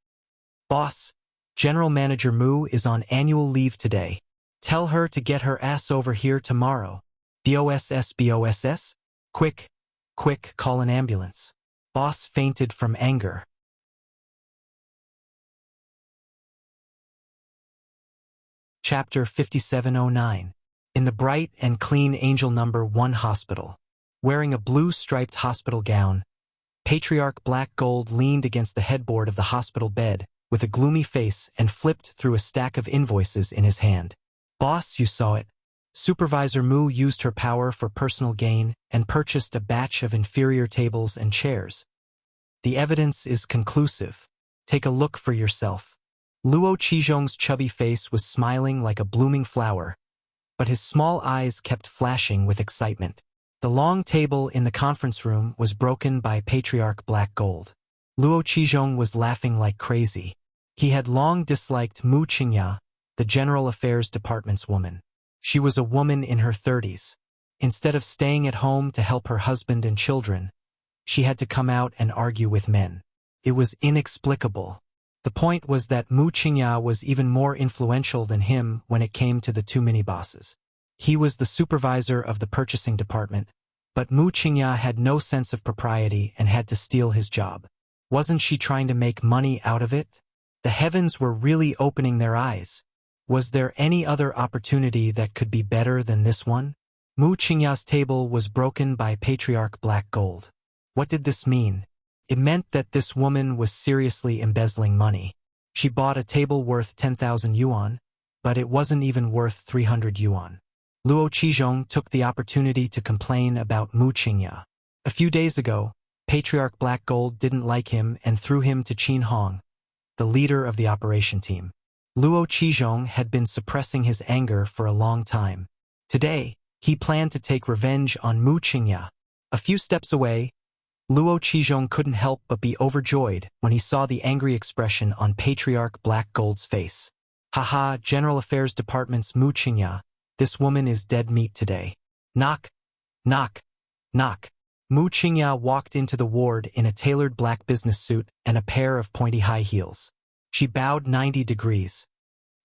"Boss, General Manager Mu is on annual leave today. Tell her to get her ass over here tomorrow. BOSS BOSS? Quick, quick, call an ambulance." Boss fainted from anger. Chapter 5709. In the bright and clean Angel Number 1 hospital. Wearing a blue striped hospital gown, Patriarch Black Gold leaned against the headboard of the hospital bed with a gloomy face and flipped through a stack of invoices in his hand. "Boss, you saw it. Supervisor Mu used her power for personal gain and purchased a batch of inferior tables and chairs. The evidence is conclusive. Take a look for yourself." Luo Qizhong's chubby face was smiling like a blooming flower, but his small eyes kept flashing with excitement. The long table in the conference room was broken by Patriarch Black Gold. Luo Qizhong was laughing like crazy. He had long disliked Mu Qingya, the General Affairs Department's woman. She was a woman in her 30s. Instead of staying at home to help her husband and children, she had to come out and argue with men. It was inexplicable. The point was that Mu Qingya was even more influential than him when it came to the two mini-bosses. He was the supervisor of the purchasing department, but Mu Qingya had no sense of propriety and had to steal his job. Wasn't she trying to make money out of it? The heavens were really opening their eyes. Was there any other opportunity that could be better than this one? Mu Qingya's table was broken by Patriarch Black Gold. What did this mean? It meant that this woman was seriously embezzling money. She bought a table worth 10,000 yuan, but it wasn't even worth 300 yuan. Luo Qizhong took the opportunity to complain about Mu Qingya. A few days ago, Patriarch Black Gold didn't like him and threw him to Qin Hong, the leader of the operation team. Luo Qizhong had been suppressing his anger for a long time. Today, he planned to take revenge on Mu Qingya. A few steps away, Luo Qizhong couldn't help but be overjoyed when he saw the angry expression on Patriarch Black Gold's face. "Haha, General Affairs Department's Mu Qingya, this woman is dead meat today." Knock, knock, knock. Mu Qingya walked into the ward in a tailored black business suit and a pair of pointy high heels. She bowed 90 degrees.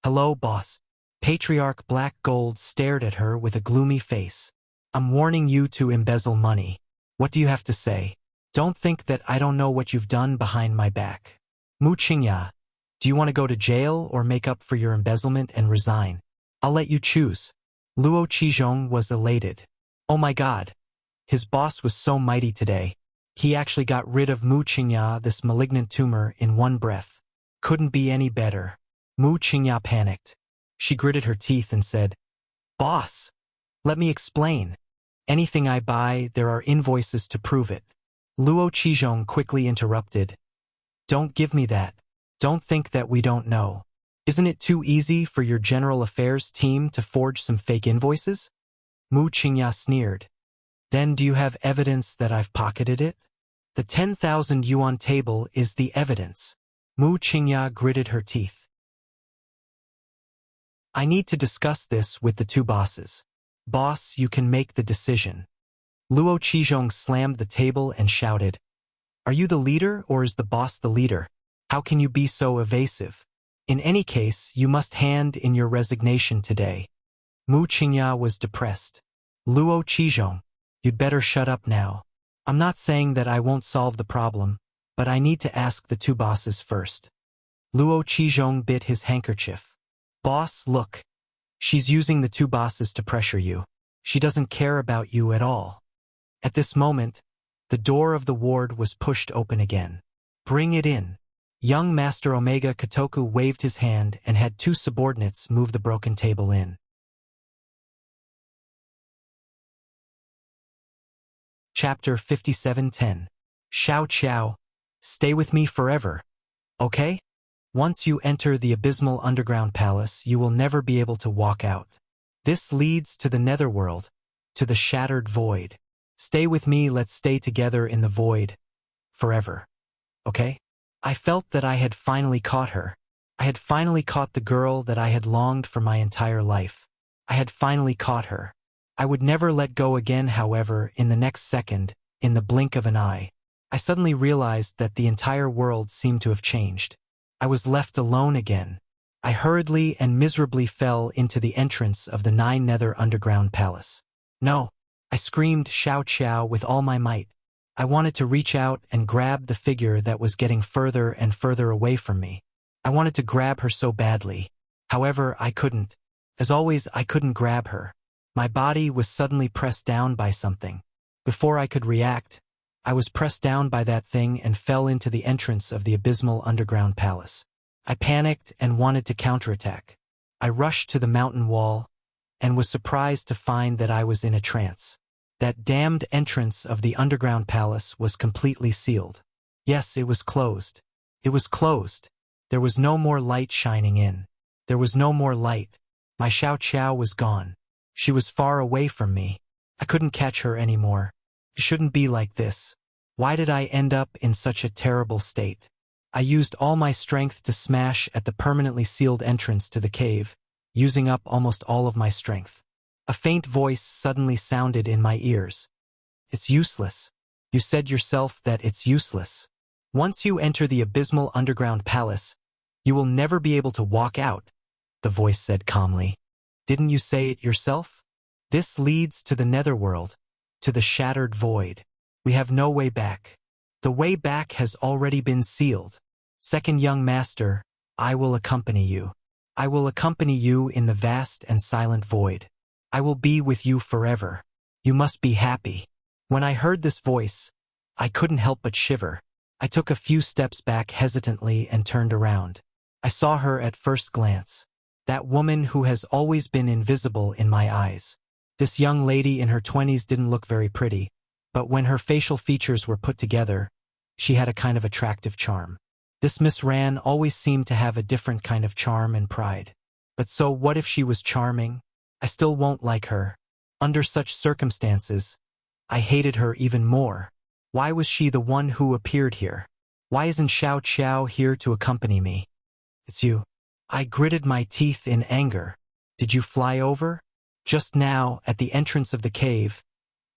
"Hello, boss." Patriarch Black Gold stared at her with a gloomy face. "I'm warning you to embezzle money. What do you have to say? Don't think that I don't know what you've done behind my back." "Mu Qingya, do you want to go to jail or make up for your embezzlement and resign? I'll let you choose." Luo Qizhong was elated. Oh my god. His boss was so mighty today. He actually got rid of Mu Qingya, this malignant tumor, in one breath. Couldn't be any better. Mu Qingya panicked. She gritted her teeth and said, "Boss, let me explain. Anything I buy, there are invoices to prove it." Luo Qizhong quickly interrupted. "Don't give me that. Don't think that we don't know. Isn't it too easy for your General Affairs team to forge some fake invoices?" Mu Qingya sneered. "Then do you have evidence that I've pocketed it?" "The 10,000 yuan table is the evidence." Mu Qingya gritted her teeth. "I need to discuss this with the two bosses. Boss, you can make the decision." Luo Qizhong slammed the table and shouted, "Are you the leader or is the boss the leader? How can you be so evasive? In any case, you must hand in your resignation today." Mu Qingya was depressed. "Luo Qizhong, you'd better shut up now. I'm not saying that I won't solve the problem, but I need to ask the two bosses first." Luo Qizhong bit his handkerchief. "Boss, look. She's using the two bosses to pressure you. She doesn't care about you at all." At this moment, The door of the ward was pushed open again. Bring it in. Young Master Omega Kotoku waved his hand and had two subordinates move the broken table in. Chapter 57:10. Xiao Qiao, stay with me forever. Okay? Once you enter the abysmal underground palace, you will never be able to walk out. This leads to the netherworld, to the shattered void. Stay with me, let's stay together in the void. Forever. Okay? I felt that I had finally caught her. I had finally caught the girl that I had longed for my entire life. I had finally caught her. I would never let go again, however, in the next second, in the blink of an eye, I suddenly realized that the entire world seemed to have changed. I was left alone again. I hurriedly and miserably fell into the entrance of the Nine-Nether underground palace. No! I screamed Xiao Qiao with all my might. I wanted to reach out and grab the figure that was getting further and further away from me. I wanted to grab her so badly. However, I couldn't. As always, I couldn't grab her. My body was suddenly pressed down by something. Before I could react, I was pressed down by that thing and fell into the entrance of the abysmal underground palace. I panicked and wanted to counterattack. I rushed to the mountain wall and was surprised to find that I was in a trance. That damned entrance of the underground palace was completely sealed. Yes, it was closed. It was closed. There was no more light shining in. There was no more light. My Xiao Qiao was gone. She was far away from me. I couldn't catch her anymore. It shouldn't be like this. Why did I end up in such a terrible state? I used all my strength to smash at the permanently sealed entrance to the cave, using up almost all of my strength. A faint voice suddenly sounded in my ears. It's useless. You said yourself that it's useless. Once you enter the abysmal underground palace, you will never be able to walk out, the voice said calmly. Didn't you say it yourself? This leads to the netherworld, to the shattered void. We have no way back. The way back has already been sealed. Second young master, I will accompany you. I will accompany you in the vast and silent void. I will be with you forever. You must be happy. When I heard this voice, I couldn't help but shiver. I took a few steps back hesitantly and turned around. I saw her at first glance. That woman who has always been invisible in my eyes. This young lady in her 20s didn't look very pretty, but when her facial features were put together, she had a kind of attractive charm. This Miss Ran always seemed to have a different kind of charm and pride. But so what if she was charming? I still won't like her. Under such circumstances, I hated her even more. Why was she the one who appeared here? Why isn't Xiao Qiao here to accompany me? It's you. I gritted my teeth in anger. Did you fly over? Just now, at the entrance of the cave,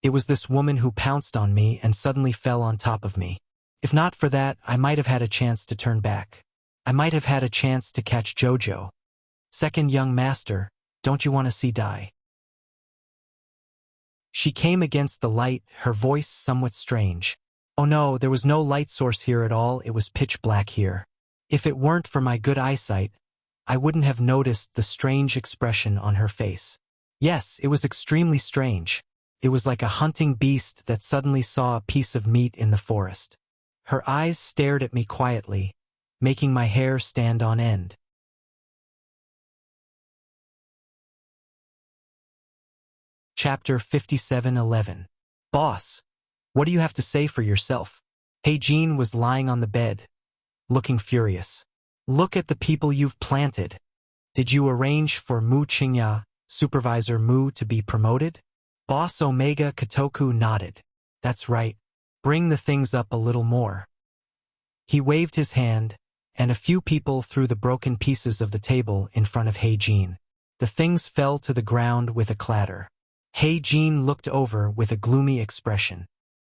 it was this woman who pounced on me and suddenly fell on top of me. If not for that, I might have had a chance to turn back. I might have had a chance to catch Jojo. Second young master, don't you want to see die? She came against the light, her voice somewhat strange. Oh no, there was no light source here at all, it was pitch black here. If it weren't for my good eyesight, I wouldn't have noticed the strange expression on her face. Yes, it was extremely strange. It was like a hunting beast that suddenly saw a piece of meat in the forest. Her eyes stared at me quietly, making my hair stand on end. Chapter 57:11. Boss, what do you have to say for yourself? Heijin was lying on the bed, looking furious. Look at the people you've planted. Did you arrange for Mu Qingya, Supervisor Mu, to be promoted? Boss Omega Kotoku nodded. That's right. Bring the things up a little more. He waved his hand, and a few people threw the broken pieces of the table in front of Heijin. The things fell to the ground with a clatter. Heijin looked over with a gloomy expression.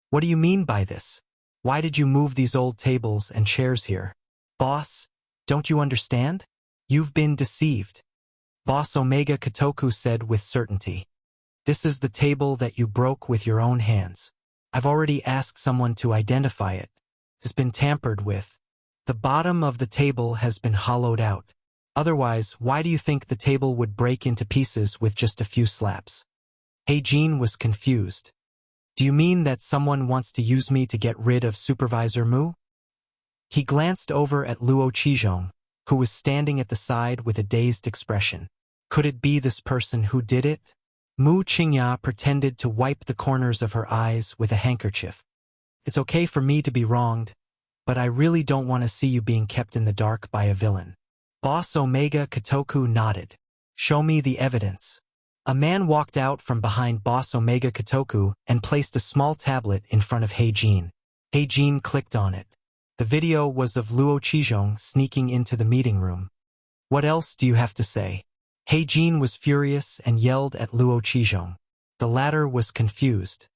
What do you mean by this? Why did you move these old tables and chairs here? Boss, don't you understand? You've been deceived. Boss Omega Kotoku said with certainty. This is the table that you broke with your own hands. I've already asked someone to identify it. It's been tampered with. The bottom of the table has been hollowed out. Otherwise, why do you think the table would break into pieces with just a few slaps? Heijin was confused. Do you mean that someone wants to use me to get rid of Supervisor Mu? He glanced over at Luo Qizhong, who was standing at the side with a dazed expression. Could it be this person who did it? Mu Qingya pretended to wipe the corners of her eyes with a handkerchief. It's okay for me to be wronged, but I really don't want to see you being kept in the dark by a villain. Boss Omega Kotoku nodded. Show me the evidence. A man walked out from behind Boss Omega Kotoku and placed a small tablet in front of Heijin. Heijin clicked on it. The video was of Luo Qizhong sneaking into the meeting room. What else do you have to say? Heijin was furious and yelled at Luo Qizhong. The latter was confused.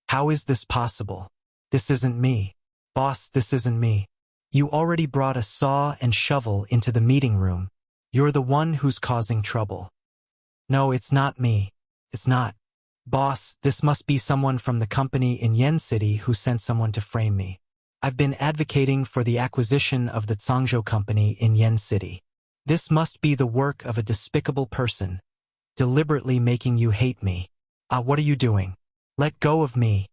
How is this possible? This isn't me. Boss, this isn't me. You already brought a saw and shovel into the meeting room. You're the one who's causing trouble. No, it's not me. It's not. Boss, this must be someone from the company in Yen City who sent someone to frame me. I've been advocating for the acquisition of the Zhangzhou company in Yen City. This must be the work of a despicable person, deliberately making you hate me. What are you doing? Let go of me.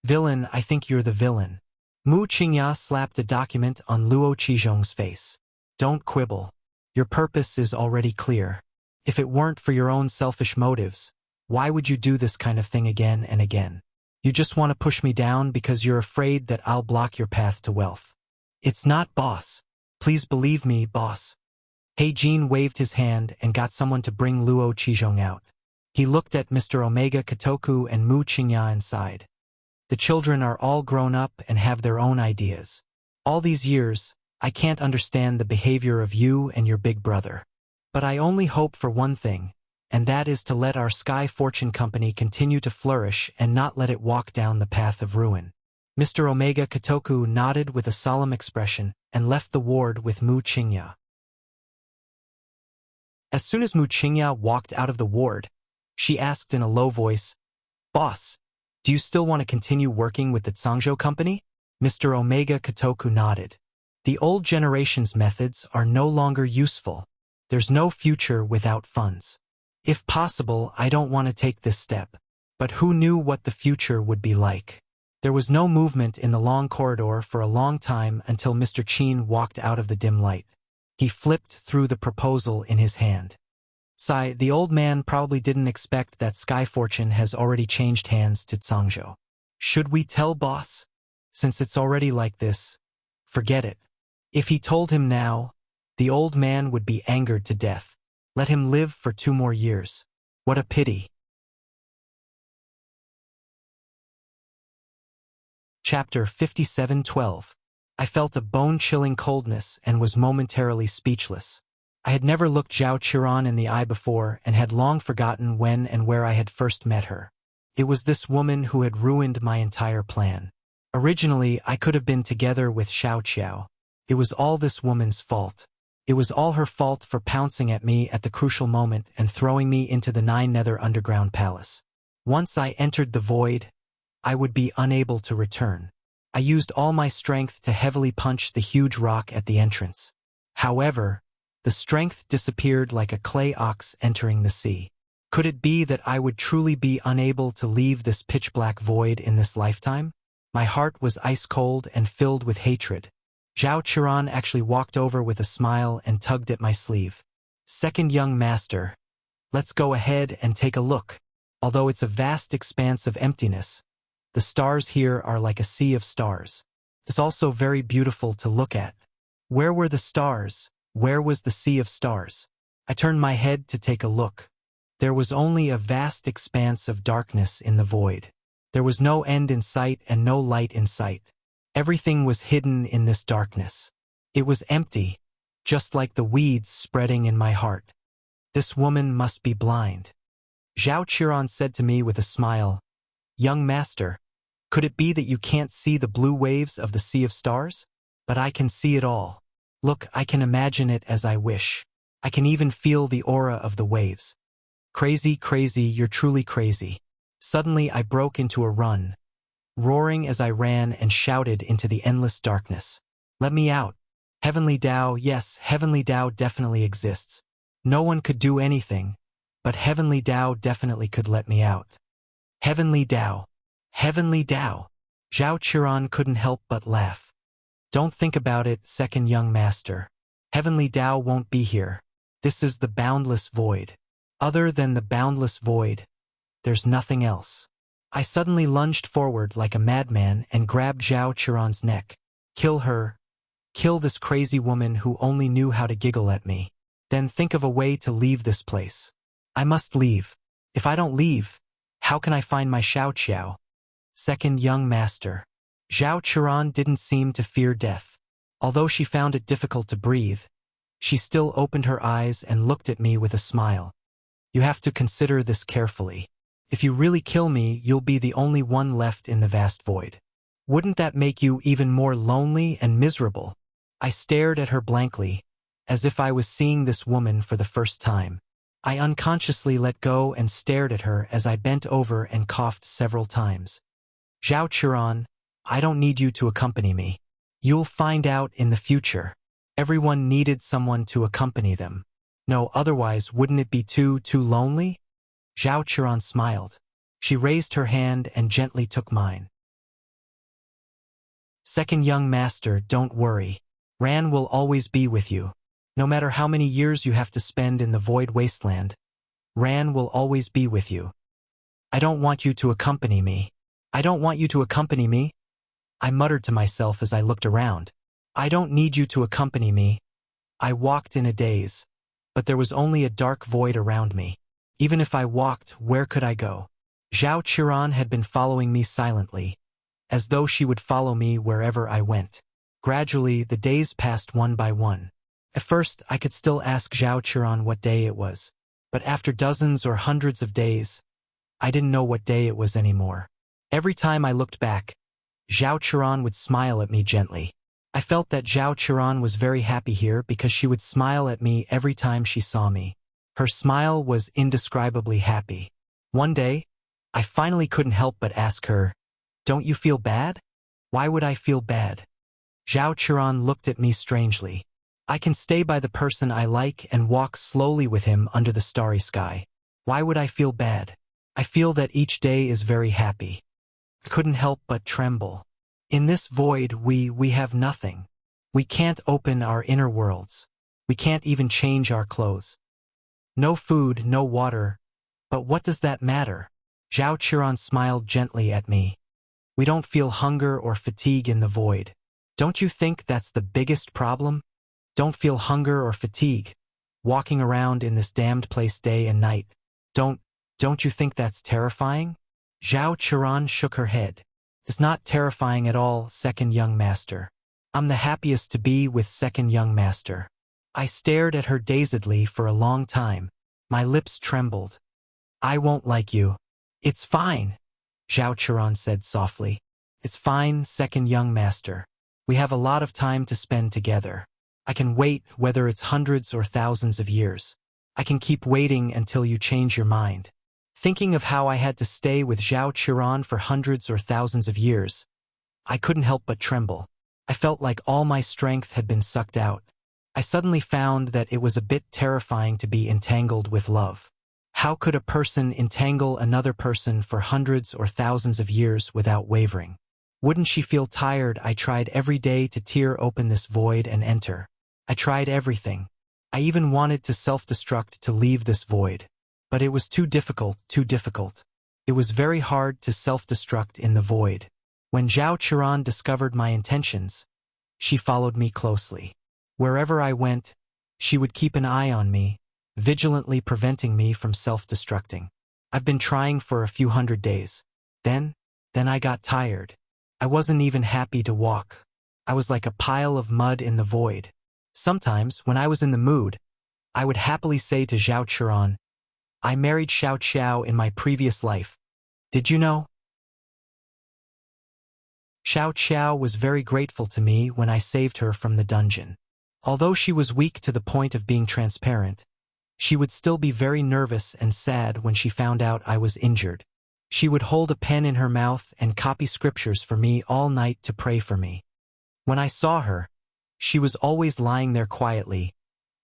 Villain, I think you're the villain. Mu Qingya slapped a document on Luo Qizhong's face. Don't quibble. Your purpose is already clear. If it weren't for your own selfish motives, why would you do this kind of thing again and again? You just want to push me down because you're afraid that I'll block your path to wealth. It's not, boss. Please believe me, boss. Heijin waved his hand and got someone to bring Luo Qizhong out. He looked at Mr. Omega Kotoku and Mu Qingya and sighed. The children are all grown up and have their own ideas. All these years, I can't understand the behavior of you and your big brother. But I only hope for one thing, and that is to let our Sky Fortune Company continue to flourish and not let it walk down the path of ruin. Mr. Omega Kotoku nodded with a solemn expression and left the ward with Mu Qingya. As soon as Mu Qingya walked out of the ward, she asked in a low voice, Boss, do you still want to continue working with the Zhangzhou company? Mr. Omega Kotoku nodded. The old generation's methods are no longer useful. There's no future without funds. If possible, I don't want to take this step. But who knew what the future would be like? There was no movement in the long corridor for a long time until Mr. Qin walked out of the dim light. He flipped through the proposal in his hand. Sigh, the old man probably didn't expect that Sky Fortune has already changed hands to Zhangzhou. Should we tell boss? Since it's already like this, forget it. If he told him now, the old man would be angered to death. Let him live for 2 more years. What a pity. Chapter 57:12. I felt a bone-chilling coldness and was momentarily speechless. I had never looked Zhao Qiran in the eye before and had long forgotten when and where I had first met her. It was this woman who had ruined my entire plan. Originally, I could have been together with Xiao Qiao. It was all this woman's fault. It was all her fault for pouncing at me at the crucial moment and throwing me into the 9 Nether underground palace. Once I entered the void, I would be unable to return. I used all my strength to heavily punch the huge rock at the entrance. However, the strength disappeared like a clay ox entering the sea. Could it be that I would truly be unable to leave this pitch-black void in this lifetime? My heart was ice-cold and filled with hatred. Zhao Qiran actually walked over with a smile and tugged at my sleeve. Second young master, let's go ahead and take a look. Although it's a vast expanse of emptiness, the stars here are like a sea of stars. It's also very beautiful to look at. Where were the stars? Where was the sea of stars? I turned my head to take a look. There was only a vast expanse of darkness in the void. There was no end in sight and no light in sight. Everything was hidden in this darkness. It was empty, just like the weeds spreading in my heart. This woman must be blind. Zhao Qiran said to me with a smile, Young master, could it be that you can't see the blue waves of the sea of stars? But I can see it all. Look, I can imagine it as I wish. I can even feel the aura of the waves. Crazy, crazy, you're truly crazy. Suddenly I broke into a run, roaring as I ran and shouted into the endless darkness. Let me out. Heavenly Tao, yes, Heavenly Tao definitely exists. No one could do anything, but Heavenly Tao definitely could let me out. Heavenly Tao. Heavenly Tao. Zhao Qiran couldn't help but laugh. Don't think about it, second young master. Heavenly Tao won't be here. This is the boundless void. Other than the boundless void, there's nothing else. I suddenly lunged forward like a madman and grabbed Zhao Qiran's neck. Kill her. Kill this crazy woman who only knew how to giggle at me. Then think of a way to leave this place. I must leave. If I don't leave, how can I find my Xiao Qiao? Second young master. Zhao Qiran didn't seem to fear death. Although she found it difficult to breathe, she still opened her eyes and looked at me with a smile. You have to consider this carefully. If you really kill me, you'll be the only one left in the vast void. Wouldn't that make you even more lonely and miserable? I stared at her blankly, as if I was seeing this woman for the first time. I unconsciously let go and stared at her as I bent over and coughed several times. Zhao Qiran, I don't need you to accompany me. You'll find out in the future. Everyone needed someone to accompany them. No, otherwise wouldn't it be too lonely? Zhao Qiran smiled. She raised her hand and gently took mine. Second young master, don't worry. Ran will always be with you. No matter how many years you have to spend in the void wasteland, Ran will always be with you. I don't want you to accompany me. I don't want you to accompany me. I muttered to myself as I looked around. I don't need you to accompany me. I walked in a daze, but there was only a dark void around me. Even if I walked, where could I go? Zhao Qiran had been following me silently, as though she would follow me wherever I went. Gradually, the days passed one by one. At first, I could still ask Zhao Qiran what day it was, but after dozens or hundreds of days, I didn't know what day it was anymore. Every time I looked back, Zhao Qiran would smile at me gently. I felt that Zhao Qiran was very happy here because she would smile at me every time she saw me. Her smile was indescribably happy. One day, I finally couldn't help but ask her, "Don't you feel bad?" "Why would I feel bad?" Zhao Qiran looked at me strangely. "I can stay by the person I like and walk slowly with him under the starry sky. Why would I feel bad? I feel that each day is very happy." I couldn't help but tremble. In this void, we have nothing. We can't open our inner worlds. We can't even change our clothes. No food, no water. But what does that matter? Zhao Qiran smiled gently at me. We don't feel hunger or fatigue in the void. Don't you think that's the biggest problem? Don't feel hunger or fatigue, walking around in this damned place day and night. Don't you think that's terrifying? Zhao Qiran shook her head. It's not terrifying at all, second young master. I'm the happiest to be with second young master. I stared at her dazedly for a long time. My lips trembled. I won't like you. It's fine, Zhao Qiran said softly. It's fine, second young master. We have a lot of time to spend together. I can wait whether it's hundreds or thousands of years. I can keep waiting until you change your mind. Thinking of how I had to stay with Zhao Qiran for hundreds or thousands of years, I couldn't help but tremble. I felt like all my strength had been sucked out. I suddenly found that it was a bit terrifying to be entangled with love. How could a person entangle another person for hundreds or thousands of years without wavering? Wouldn't she feel tired? I tried every day to tear open this void and enter. I tried everything. I even wanted to self-destruct to leave this void. But it was too difficult. It was very hard to self-destruct in the void. When Zhao Qiran discovered my intentions, she followed me closely. Wherever I went, she would keep an eye on me, vigilantly preventing me from self-destructing. I've been trying for a few hundred days. Then I got tired. I wasn't even happy to walk. I was like a pile of mud in the void. Sometimes, when I was in the mood, I would happily say to Zhao Qiran, "I married Xiao Qiao in my previous life. Did you know?" Xiao Qiao was very grateful to me when I saved her from the dungeon. Although she was weak to the point of being transparent, she would still be very nervous and sad when she found out I was injured. She would hold a pen in her mouth and copy scriptures for me all night to pray for me. When I saw her, she was always lying there quietly,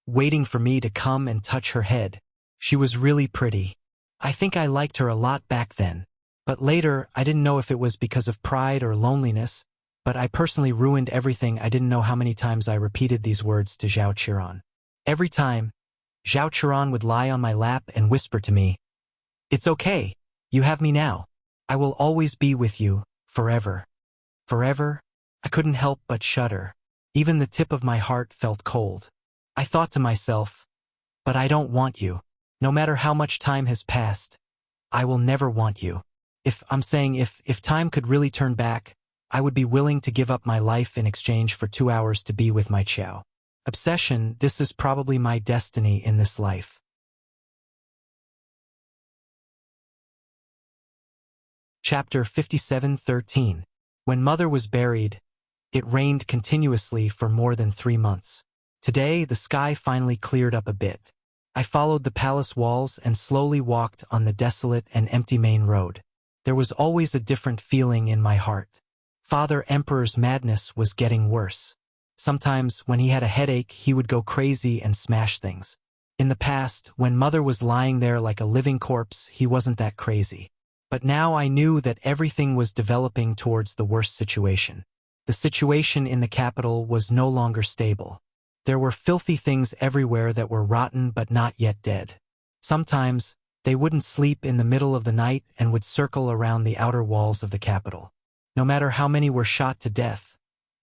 waiting for me to come and touch her head. She was really pretty. I think I liked her a lot back then. But later, I didn't know if it was because of pride or loneliness, but I personally ruined everything. I didn't know how many times I repeated these words to Zhao Qiran. Every time, Zhao Qiran would lie on my lap and whisper to me, "It's okay. You have me now. I will always be with you, forever." Forever? I couldn't help but shudder. Even the tip of my heart felt cold. I thought to myself, but I don't want you. No matter how much time has passed, I will never want you. If time could really turn back, I would be willing to give up my life in exchange for 2 hours to be with my Qiao. Obsession, this is probably my destiny in this life. Chapter 57:13. When Mother was buried, it rained continuously for more than 3 months. Today, the sky finally cleared up a bit. I followed the palace walls and slowly walked on the desolate and empty main road. There was always a different feeling in my heart. Father Emperor's madness was getting worse. Sometimes, when he had a headache, he would go crazy and smash things. In the past, when Mother was lying there like a living corpse, he wasn't that crazy. But now I knew that everything was developing towards the worst situation. The situation in the capital was no longer stable. There were filthy things everywhere that were rotten but not yet dead. Sometimes, they wouldn't sleep in the middle of the night and would circle around the outer walls of the capital. No matter how many were shot to death,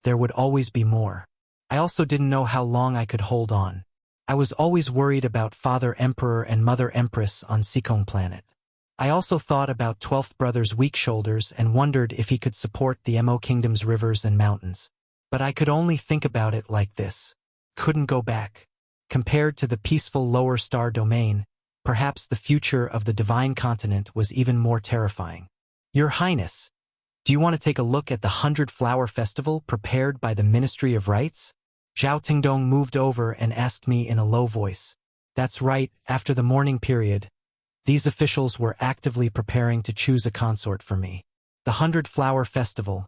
there would always be more. I also didn't know how long I could hold on. I was always worried about Father Emperor and Mother Empress on Sikong planet. I also thought about 12th Brother's weak shoulders and wondered if he could support the Mo Kingdom's rivers and mountains. But I could only think about it like this. Couldn't go back. Compared to the peaceful lower star domain, perhaps the future of the divine continent was even more terrifying. Your Highness, do you want to take a look at the 100-Flower Festival prepared by the Ministry of Rites? Zhao Tingdong moved over and asked me in a low voice. That's right, after the mourning period, these officials were actively preparing to choose a consort for me. The 100-Flower Festival,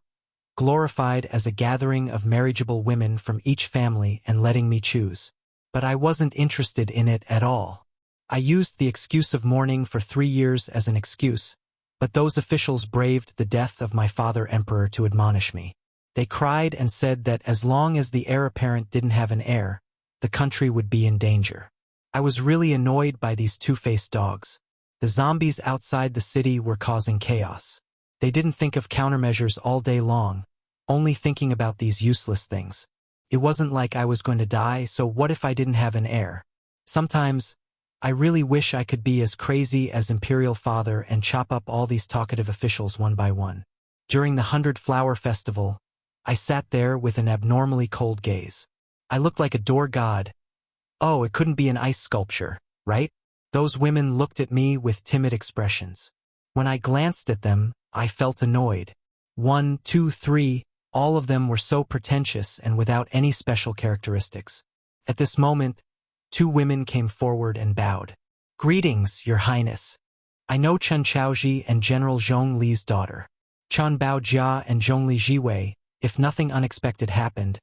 glorified as a gathering of marriageable women from each family and letting me choose. But I wasn't interested in it at all. I used the excuse of mourning for 3 years as an excuse, but those officials braved the death of my father emperor to admonish me. They cried and said that as long as the heir apparent didn't have an heir, the country would be in danger. I was really annoyed by these two-faced dogs. The zombies outside the city were causing chaos. They didn't think of countermeasures all day long, only thinking about these useless things. It wasn't like I was going to die, so what if I didn't have an heir? Sometimes, I really wish I could be as crazy as Imperial Father and chop up all these talkative officials one by one. During the 100-Flower Festival, I sat there with an abnormally cold gaze. I looked like a door god. Oh, it couldn't be an ice sculpture, right? Those women looked at me with timid expressions. When I glanced at them, I felt annoyed. 1, 2, 3, all of them were so pretentious and without any special characteristics. At this moment, 2 women came forward and bowed. Greetings, Your Highness. I know Chen Chaoji and General Zhong Li's daughter. Chen Baojia and Zhongli Jiwei. If nothing unexpected happened,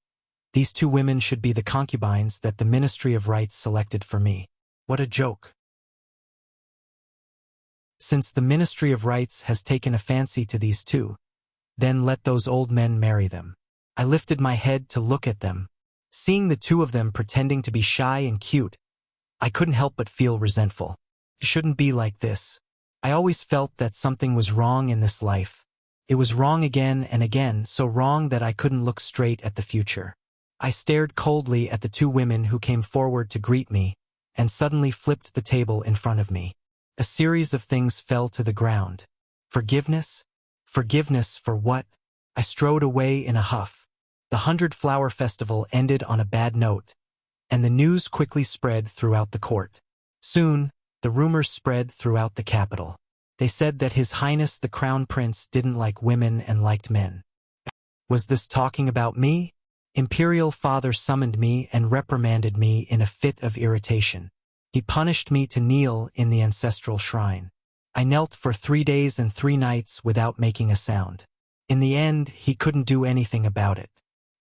these 2 women should be the concubines that the Ministry of Rites selected for me. What a joke. Since the Ministry of Rites has taken a fancy to these 2, then let those old men marry them. I lifted my head to look at them. Seeing the 2 of them pretending to be shy and cute, I couldn't help but feel resentful. It shouldn't be like this. I always felt that something was wrong in this life. It was wrong again and again, so wrong that I couldn't look straight at the future. I stared coldly at the 2 women who came forward to greet me, and suddenly flipped the table in front of me. A series of things fell to the ground. Forgiveness? Forgiveness for what? I strode away in a huff. The 100-Flower Festival ended on a bad note, and the news quickly spread throughout the court. Soon, the rumors spread throughout the capital. They said that His Highness the Crown Prince didn't like women and liked men. Was this talking about me? Imperial Father summoned me and reprimanded me in a fit of irritation. He punished me to kneel in the ancestral shrine. I knelt for 3 days and 3 nights without making a sound. In the end, he couldn't do anything about it.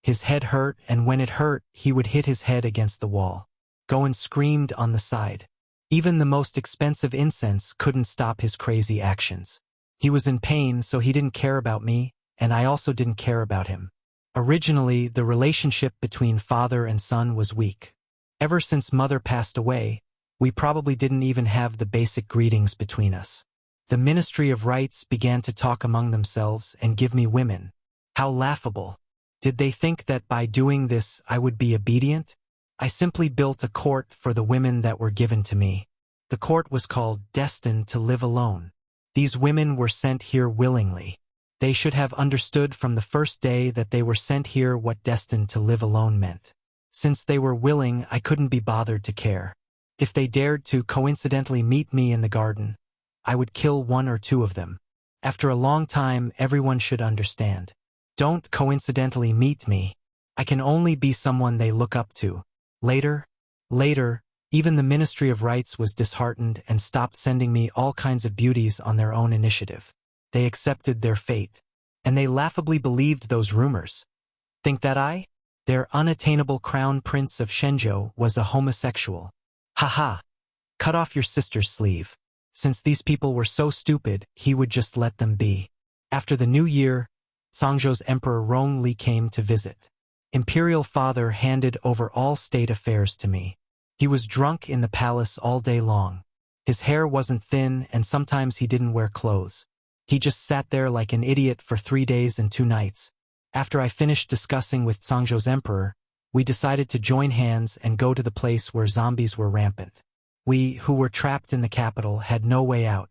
His head hurt, and when it hurt, he would hit his head against the wall. Goen screamed on the side. Even the most expensive incense couldn't stop his crazy actions. He was in pain, so he didn't care about me, and I also didn't care about him. Originally, the relationship between father and son was weak. Ever since mother passed away, we probably didn't even have the basic greetings between us. The Ministry of Rights began to talk among themselves and give me women. How laughable. Did they think that by doing this I would be obedient? I simply built a court for the women that were given to me. The court was called Destined to Live Alone. These women were sent here willingly. They should have understood from the first day that they were sent here what destined to live alone meant. Since they were willing, I couldn't be bothered to care. If they dared to coincidentally meet me in the garden, I would kill one or two of them. After a long time, everyone should understand. Don't coincidentally meet me. I can only be someone they look up to. Later, even the Ministry of Rights was disheartened and stopped sending me all kinds of beauties on their own initiative. They accepted their fate. And they laughably believed those rumors. Think that their unattainable crown prince of Shenzhou, was a homosexual. Haha. Cut off your sister's sleeve. Since these people were so stupid, he would just let them be. After the new year, Zhangzhou's Emperor Rongli came to visit. Imperial father handed over all state affairs to me. He was drunk in the palace all day long. His hair wasn't thin, and sometimes he didn't wear clothes. He just sat there like an idiot for 3 days and 2 nights. After I finished discussing with Zhangzhou's emperor, we decided to join hands and go to the place where zombies were rampant. We, who were trapped in the capital, had no way out.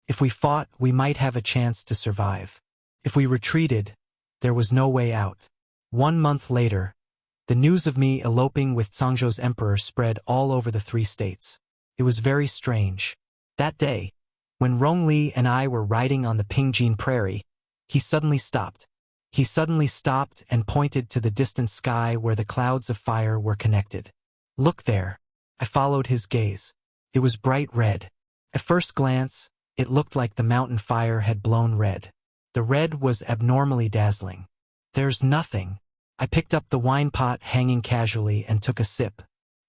If we fought, we might have a chance to survive. If we retreated, there was no way out. 1 month later, the news of me eloping with Zhangzhou's emperor spread all over the 3 states. It was very strange. That day, when Rongli and I were riding on the Pingjin Prairie, he suddenly stopped. He suddenly stopped and pointed to the distant sky where the clouds of fire were connected. Look there. I followed his gaze. It was bright red. At first glance, it looked like the mountain fire had blown red. The red was abnormally dazzling. There's nothing. I picked up the wine pot hanging casually and took a sip.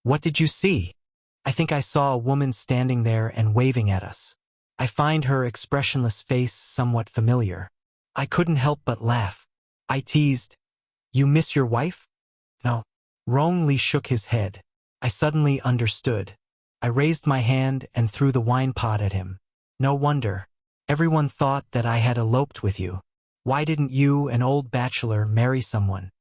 What did you see? I think I saw a woman standing there and waving at us. I find her expressionless face somewhat familiar. I couldn't help but laugh. I teased, "You miss your wife?" No. Rongli shook his head. I suddenly understood. I raised my hand and threw the wine pot at him. No wonder. Everyone thought that I had eloped with you. Why didn't you, an old bachelor, marry someone?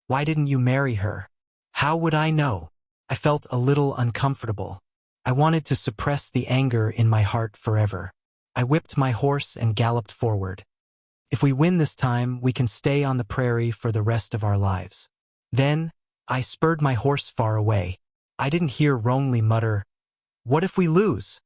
Why didn't you marry her? How would I know? I felt a little uncomfortable. I wanted to suppress the anger in my heart forever. I whipped my horse and galloped forward. If we win this time, we can stay on the prairie for the rest of our lives. Then, I spurred my horse far away. I didn't hear Rongli mutter, "What if we lose?"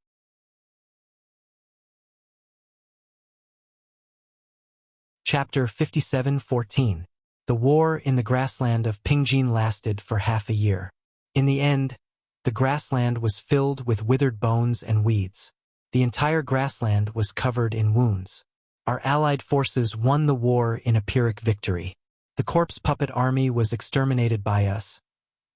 Chapter 57:14. The war in the grassland of Pingjin lasted for half a year. In the end, the grassland was filled with withered bones and weeds. The entire grassland was covered in wounds. Our allied forces won the war in a Pyrrhic victory. The corpse puppet army was exterminated by us,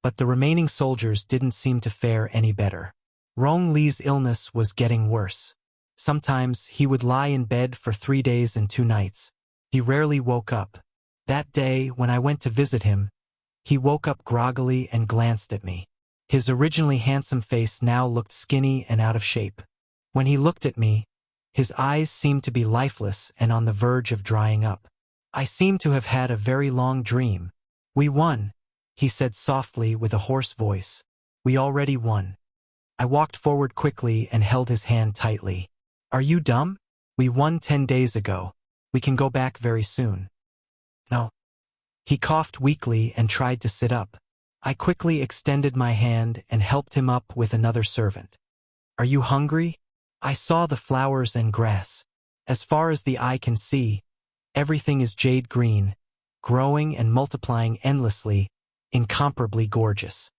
but the remaining soldiers didn't seem to fare any better. Rong Li's illness was getting worse. Sometimes he would lie in bed for 3 days and 2 nights. He rarely woke up. That day, when I went to visit him, he woke up groggily and glanced at me. His originally handsome face now looked skinny and out of shape. When he looked at me, his eyes seemed to be lifeless and on the verge of drying up. I seemed to have had a very long dream. "We won," he said softly with a hoarse voice. "We already won." I walked forward quickly and held his hand tightly. "Are you dumb? We won 10 days ago. We can go back very soon." "No." He coughed weakly and tried to sit up. I quickly extended my hand and helped him up with another servant. "Are you hungry?" I saw the flowers and grass. As far as the eye can see, everything is jade green, growing and multiplying endlessly, incomparably gorgeous.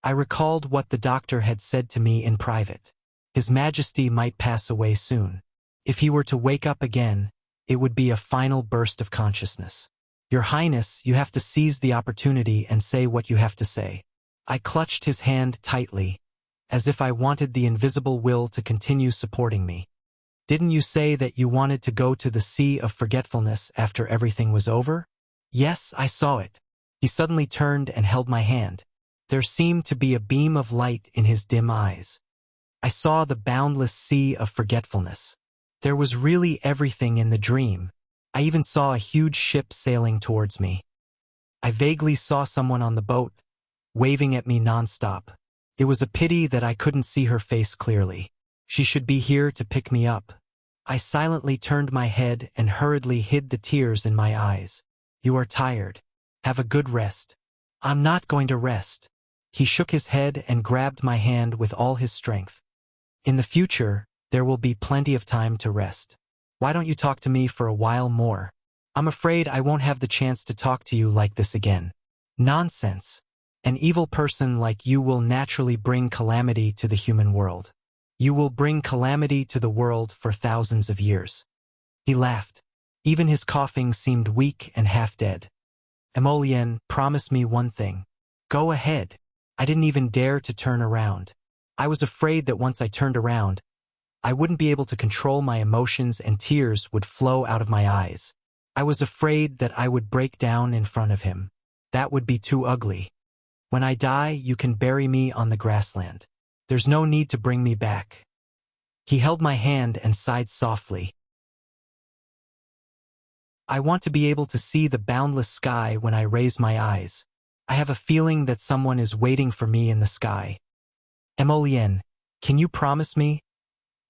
I recalled what the doctor had said to me in private. His Majesty might pass away soon. If he were to wake up again, it would be a final burst of consciousness. "Your Highness, you have to seize the opportunity and say what you have to say." I clutched his hand tightly, as if I wanted the invisible will to continue supporting me. Didn't you say that you wanted to go to the Sea of Forgetfulness after everything was over? Yes, I saw it. He suddenly turned and held my hand. There seemed to be a beam of light in his dim eyes. I saw the boundless sea of forgetfulness. There was really everything in the dream. I even saw a huge ship sailing towards me. I vaguely saw someone on the boat, waving at me nonstop. It was a pity that I couldn't see her face clearly. She should be here to pick me up. I silently turned my head and hurriedly hid the tears in my eyes. You are tired. Have a good rest. I'm not going to rest. He shook his head and grabbed my hand with all his strength. In the future, there will be plenty of time to rest. Why don't you talk to me for a while more? I'm afraid I won't have the chance to talk to you like this again. Nonsense. An evil person like you will naturally bring calamity to the human world. You will bring calamity to the world for thousands of years. He laughed. Even his coughing seemed weak and half-dead. Emolien, promise me one thing. Go ahead. I didn't even dare to turn around. I was afraid that once I turned around, I wouldn't be able to control my emotions and tears would flow out of my eyes. I was afraid that I would break down in front of him. That would be too ugly. When I die, you can bury me on the grassland. There's no need to bring me back. He held my hand and sighed softly. I want to be able to see the boundless sky when I raise my eyes. I have a feeling that someone is waiting for me in the sky. Emolien, can you promise me?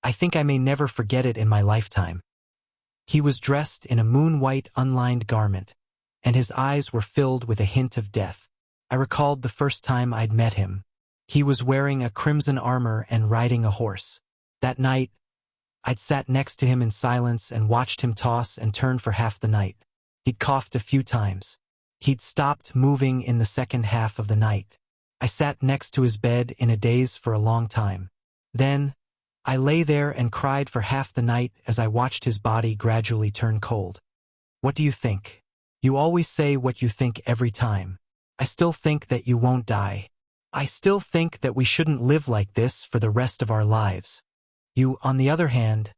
I think I may never forget it in my lifetime. He was dressed in a moon-white unlined garment, and his eyes were filled with a hint of death. I recalled the first time I'd met him. He was wearing a crimson armor and riding a horse. That night, I'd sat next to him in silence and watched him toss and turn for half the night. He'd coughed a few times. He'd stopped moving in the second half of the night. I sat next to his bed in a daze for a long time. Then, I lay there and cried for half the night as I watched his body gradually turn cold. What do you think? You always say what you think every time. I still think that you won't die. I still think that we shouldn't live like this for the rest of our lives. You, on the other hand,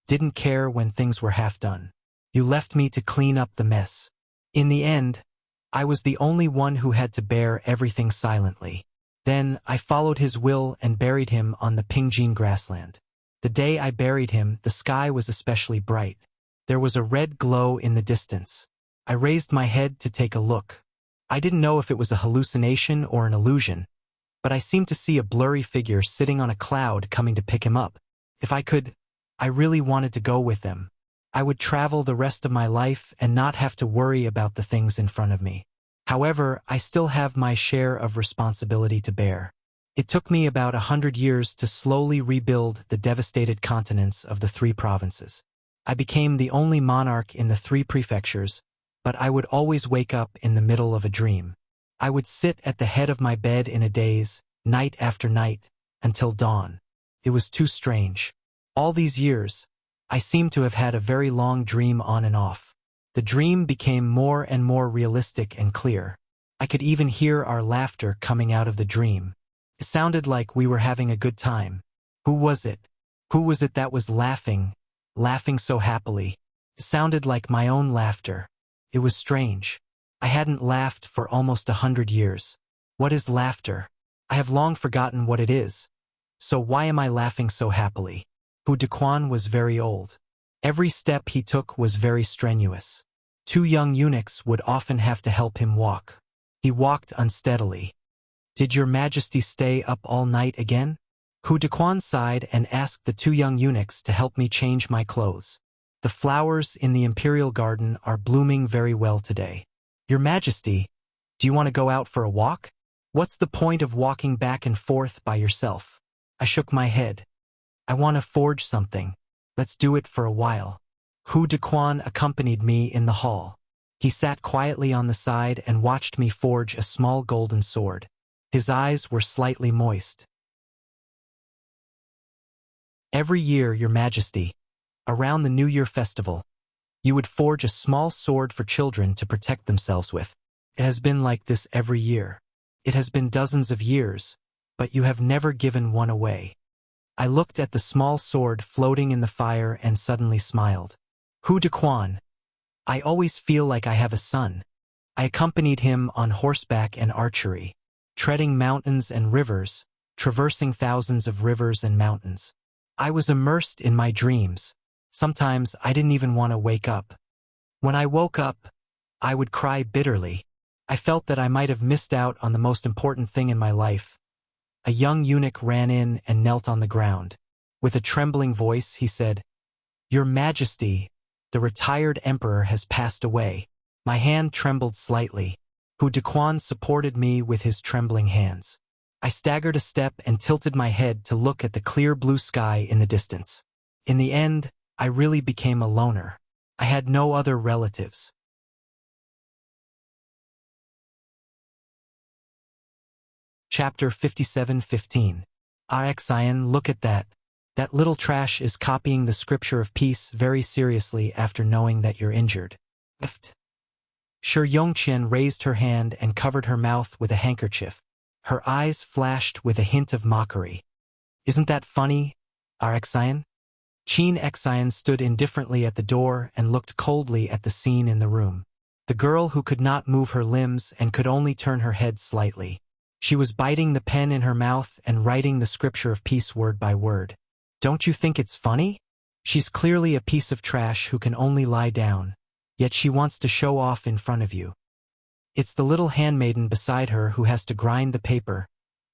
didn't care when things were half done. You left me to clean up the mess. In the end, I was the only one who had to bear everything silently. Then I followed his will and buried him on the Pingjin grassland. The day I buried him, the sky was especially bright. There was a red glow in the distance. I raised my head to take a look. I didn't know if it was a hallucination or an illusion, but I seemed to see a blurry figure sitting on a cloud coming to pick him up. If I could, I really wanted to go with them. I would travel the rest of my life and not have to worry about the things in front of me. However, I still have my share of responsibility to bear. It took me about 100 years to slowly rebuild the devastated continents of the 3 provinces. I became the only monarch in the 3 prefectures, but I would always wake up in the middle of a dream. I would sit at the head of my bed in a daze, night after night, until dawn. It was too strange. All these years, I seemed to have had a very long dream on and off. The dream became more and more realistic and clear. I could even hear our laughter coming out of the dream. It sounded like we were having a good time. Who was it? Who was it that was laughing so happily? It sounded like my own laughter. It was strange. I hadn't laughed for almost 100 years. What is laughter? I have long forgotten what it is. So why am I laughing so happily? Hu Dequan was very old. Every step he took was very strenuous. 2 young eunuchs would often have to help him walk. He walked unsteadily. Did your majesty stay up all night again? Hu Dequan sighed and asked the 2 young eunuchs to help me change my clothes. The flowers in the imperial garden are blooming very well today. Your majesty, do you want to go out for a walk? What's the point of walking back and forth by yourself? I shook my head. I want to forge something. Let's do it for a while. Hu Dequan accompanied me in the hall. He sat quietly on the side and watched me forge a small golden sword. His eyes were slightly moist. Every year, your majesty, around the New Year festival, you would forge a small sword for children to protect themselves with. It has been like this every year. It has been dozens of years, but you have never given one away. I looked at the small sword floating in the fire and suddenly smiled. Hu Dequan. I always feel like I have a son. I accompanied him on horseback and archery, treading mountains and rivers, traversing thousands of rivers and mountains. I was immersed in my dreams. Sometimes I didn't even want to wake up. When I woke up, I would cry bitterly. I felt that I might have missed out on the most important thing in my life. A young eunuch ran in and knelt on the ground. With a trembling voice, he said, "Your Majesty, the retired emperor has passed away." My hand trembled slightly. Hu Dequan supported me with his trembling hands. I staggered a step and tilted my head to look at the clear blue sky in the distance. In the end, I really became a loner. I had no other relatives. Chapter 57:15. Arexian, look at that. That little trash is copying the scripture of peace very seriously after knowing that you're injured. Shi Yongqian raised her hand and covered her mouth with a handkerchief. Her eyes flashed with a hint of mockery. Isn't that funny, Arexian? Qin Exian stood indifferently at the door and looked coldly at the scene in the room. The girl who could not move her limbs and could only turn her head slightly. She was biting the pen in her mouth and writing the scripture of peace word by word. Don't you think it's funny? She's clearly a piece of trash who can only lie down, yet she wants to show off in front of you. It's the little handmaiden beside her who has to grind the paper,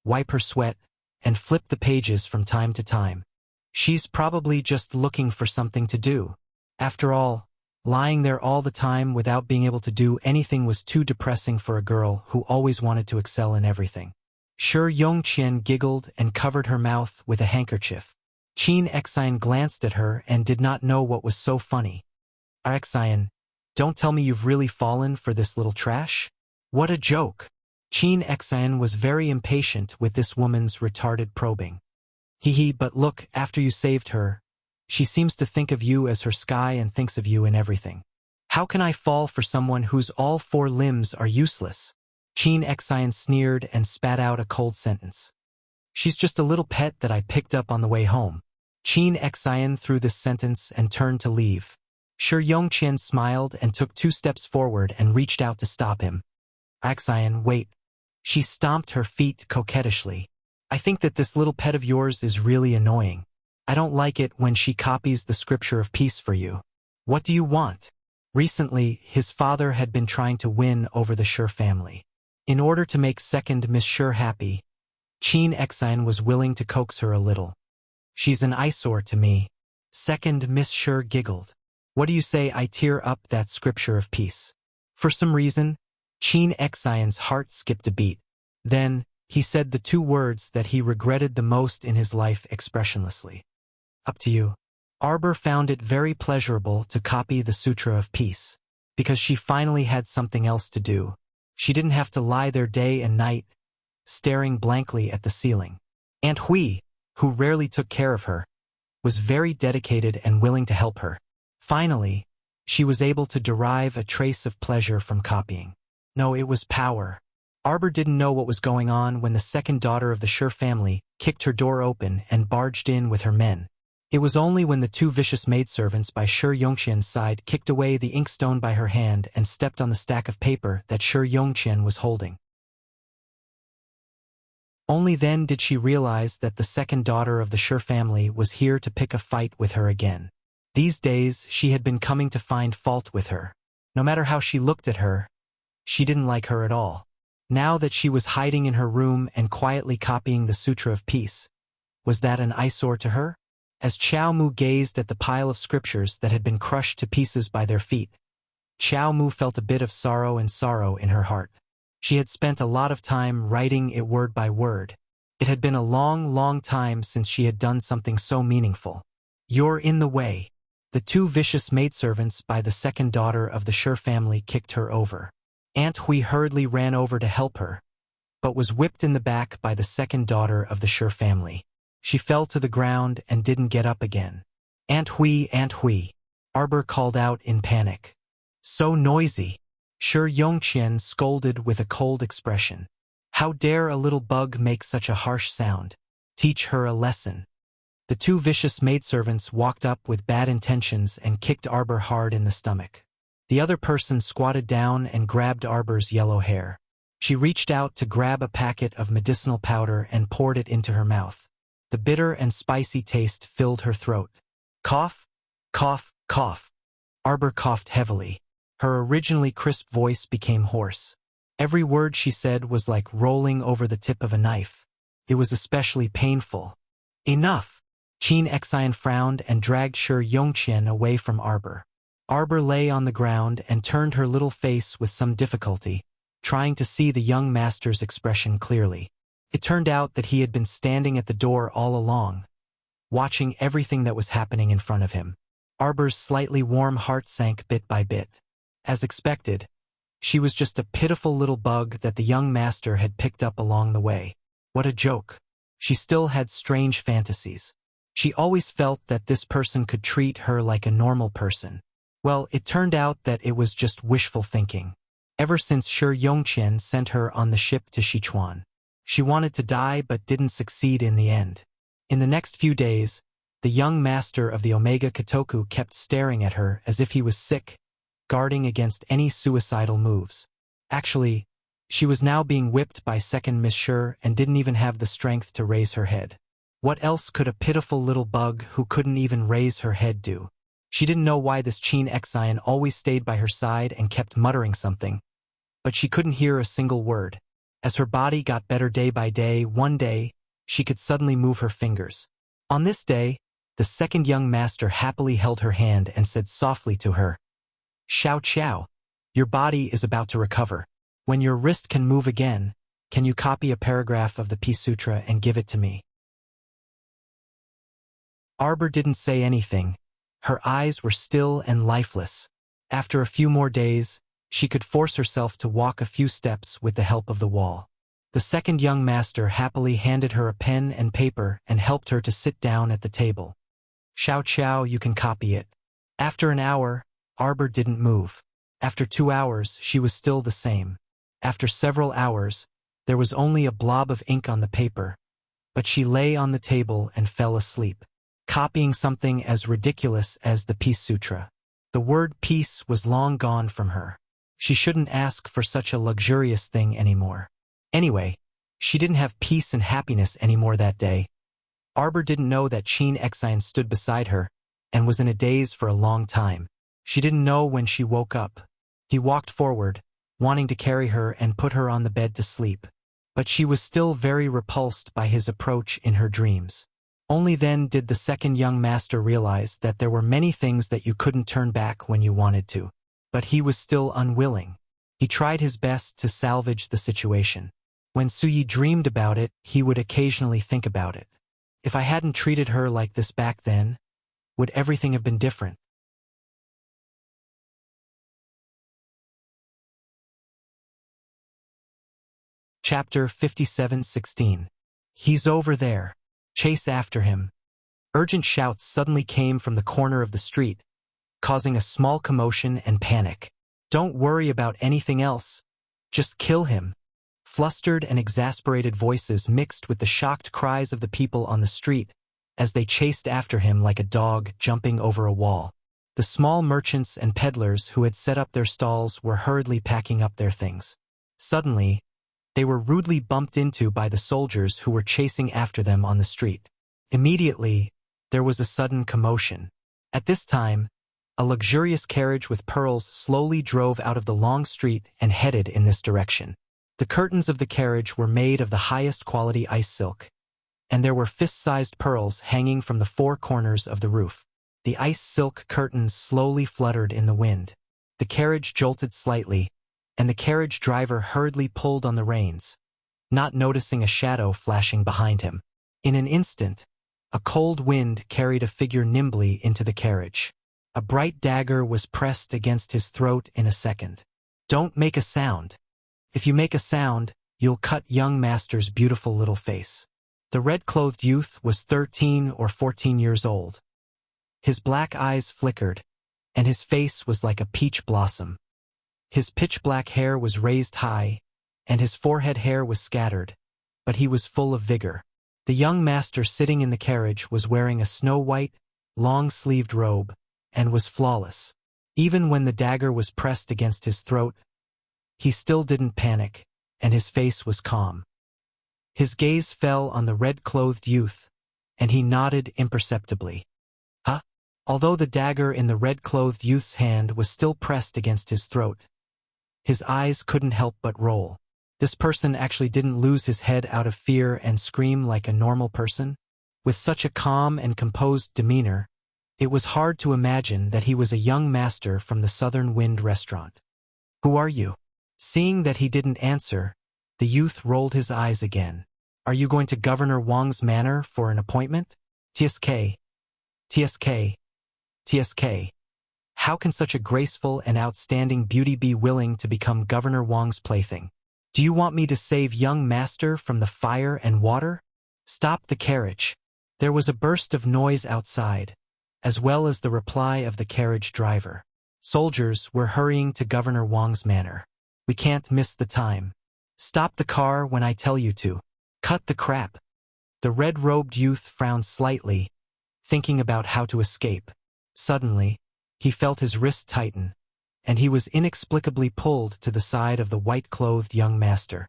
wipe her sweat, and flip the pages from time to time. She's probably just looking for something to do. After all, lying there all the time without being able to do anything was too depressing for a girl who always wanted to excel in everything. Shi Yongqian giggled and covered her mouth with a handkerchief. Qin Exian glanced at her and did not know what was so funny. Arexian, don't tell me you've really fallen for this little trash? What a joke! Qin Exian was very impatient with this woman's retarded probing. Hee, but look, after you saved her, she seems to think of you as her sky and thinks of you in everything. How can I fall for someone whose all four limbs are useless? Qin Exian sneered and spat out a cold sentence. She's just a little pet that I picked up on the way home. Qin Exian threw this sentence and turned to leave. Shi Yongqian smiled and took 2 steps forward and reached out to stop him. Exian, wait. She stomped her feet coquettishly. I think that this little pet of yours is really annoying. I don't like it when she copies the scripture of peace for you. What do you want? Recently, his father had been trying to win over the Shi family. In order to make second Miss Shi happy, Qin Exian was willing to coax her a little. She's an eyesore to me. Second Miss Shi giggled. What do you say I tear up that scripture of peace? For some reason, Qin Exian's heart skipped a beat. Then, he said the 2 words that he regretted the most in his life expressionlessly. Up to you. Arbor found it very pleasurable to copy the Sutra of Peace, because she finally had something else to do. She didn't have to lie there day and night, staring blankly at the ceiling. Aunt Hui, who rarely took care of her, was very dedicated and willing to help her. Finally, she was able to derive a trace of pleasure from copying. No, it was power. Arbor didn't know what was going on when the second daughter of the Shi family kicked her door open and barged in with her men. It was only when the 2 vicious maidservants by Shi Yongqian's side kicked away the inkstone by her hand and stepped on the stack of paper that Shi Yongqian was holding. Only then did she realize that the second daughter of the Shi family was here to pick a fight with her again. These days, she had been coming to find fault with her. No matter how she looked at her, she didn't like her at all. Now that she was hiding in her room and quietly copying the Sutra of Peace, was that an eyesore to her? As Qiao Mu gazed at the pile of scriptures that had been crushed to pieces by their feet, Qiao Mu felt a bit of sorrow in her heart. She had spent a lot of time writing it word by word. It had been a long time since she had done something so meaningful. You're in the way. The 2 vicious maidservants by the second daughter of the Shi family kicked her over. Aunt Hui hurriedly ran over to help her, but was whipped in the back by the second daughter of the Shi family. She fell to the ground and didn't get up again. Aunt Hui, Arbor called out in panic. So noisy. Shi Yongqian scolded with a cold expression. How dare a little bug make such a harsh sound? Teach her a lesson. The two vicious maidservants walked up with bad intentions and kicked Arbor hard in the stomach. The other person squatted down and grabbed Arbor's yellow hair. She reached out to grab a packet of medicinal powder and poured it into her mouth. The bitter and spicy taste filled her throat. Cough, cough, cough. Arbor coughed heavily. Her originally crisp voice became hoarse. Every word she said was like rolling over the tip of a knife. It was especially painful. Enough! Qin Xian frowned and dragged Shi Yongqian away from Arbor. Arbor lay on the ground and turned her little face with some difficulty, trying to see the young master's expression clearly. It turned out that he had been standing at the door all along, watching everything that was happening in front of him. Arbor's slightly warm heart sank bit by bit. As expected, she was just a pitiful little bug that the young master had picked up along the way. What a joke. She still had strange fantasies. She always felt that this person could treat her like a normal person. Well, it turned out that it was just wishful thinking. Ever since Shi Yongqian sent her on the ship to Sichuan, she wanted to die but didn't succeed in the end. In the next few days, the young master of the Omega Kotoku kept staring at her as if he was sick, guarding against any suicidal moves. Actually, she was now being whipped by second Miss Shi and didn't even have the strength to raise her head. What else could a pitiful little bug who couldn't even raise her head do? She didn't know why this Qin Xian always stayed by her side and kept muttering something, but she couldn't hear a single word. As her body got better day by day, one day, she could suddenly move her fingers. On this day, the second young master happily held her hand and said softly to her, "Xiao Qiao, your body is about to recover. When your wrist can move again, can you copy a paragraph of the Peace Sutra and give it to me?" Arbor didn't say anything. Her eyes were still and lifeless. After a few more days, she could force herself to walk a few steps with the help of the wall. The second young master happily handed her a pen and paper and helped her to sit down at the table. "Xiao Qiao, you can copy it." After an hour, Arbor didn't move. After 2 hours, she was still the same. After several hours, there was only a blob of ink on the paper, but she lay on the table and fell asleep, copying something as ridiculous as the Peace Sutra. The word peace was long gone from her. She shouldn't ask for such a luxurious thing anymore. Anyway, she didn't have peace and happiness anymore that day. Arbor didn't know that Qin Xian stood beside her and was in a daze for a long time. She didn't know when she woke up. He walked forward, wanting to carry her and put her on the bed to sleep, but she was still very repulsed by his approach in her dreams. Only then did the second young master realize that there were many things that you couldn't turn back when you wanted to. But he was still unwilling. He tried his best to salvage the situation. When Suyi dreamed about it, he would occasionally think about it. If I hadn't treated her like this back then, would everything have been different? Chapter 57:16. He's over there. Chase after him. Urgent shouts suddenly came from the corner of the street, causing a small commotion and panic. "Don't worry about anything else. Just kill him." Flustered and exasperated voices mixed with the shocked cries of the people on the street as they chased after him like a dog jumping over a wall. The small merchants and peddlers who had set up their stalls were hurriedly packing up their things. Suddenly, they were rudely bumped into by the soldiers who were chasing after them on the street. Immediately, there was a sudden commotion. At this time, a luxurious carriage with pearls slowly drove out of the long street and headed in this direction. The curtains of the carriage were made of the highest quality ice silk, and there were fist-sized pearls hanging from the 4 corners of the roof. The ice silk curtains slowly fluttered in the wind. The carriage jolted slightly, and the carriage driver hurriedly pulled on the reins, not noticing a shadow flashing behind him. In an instant, a cold wind carried a figure nimbly into the carriage. A bright dagger was pressed against his throat in a second. "Don't make a sound. If you make a sound, you'll cut young master's beautiful little face." The red-clothed youth was 13 or 14 years old. His black eyes flickered, and his face was like a peach blossom. His pitch-black hair was raised high, and his forehead hair was scattered, but he was full of vigor. The young master sitting in the carriage was wearing a snow-white, long-sleeved robe, and was flawless. Even when the dagger was pressed against his throat, he still didn't panic, and his face was calm. His gaze fell on the red-clothed youth, and he nodded imperceptibly. Huh? Although the dagger in the red-clothed youth's hand was still pressed against his throat, his eyes couldn't help but roll. This person actually didn't lose his head out of fear and scream like a normal person. With such a calm and composed demeanor, it was hard to imagine that he was a young master from the Southern Wind restaurant. "Who are you?" Seeing that he didn't answer, the youth rolled his eyes again. "Are you going to Governor Wang's manor for an appointment?" "TSK. TSK. TSK. How can such a graceful and outstanding beauty be willing to become Governor Wang's plaything? Do you want me to save young master from the fire and water?" "Stop the carriage." There was a burst of noise outside, as well as the reply of the carriage driver. Soldiers were hurrying to Governor Wang's manor. "We can't miss the time. Stop the car when I tell you to." "Cut the crap." The red-robed youth frowned slightly, thinking about how to escape. Suddenly, he felt his wrist tighten, and he was inexplicably pulled to the side of the white-clothed young master.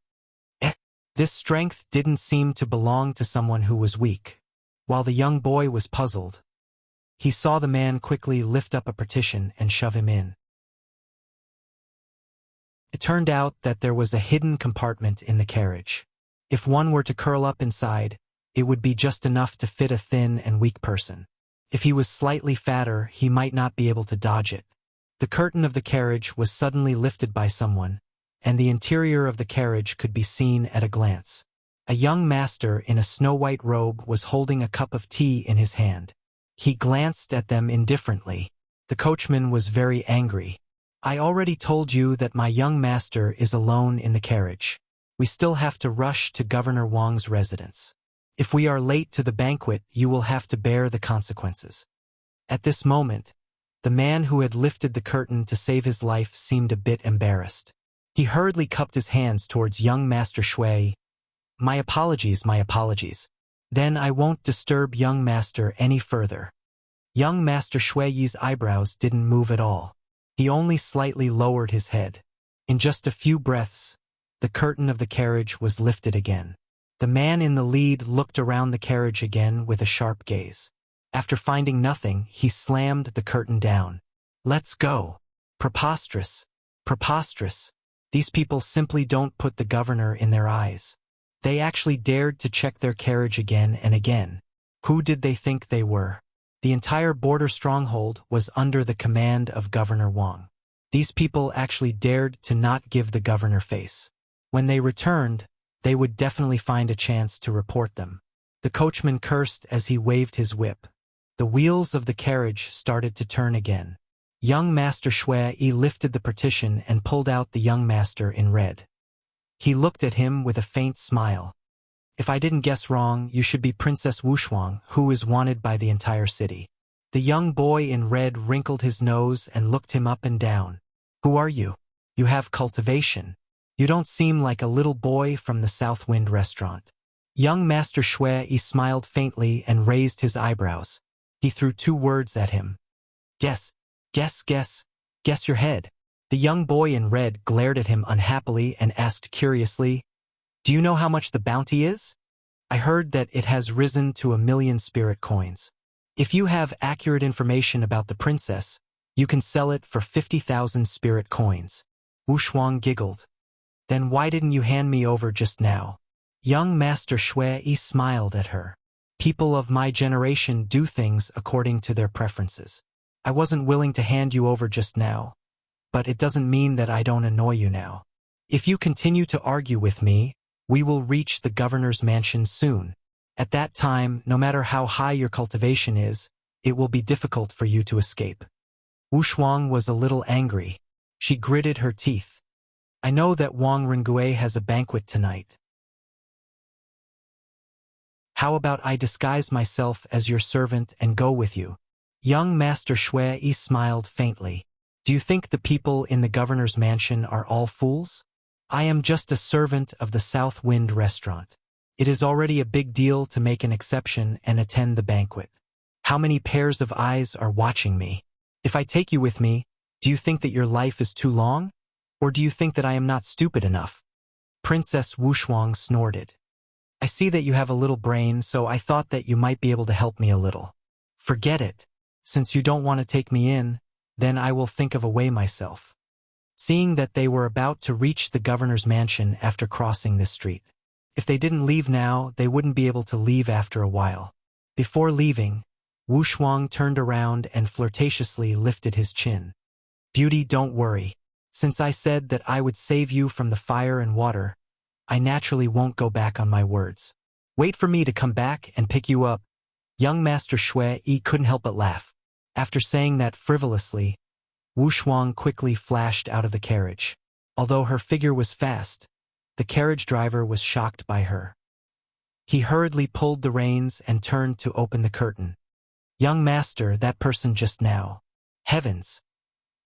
This strength didn't seem to belong to someone who was weak. While the young boy was puzzled, he saw the man quickly lift up a partition and shove him in. It turned out that there was a hidden compartment in the carriage. If one were to curl up inside, it would be just enough to fit a thin and weak person. If he was slightly fatter, he might not be able to dodge it. The curtain of the carriage was suddenly lifted by someone, and the interior of the carriage could be seen at a glance. A young master in a snow-white robe was holding a cup of tea in his hand. He glanced at them indifferently. The coachman was very angry. "I already told you that my young master is alone in the carriage. We still have to rush to Governor Wang's residence. If we are late to the banquet, you will have to bear the consequences." At this moment, the man who had lifted the curtain to save his life seemed a bit embarrassed. He hurriedly cupped his hands towards young Master Shui. My apologies. Then I won't disturb young master any further." Young Master Shui's eyebrows didn't move at all. He only slightly lowered his head. In just a few breaths, the curtain of the carriage was lifted again. The man in the lead looked around the carriage again with a sharp gaze. After finding nothing, he slammed the curtain down. "Let's go." Preposterous. Preposterous. These people simply don't put the governor in their eyes. They actually dared to check their carriage again and again. Who did they think they were? The entire border stronghold was under the command of Governor Wang. These people actually dared to not give the governor face. When they returned, they would definitely find a chance to report them. The coachman cursed as he waved his whip. The wheels of the carriage started to turn again. Young Master Shui lifted the partition and pulled out the young master in red. He looked at him with a faint smile. "If I didn't guess wrong, you should be Princess Wushuang, who is wanted by the entire city." The young boy in red wrinkled his nose and looked him up and down. "Who are you? You have cultivation. You don't seem like a little boy from the South Wind restaurant." Young Master Shui smiled faintly and raised his eyebrows. He threw 2 words at him. Guess your head." The young boy in red glared at him unhappily and asked curiously, "Do you know how much the bounty is?" "I heard that it has risen to 1,000,000 spirit coins. If you have accurate information about the princess, you can sell it for 50,000 spirit coins." Wushuang giggled. "Then why didn't you hand me over just now?" Young Master Shui smiled at her. "People of my generation do things according to their preferences. I wasn't willing to hand you over just now, but it doesn't mean that I don't annoy you now. If you continue to argue with me, we will reach the governor's mansion soon. At that time, no matter how high your cultivation is, it will be difficult for you to escape." Wushuang was a little angry. She gritted her teeth. "I know that Wang Rengue has a banquet tonight. How about I disguise myself as your servant and go with you?" Young Master Shui smiled faintly. "Do you think the people in the governor's mansion are all fools? I am just a servant of the South Wind restaurant. It is already a big deal to make an exception and attend the banquet. How many pairs of eyes are watching me? If I take you with me, do you think that your life is too long? Or do you think that I am not stupid enough? Princess Wushuang snorted. I see that you have a little brain, so I thought that you might be able to help me a little. Forget it. Since you don't want to take me in, then I will think of a way myself. Seeing that they were about to reach the governor's mansion after crossing this street. If they didn't leave now, they wouldn't be able to leave after a while. Before leaving, Wushuang turned around and flirtatiously lifted his chin. Beauty, don't worry. Since I said that I would save you from the fire and water, I naturally won't go back on my words. Wait for me to come back and pick you up. Young Master Shui couldn't help but laugh. After saying that frivolously, Wushuang quickly flashed out of the carriage. Although her figure was fast, the carriage driver was shocked by her. He hurriedly pulled the reins and turned to open the curtain. Young master, that person just now. Heavens!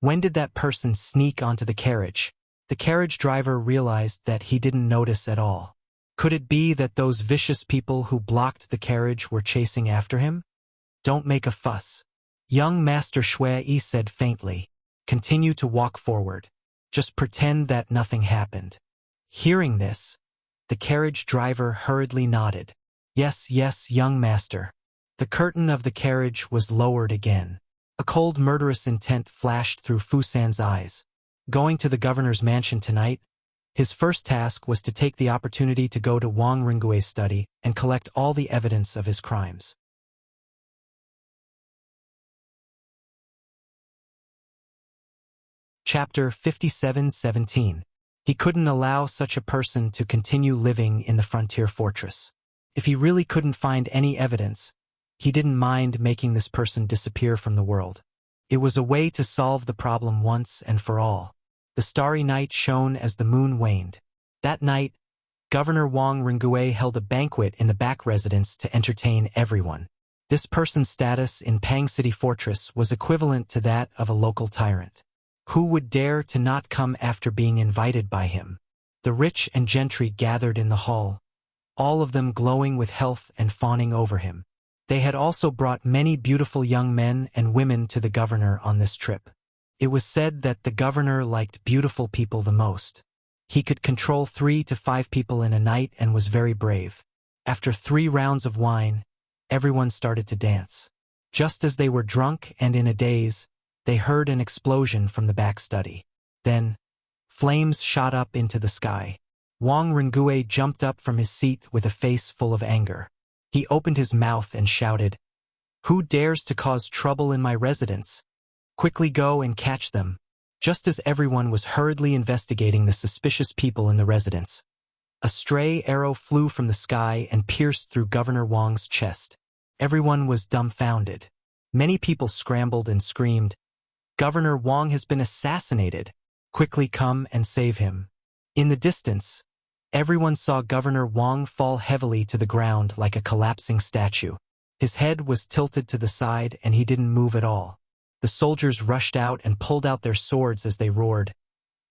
When did that person sneak onto the carriage? The carriage driver realized that he didn't notice at all. Could it be that those vicious people who blocked the carriage were chasing after him? Don't make a fuss. Young Master Shui said faintly. Continue to walk forward. Just pretend that nothing happened. Hearing this, the carriage driver hurriedly nodded. Yes, yes, young master. The curtain of the carriage was lowered again. A cold murderous intent flashed through Fusan's eyes. Going to the governor's mansion tonight, his first task was to take the opportunity to go to Wang Ringui's study and collect all the evidence of his crimes. Chapter 57:17. He couldn't allow such a person to continue living in the frontier fortress. If he really couldn't find any evidence, he didn't mind making this person disappear from the world. It was a way to solve the problem once and for all. The starry night shone as the moon waned. That night, Governor Wang Ringui held a banquet in the back residence to entertain everyone. This person's status in Pang City Fortress was equivalent to that of a local tyrant. Who would dare to not come after being invited by him? The rich and gentry gathered in the hall, all of them glowing with health and fawning over him. They had also brought many beautiful young men and women to the governor on this trip. It was said that the governor liked beautiful people the most. He could control 3 to 5 people in a night and was very brave. After 3 rounds of wine, everyone started to dance. Just as they were drunk and in a daze, they heard an explosion from the back study. Then, flames shot up into the sky. Wang Ringui jumped up from his seat with a face full of anger. He opened his mouth and shouted, "Who dares to cause trouble in my residence? Quickly go and catch them." Just as everyone was hurriedly investigating the suspicious people in the residence, a stray arrow flew from the sky and pierced through Governor Wang's chest. Everyone was dumbfounded. Many people scrambled and screamed, "Governor Wang has been assassinated! Quickly come and save him." In the distance, everyone saw Governor Wang fall heavily to the ground like a collapsing statue. His head was tilted to the side and he didn't move at all. The soldiers rushed out and pulled out their swords as they roared,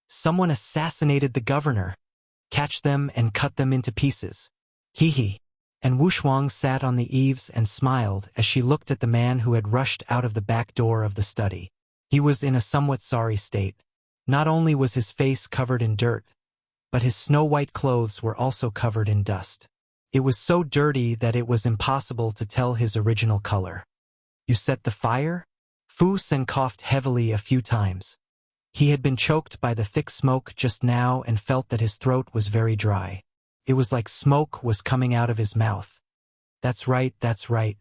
"Someone assassinated the governor! Catch them and cut them into pieces." Hee hee. And Wushuang sat on the eaves and smiled as she looked at the man who had rushed out of the back door of the study. He was in a somewhat sorry state. Not only was his face covered in dirt, but his snow-white clothes were also covered in dust. It was so dirty that it was impossible to tell his original color. "You set the fire?" Fu Sen coughed heavily a few times. He had been choked by the thick smoke just now and felt that his throat was very dry. It was like smoke was coming out of his mouth. That's right, that's right."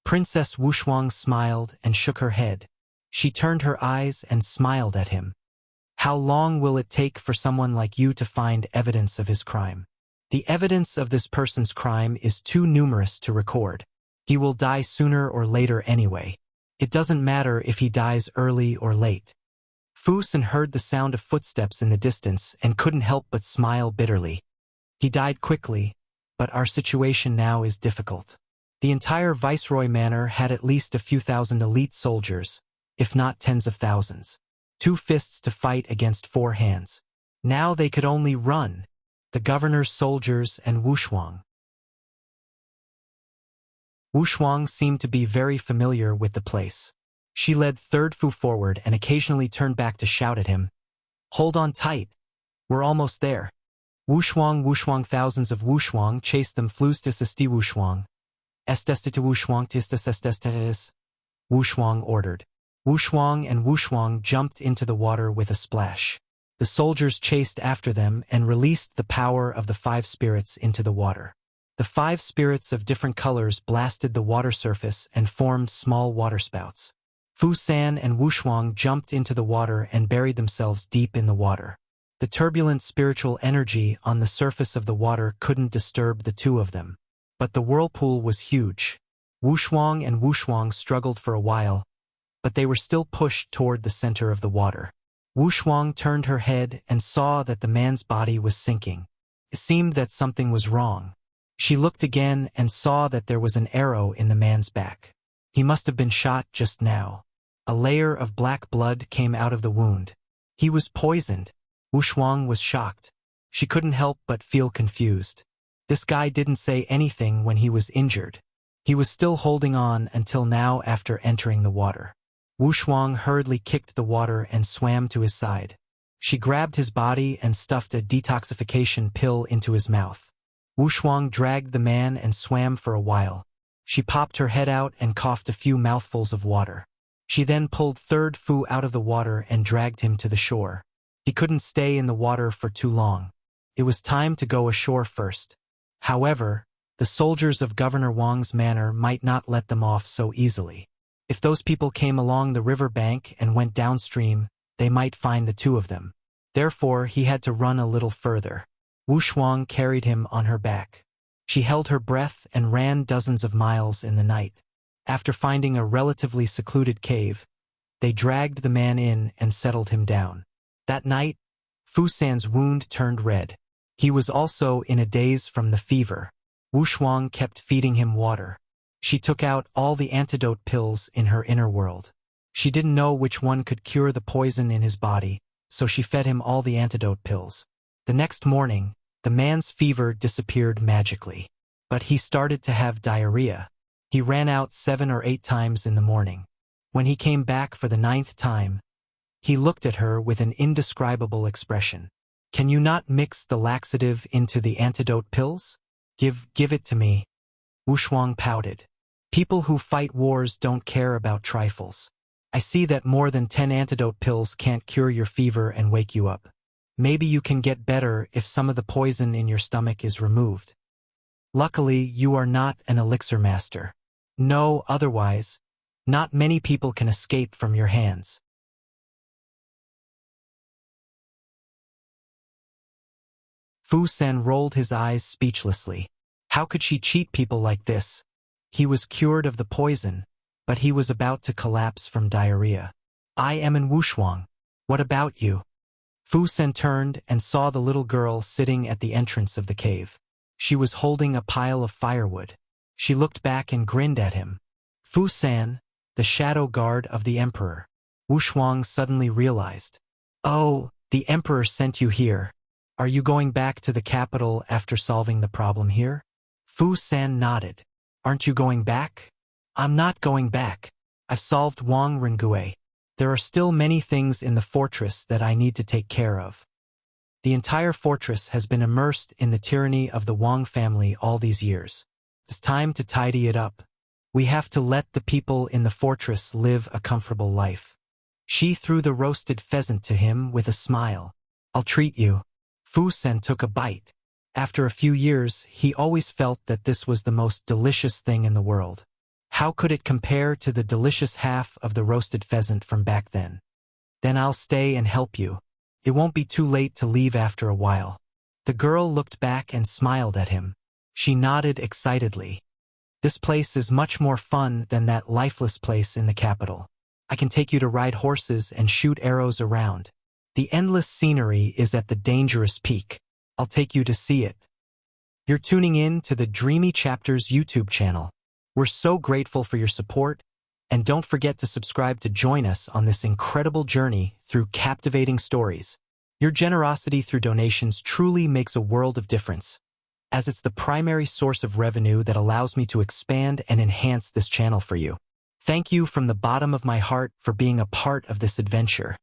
Princess Wushuang smiled and shook her head. She turned her eyes and smiled at him. "How long will it take for someone like you to find evidence of his crime? The evidence of this person's crime is too numerous to record. He will die sooner or later anyway. It doesn't matter if he dies early or late." Fu Sen heard the sound of footsteps in the distance and couldn't help but smile bitterly. "He died quickly, but our situation now is difficult. The entire Viceroy Manor had at least a few thousand elite soldiers, if not tens of thousands. 2 fists to fight against 4 hands. Now they could only run, the governor's soldiers and Wushuang. Wu Shuang seemed to be very familiar with the place. She led third Fu forward and occasionally turned back to shout at him. Hold on tight. We're almost there. Wu Shuang, thousands of Wu Shuang chased them flustis esti Wu Shuang. Estestita Wu Shuang tistas estestetis. Wu Shuang ordered. Wu Shuang and Wu Shuang jumped into the water with a splash. The soldiers chased after them and released the power of the 5 spirits into the water. The 5 spirits of different colors blasted the water surface and formed small waterspouts. Fu San and Wu Shuang jumped into the water and buried themselves deep in the water. The turbulent spiritual energy on the surface of the water couldn't disturb the two of them. But the whirlpool was huge. Wu Shuang and Wu Shuang struggled for a while, but they were still pushed toward the center of the water. Wu Shuang turned her head and saw that the man's body was sinking. It seemed that something was wrong. She looked again and saw that there was an arrow in the man's back. He must have been shot just now. A layer of black blood came out of the wound. He was poisoned. Wu Shuang was shocked. She couldn't help but feel confused. This guy didn't say anything when he was injured. He was still holding on until now after entering the water. Wu Shuang hurriedly kicked the water and swam to his side. She grabbed his body and stuffed a detoxification pill into his mouth. Wu Shuang dragged the man and swam for a while. She popped her head out and coughed a few mouthfuls of water. She then pulled third Fu out of the water and dragged him to the shore. He couldn't stay in the water for too long. It was time to go ashore first. However, the soldiers of Governor Wang's manor might not let them off so easily. If those people came along the river bank and went downstream, they might find the two of them. Therefore, he had to run a little further. Wu Shuang carried him on her back. She held her breath and ran dozens of miles in the night. After finding a relatively secluded cave, they dragged the man in and settled him down. That night, Fu San's wound turned red. He was also in a daze from the fever. Wu Shuang kept feeding him water. She took out all the antidote pills in her inner world. She didn't know which one could cure the poison in his body, so she fed him all the antidote pills. The next morning, the man's fever disappeared magically. But he started to have diarrhea. He ran out 7 or 8 times in the morning. When he came back for the 9th time, he looked at her with an indescribable expression. Can you not mix the laxative into the antidote pills? Give it to me. Wu Shuang pouted. People who fight wars don't care about trifles. I see that more than 10 antidote pills can't cure your fever and wake you up. Maybe you can get better if some of the poison in your stomach is removed. Luckily, you are not an elixir master. No, otherwise, not many people can escape from your hands. Fu San rolled his eyes speechlessly. How could she cheat people like this? He was cured of the poison, but he was about to collapse from diarrhea. I am in Wu Shuang. What about you? Fu San turned and saw the little girl sitting at the entrance of the cave. She was holding a pile of firewood. She looked back and grinned at him. Fu San, the shadow guard of the emperor. Wu Shuang suddenly realized. Oh, the emperor sent you here. Are you going back to the capital after solving the problem here? Fu San nodded. Aren't you going back? I'm not going back. I've solved Wang Rengue. There are still many things in the fortress that I need to take care of. The entire fortress has been immersed in the tyranny of the Wang family all these years. It's time to tidy it up. We have to let the people in the fortress live a comfortable life. She threw the roasted pheasant to him with a smile. I'll treat you. Fu San took a bite. After a few years, he always felt that this was the most delicious thing in the world. How could it compare to the delicious half of the roasted pheasant from back then? Then I'll stay and help you. It won't be too late to leave after a while. The girl looked back and smiled at him. She nodded excitedly. This place is much more fun than that lifeless place in the capital. I can take you to ride horses and shoot arrows around. The endless scenery is at the dangerous peak. I'll take you to see it. You're tuning in to the Dreamy Chapters YouTube channel. We're so grateful for your support, and don't forget to subscribe to join us on this incredible journey through captivating stories. Your generosity through donations truly makes a world of difference. as it's the primary source of revenue that allows me to expand and enhance this channel for you. Thank you from the bottom of my heart for being a part of this adventure.